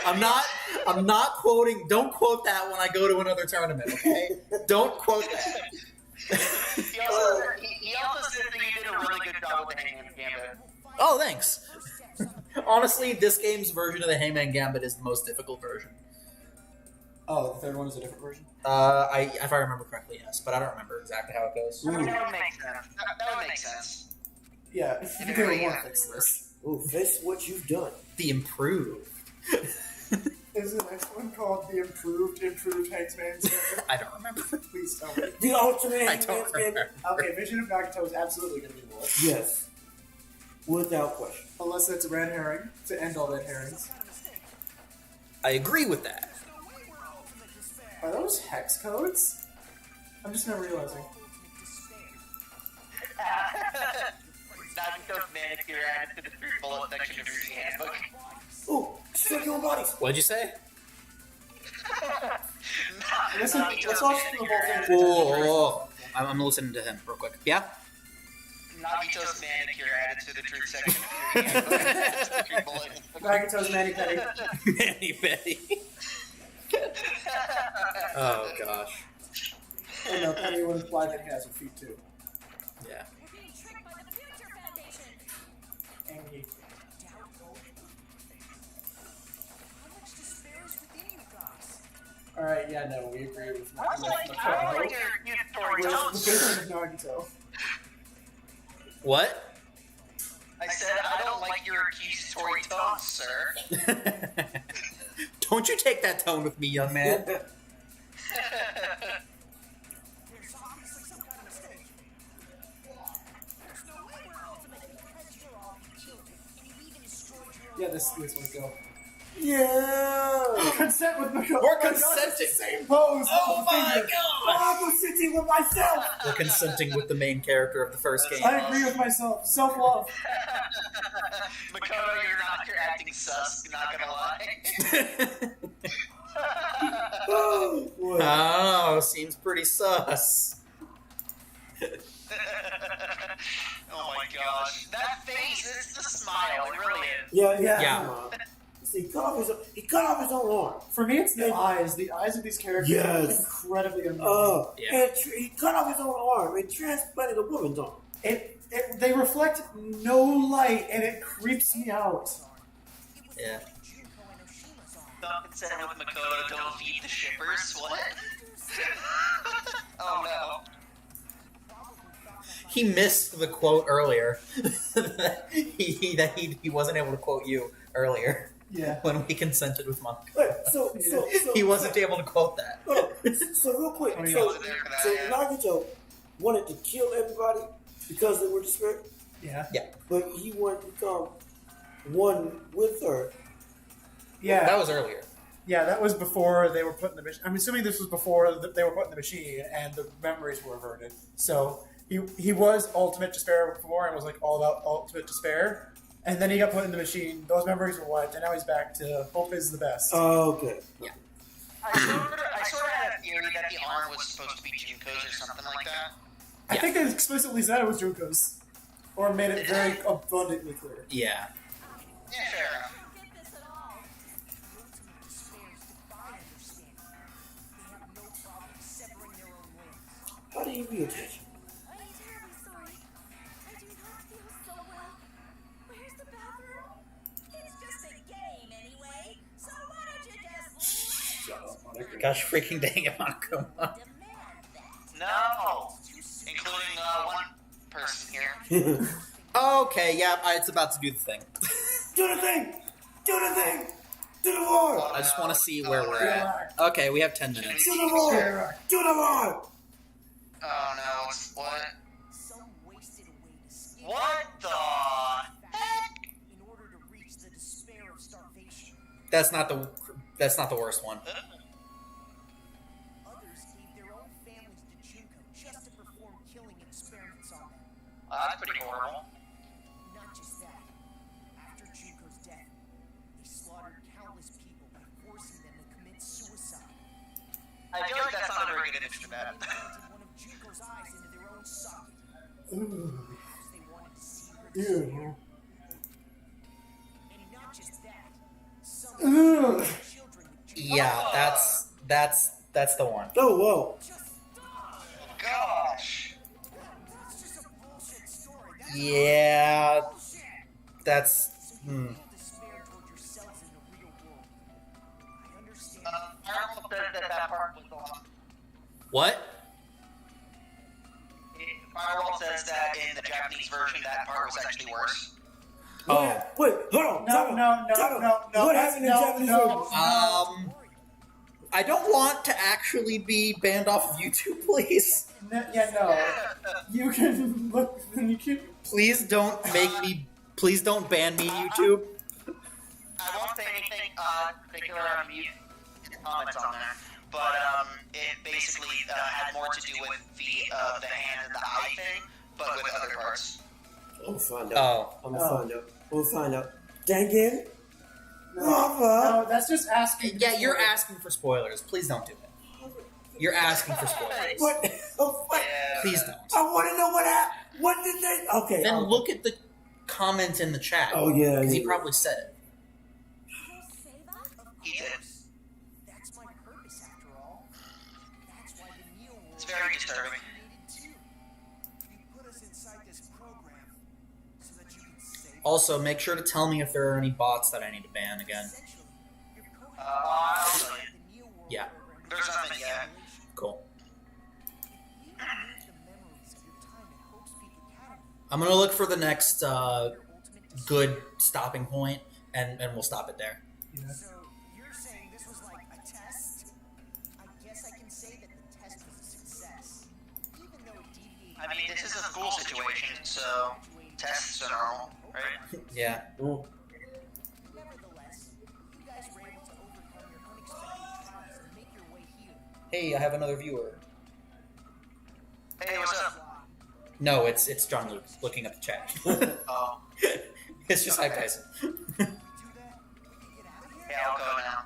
S1: I'm not quoting. Don't quote that when I go to another tournament. Okay? Don't quote that.
S4: He also said that you did a really good job with the Hangman Gambit.
S1: Oh, thanks. Honestly, this game's version of the Hangman Gambit is the most difficult version.
S2: Oh, the third one is a different version?
S1: If I remember correctly, yes, but I don't remember exactly how it goes.
S4: That would make sense. That would make sense.
S2: Yeah, if you could more fix this.
S3: Ooh, face what you've done.
S1: The improved.
S2: Is the next one called the improved Hank's Man's Gambit?
S1: I don't remember.
S2: Please tell me.
S3: The ultimate
S1: I don't remember.
S2: Okay, Vision of Nagito is absolutely going to be more.
S3: Yes. Without question.
S2: Unless it's a red herring, to end all red herrings.
S1: I agree with that.
S2: Are those hex codes? I'm just now realizing.
S4: Nagito's manicure added to the 3-bullet section of your handbook.
S3: Ooh, circular bodies.
S1: What'd you say?
S2: Listen, let's watch the whole thing.
S1: Oh, I'm listening to him real quick. Yeah?
S4: Nagito's manicure added to the truth section of your handbook. 3-bullet.
S2: Nagito's mani-pedi.
S1: Manny Betty. Oh, gosh.
S2: Oh no, Penny would imply that he has her feet too.
S1: Yeah.
S8: We're being tricked by the Future Foundation.
S2: Angie.
S7: How much despair is within you guys?
S2: Alright, yeah, no, we agree with
S4: I don't like your story
S2: Where's the
S4: tones,
S2: Vision
S4: sir.
S2: of Nagito?
S1: What?
S4: I said I don't like your accusatory tones, sir.
S1: Don't you take that tone with me, young man.
S7: There's obviously some kind of mistake. There's no way we're ultimate because you're all children, and you even destroyed your own.
S2: Yeah, this would go.
S3: Yeah.
S2: Consent with Mako.
S1: We're
S2: Oh my God, it's
S1: consenting.
S2: the same pose.
S1: Oh my
S2: Finger.
S1: god!
S3: I'm sitting with myself.
S1: We're consenting with the main character of the first game.
S2: I agree with myself. Self-love.
S4: Makoto, you're acting sus, not gonna lie.
S3: What?
S1: Oh, seems pretty sus.
S4: Oh my god. gosh. That face, it's the smile, it really is.
S1: Yeah.
S3: Come on. See, he cut off his own arm.
S2: For me, it's the eyes. The eyes of these characters are incredibly amazing.
S1: Yeah.
S3: And he cut off his own arm and transplanted a woman's arm.
S2: They reflect no light, and it creeps me out.
S1: Yeah.
S4: Duncan said with Makoto, don't feed the shippers. What? Oh no.
S1: He missed the quote earlier. that he wasn't able to quote you earlier.
S2: Yeah.
S1: When we consented with Monk.
S3: Wait, so
S1: He wasn't able to quote that.
S3: So real quick,
S2: Oh, yeah.
S3: so Nagato wanted to kill everybody because they were desperate,
S2: Yeah.
S3: but he wanted to become one with her.
S2: Yeah.
S1: That was earlier.
S2: Yeah, that was before they were put in the machine. I'm assuming this was before they were put in the machine and the memories were averted. So he was ultimate despair before and was like all about ultimate despair. And then he got put in the machine. Those memories were wiped, and now he's back to hope is the best.
S3: Oh, okay.
S4: I sort of had a theory that the arm was supposed to be Junko's or something like that.
S2: I think they explicitly said it was Junko's, or made it very abundantly clear.
S1: Yeah.
S4: Yeah, fair enough.
S6: I don't get this at all.
S7: Ultimate despairs defy understanding. They have no problem severing their own limbs.
S3: How do you read it?
S8: I'm terribly sorry. I do not feel so well. Where's the bathroom?
S6: It's just a game anyway, so why don't you just
S3: Shut up, Monica.
S1: Gosh freaking dang it, Monokuma.
S6: demand that?
S4: No! Including one person here.
S1: Okay, yeah, it's about to do the thing.
S3: Do the thing! Do the thing! Do the war!
S1: I just want to see where we're at. Okay, we have 10 minutes.
S3: Do the war! Do the war!
S4: Oh no, what?
S7: Some wasted away to escape.
S4: What the heck?
S7: In order to reach the despair of starvation.
S1: That's not the worst one.
S7: Others gave their own families to Junko just to perform killing experiments on them.
S4: That's pretty horrible.
S7: Not just that. After Junko's death, they slaughtered countless people by forcing them to commit suicide.
S4: I feel like that's not a very good image for that.
S7: Planted one of Junko's eyes into their own socket.
S2: Ooh.
S7: Because they wanted to see her
S2: Ew.
S7: despair. And not just that. Some
S2: Ugh.
S7: children with Junko
S1: Yeah, that's the one.
S3: Oh, whoa.
S4: Gosh.
S7: That's just a bullshit story. That's
S1: Yeah,
S7: bullshit.
S1: that's.
S7: So you feel despair toward yourselves in the real world. I understand.
S4: Marvel says that part was the one.
S1: What?
S4: Firewall says that in the Japanese version, that part was actually worse.
S1: Oh.
S3: Wait, hold on.
S2: No,
S3: time out,
S2: no,
S3: time
S2: no,
S3: out.
S2: no,
S3: What
S2: no,
S3: happened in
S2: no,
S3: Japanese
S2: no.
S3: version?
S1: I don't want to actually be banned off of YouTube, please.
S2: No, you can look. You can.
S1: Please don't please don't ban me, YouTube.
S4: I won't say anything particular on mute comments on there, but it basically had more to do with the hand and the eye thing, but with other parts.
S3: I'm gonna find out.
S1: Oh.
S3: I'm gonna find out. I'm gonna find out. Dang it.
S2: No,
S3: Rafa.
S2: that's just asking.
S1: Yeah, you're asking for spoilers. Please don't do it. You're asking for spoilers.
S3: What? What?
S1: Please don't.
S3: I want to know what happened. What did they? Okay.
S1: Then look at the comment in the chat.
S3: Oh, yeah,
S1: Because he
S3: yeah.
S1: probably said it.
S8: Say that?
S4: He did.
S7: That's my purpose after all. That's why the Neo world
S4: It's very disturbing.
S7: was created too.
S9: You put us inside this program so that you can save
S1: Also, make sure to tell me if there are any bots that I need to ban again.
S7: Essentially, you're coding
S4: I'll tell you.
S7: the Neo world
S1: Yeah.
S7: program.
S4: There's nothing yet.
S1: Cool.
S7: If you remove the memories of your time at Hope's Peak Academy,
S1: I'm gonna look for the next
S7: your ultimate despair.
S1: good stopping point, and we'll stop it there.
S7: So you're saying this was like a test? I guess I can say that the test was a success, even though it deviated.
S4: I mean, this is a school situation, so tests are normal, right?
S1: Yeah.
S3: Oh,
S7: Nevertheless, you guys were able to overcome your unexpected trials and make your way here.
S1: Hey, I have another viewer.
S4: Hey, what's up?
S1: No, it's John Luke looking at the chat.
S4: Oh,
S1: It's just HYPETYSON.
S7: Do that? We can get out of here?
S4: yeah, I'll go now.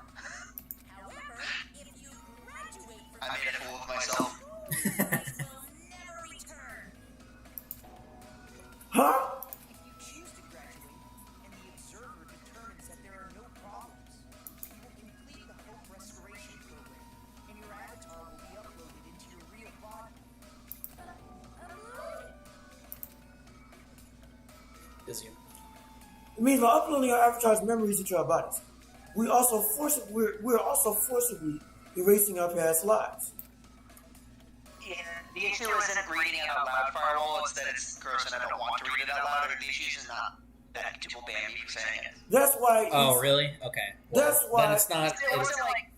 S6: However, if you graduate from
S4: I made a fool of myself.
S6: school, you will never return.
S3: huh?
S1: Is you.
S3: It means by uploading our avatar's memories into our bodies, we're also forcibly erasing our past lives.
S4: Yeah, the issue isn't reading it out loud, Firewall. It's that it's gross and I don't want to read it out loud. The issue is not that people ban me for saying it.
S3: That's why.
S1: Oh, really? Okay. Well,
S3: That's why.
S1: Then it's not.
S4: It wasn't like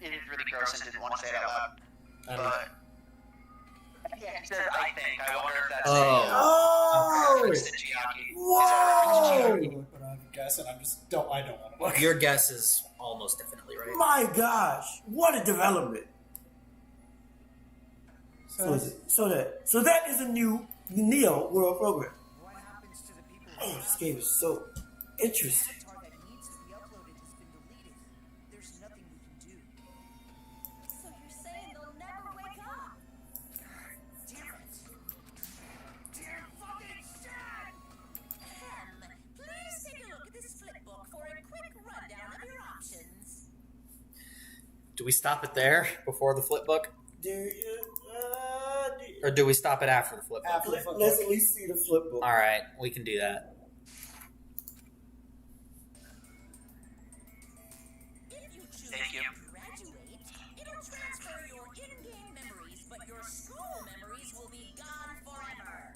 S4: it is really gross and didn't want to say it out loud. But yeah, he said I think. I wonder if that's
S3: Oh! Whoa!
S2: But I'm guessing. I don't want to look.
S1: Your guess is almost definitely right.
S3: My gosh! What a development! So that is a new Neo World program.
S7: What happens to the people
S3: Oh, this game is so interesting.
S7: The avatar that needs to be uploaded has been deleted. There's nothing we can do.
S6: So you're saying they'll never wake up?
S7: Damn it! Damn fucking shit!
S6: Please take a look at this flipbook for a quick rundown of your options.
S1: Do we stop it there before the flip book? Or do we stop it after the flip book?
S2: After the flip
S3: Let's
S2: book.
S3: at least see the flip book.
S1: Alright, we can do that.
S6: If you choose
S4: Thank you.
S6: to graduate, it'll transfer your in-game memories, but your school memories will be gone forever.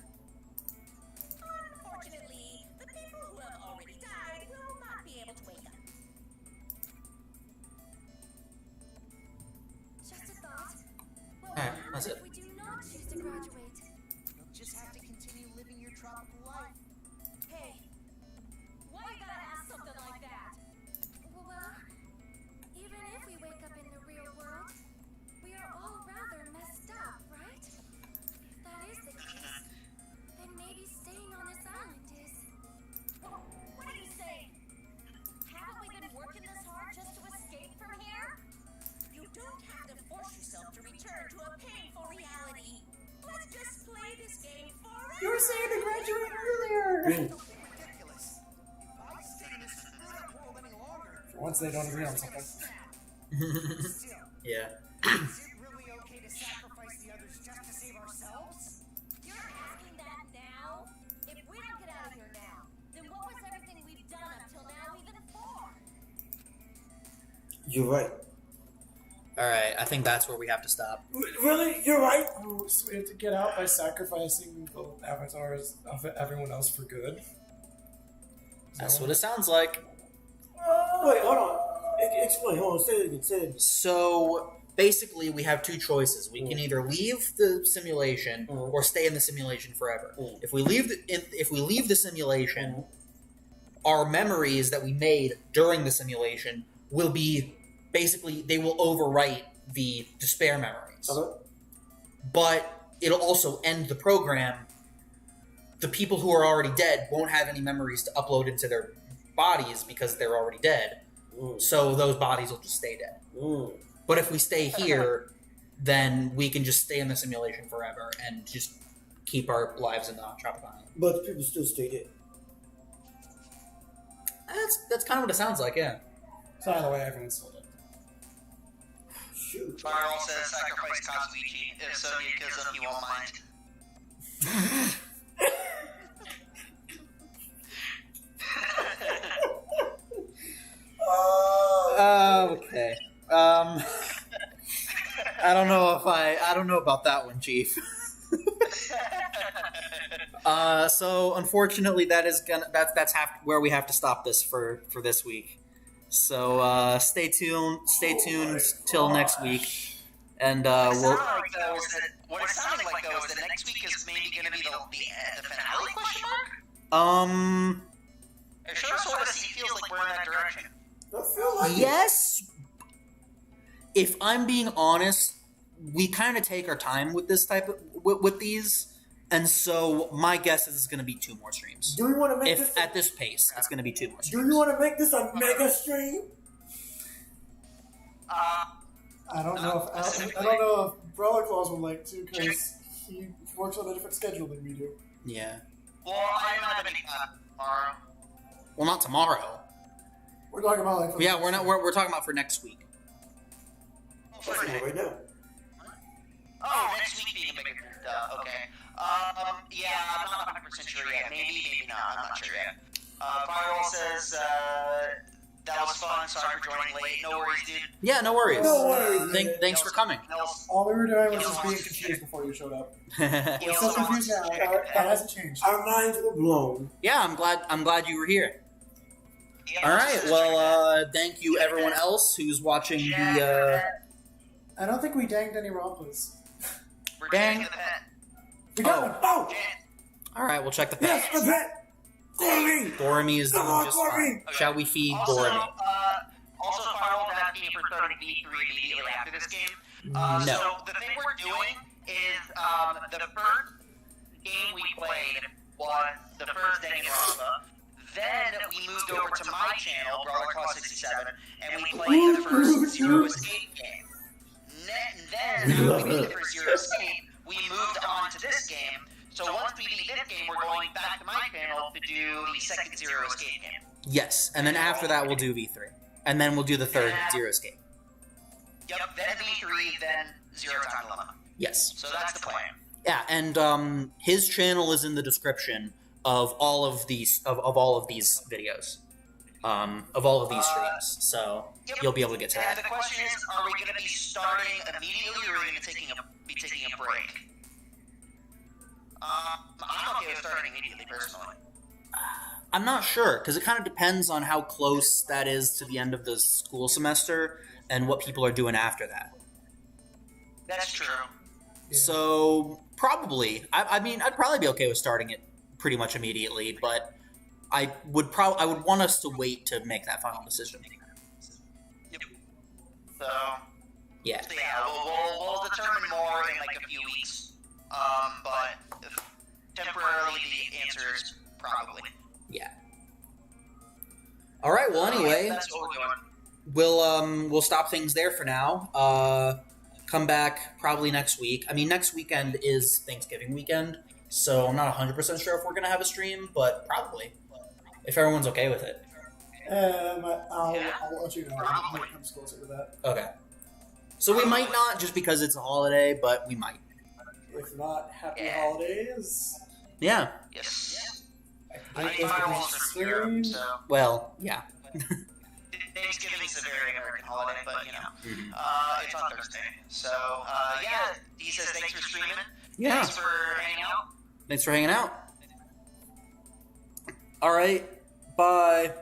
S6: Unfortunately, the people who have already died will not be able to wake up.
S8: Just a thought. What
S1: Alright,
S8: will
S1: that's
S8: happen
S1: it.
S8: if we do not choose to graduate?
S7: You'll just have to continue living your tropical life.
S8: Hey,
S6: Why you gotta ask something like that?
S8: well, even if we wake up in the real world, we are all rather messed up, right? If that is the case, then maybe staying on this island is...
S6: What are you saying? Haven't we been working this hard just to escape from here? You don't have to force yourself to return to a painful reality. Let's just play this game forever.
S2: You were saying to graduate earlier.
S7: Ridiculous. If I stay in this screwed up world any longer,
S2: Once they don't agree on something.
S7: still,
S1: Yeah.
S7: is it really okay to sacrifice the others just to save ourselves?
S6: You're asking that now? If we don't get out of here now, then what was everything we've done up till now even for?
S3: You're right.
S1: Alright, I think that's where we have to stop.
S3: Really? You're right?
S2: Oh, so we have to get out by sacrificing the avatars of everyone else for good?
S1: That's what it sounds like.
S3: Wait, hold on. Explain. Hold on. Say it again.
S1: So basically, we have two choices. We can either leave the simulation or stay in the simulation forever. If we leave the simulation, our memories that we made during the simulation will be basically they will overwrite the despair memories.
S3: Okay.
S1: But it'll also end the program. The people who are already dead won't have any memories to upload into their bodies because they're already dead. So those bodies will just stay dead. But if we stay here, then we can just stay in the simulation forever and just keep our lives in the tropical island.
S3: But the people still stay dead.
S1: That's kind of what it sounds like, yeah.
S2: So either way, everyone's still dead.
S3: Shoot.
S4: Firewall says sacrifice Kazuichi. If Sonya kills him, he won't mind.
S1: Okay. I don't know about that one, Chief. So unfortunately, that's where we have to stop this for this week. So stay tuned till next week, and
S4: What
S1: we'll.
S4: it sounded like though is that next week is maybe going to be the finale? Question mark. It sure sort of feels like we're in that direction.
S3: I feel like
S1: Yes. If I'm being honest, we kind of take our time with this type of with these, and so my guess is it's going to be 2 more streams.
S3: Do we want to make
S1: If
S3: this?
S1: at this pace, it's going to be 2 more
S3: Do
S1: streams.
S3: you want to make this a mega stream?
S2: I don't know if Brother Claus would like to because he works on a different schedule than we do.
S1: Yeah.
S4: Well, I'm not going to tomorrow.
S1: Well, not tomorrow.
S2: We're talking about like.
S1: Yeah, we're not. We're talking about for next week.
S3: That's it right now.
S4: Oh, next week being a bigger. Okay. Yeah, I'm not 100% sure yet. Maybe not. I'm not sure yet. Firewall says, that was fun. Sorry for joining late. No worries, dude.
S1: Yeah, no worries.
S3: No worries.
S1: Thanks for coming.
S2: All we were doing was just being confused before you showed up. We're still confused now. That hasn't changed.
S3: Our minds were blown.
S1: Yeah, I'm glad you were here.
S4: Yeah,
S1: All right, well, thank you everyone else who's watching the.
S2: I don't think we danged any rompas.
S4: We're
S1: Dang.
S4: taking the pet.
S2: We got one.
S3: Oh!
S1: All right, we'll check the
S3: Yes,
S1: pets.
S3: the pet! Gormy!
S1: Boromir is doing
S3: Come on,
S1: just
S3: Boromir!
S1: fine. Shall we feed
S4: Also,
S1: Boromir?
S4: Also, Firewall is asking for starting V3 immediately after this game.
S1: No.
S4: So the thing we're doing is the first game we played was the first Danganronpa. Then we moved over to my channel, Brawler Claw 67, and we played the first Zero Escape game. Then, when we beat the first Zero Escape, we moved on to this game. So once we beat this game, we're going back to my channel to do the second Zero Escape game.
S1: Yes, and then after that we'll do V3, and then we'll do the third Zero Escape.
S4: Yep, then V3, then Zero Time Dilemma.
S1: Yes.
S4: So that's the plan.
S1: Yeah, and his channel is in the description of all of these all of these videos, of all of these streams. So you'll be able to get to
S4: And
S1: that.
S4: the question is, are we going to be starting immediately, or are we going to be taking a break? I'm okay with starting immediately, personally.
S1: I'm not sure because it kind of depends on how close that is to the end of the school semester and what people are doing after that.
S4: That's true.
S1: So probably, I mean, I'd probably be okay with starting it pretty much immediately, but I would want us to wait to make that final decision.
S4: Yep. So
S1: Yeah.
S4: yeah, we'll determine more in like a few weeks. But temporarily, the answer is probably.
S1: Yeah. All right. Well, anyway,
S4: That's what we're doing.
S1: we'll stop things there for now. Come back probably next week. I mean, next weekend is Thanksgiving weekend, so I'm not 100% sure if we're gonna have a stream, but probably if everyone's okay with it.
S2: I'll let you know when it comes closer to that.
S1: Okay. So we might not just because it's a holiday, but we might.
S2: If not, happy
S4: Yeah.
S2: holidays.
S1: Yeah.
S4: Yes.
S2: I
S4: I
S2: think
S4: mean,
S2: this
S4: Firewall's
S2: is
S4: from Europe,
S2: stream.
S4: so
S1: Well, yeah.
S4: Thanksgiving is a very American holiday, but you know,
S1: Mhm.
S4: it's on Thursday. So yeah, he says thanks for streaming.
S1: Yeah.
S4: Thanks for hanging out.
S1: Thanks for hanging out. All right. Bye.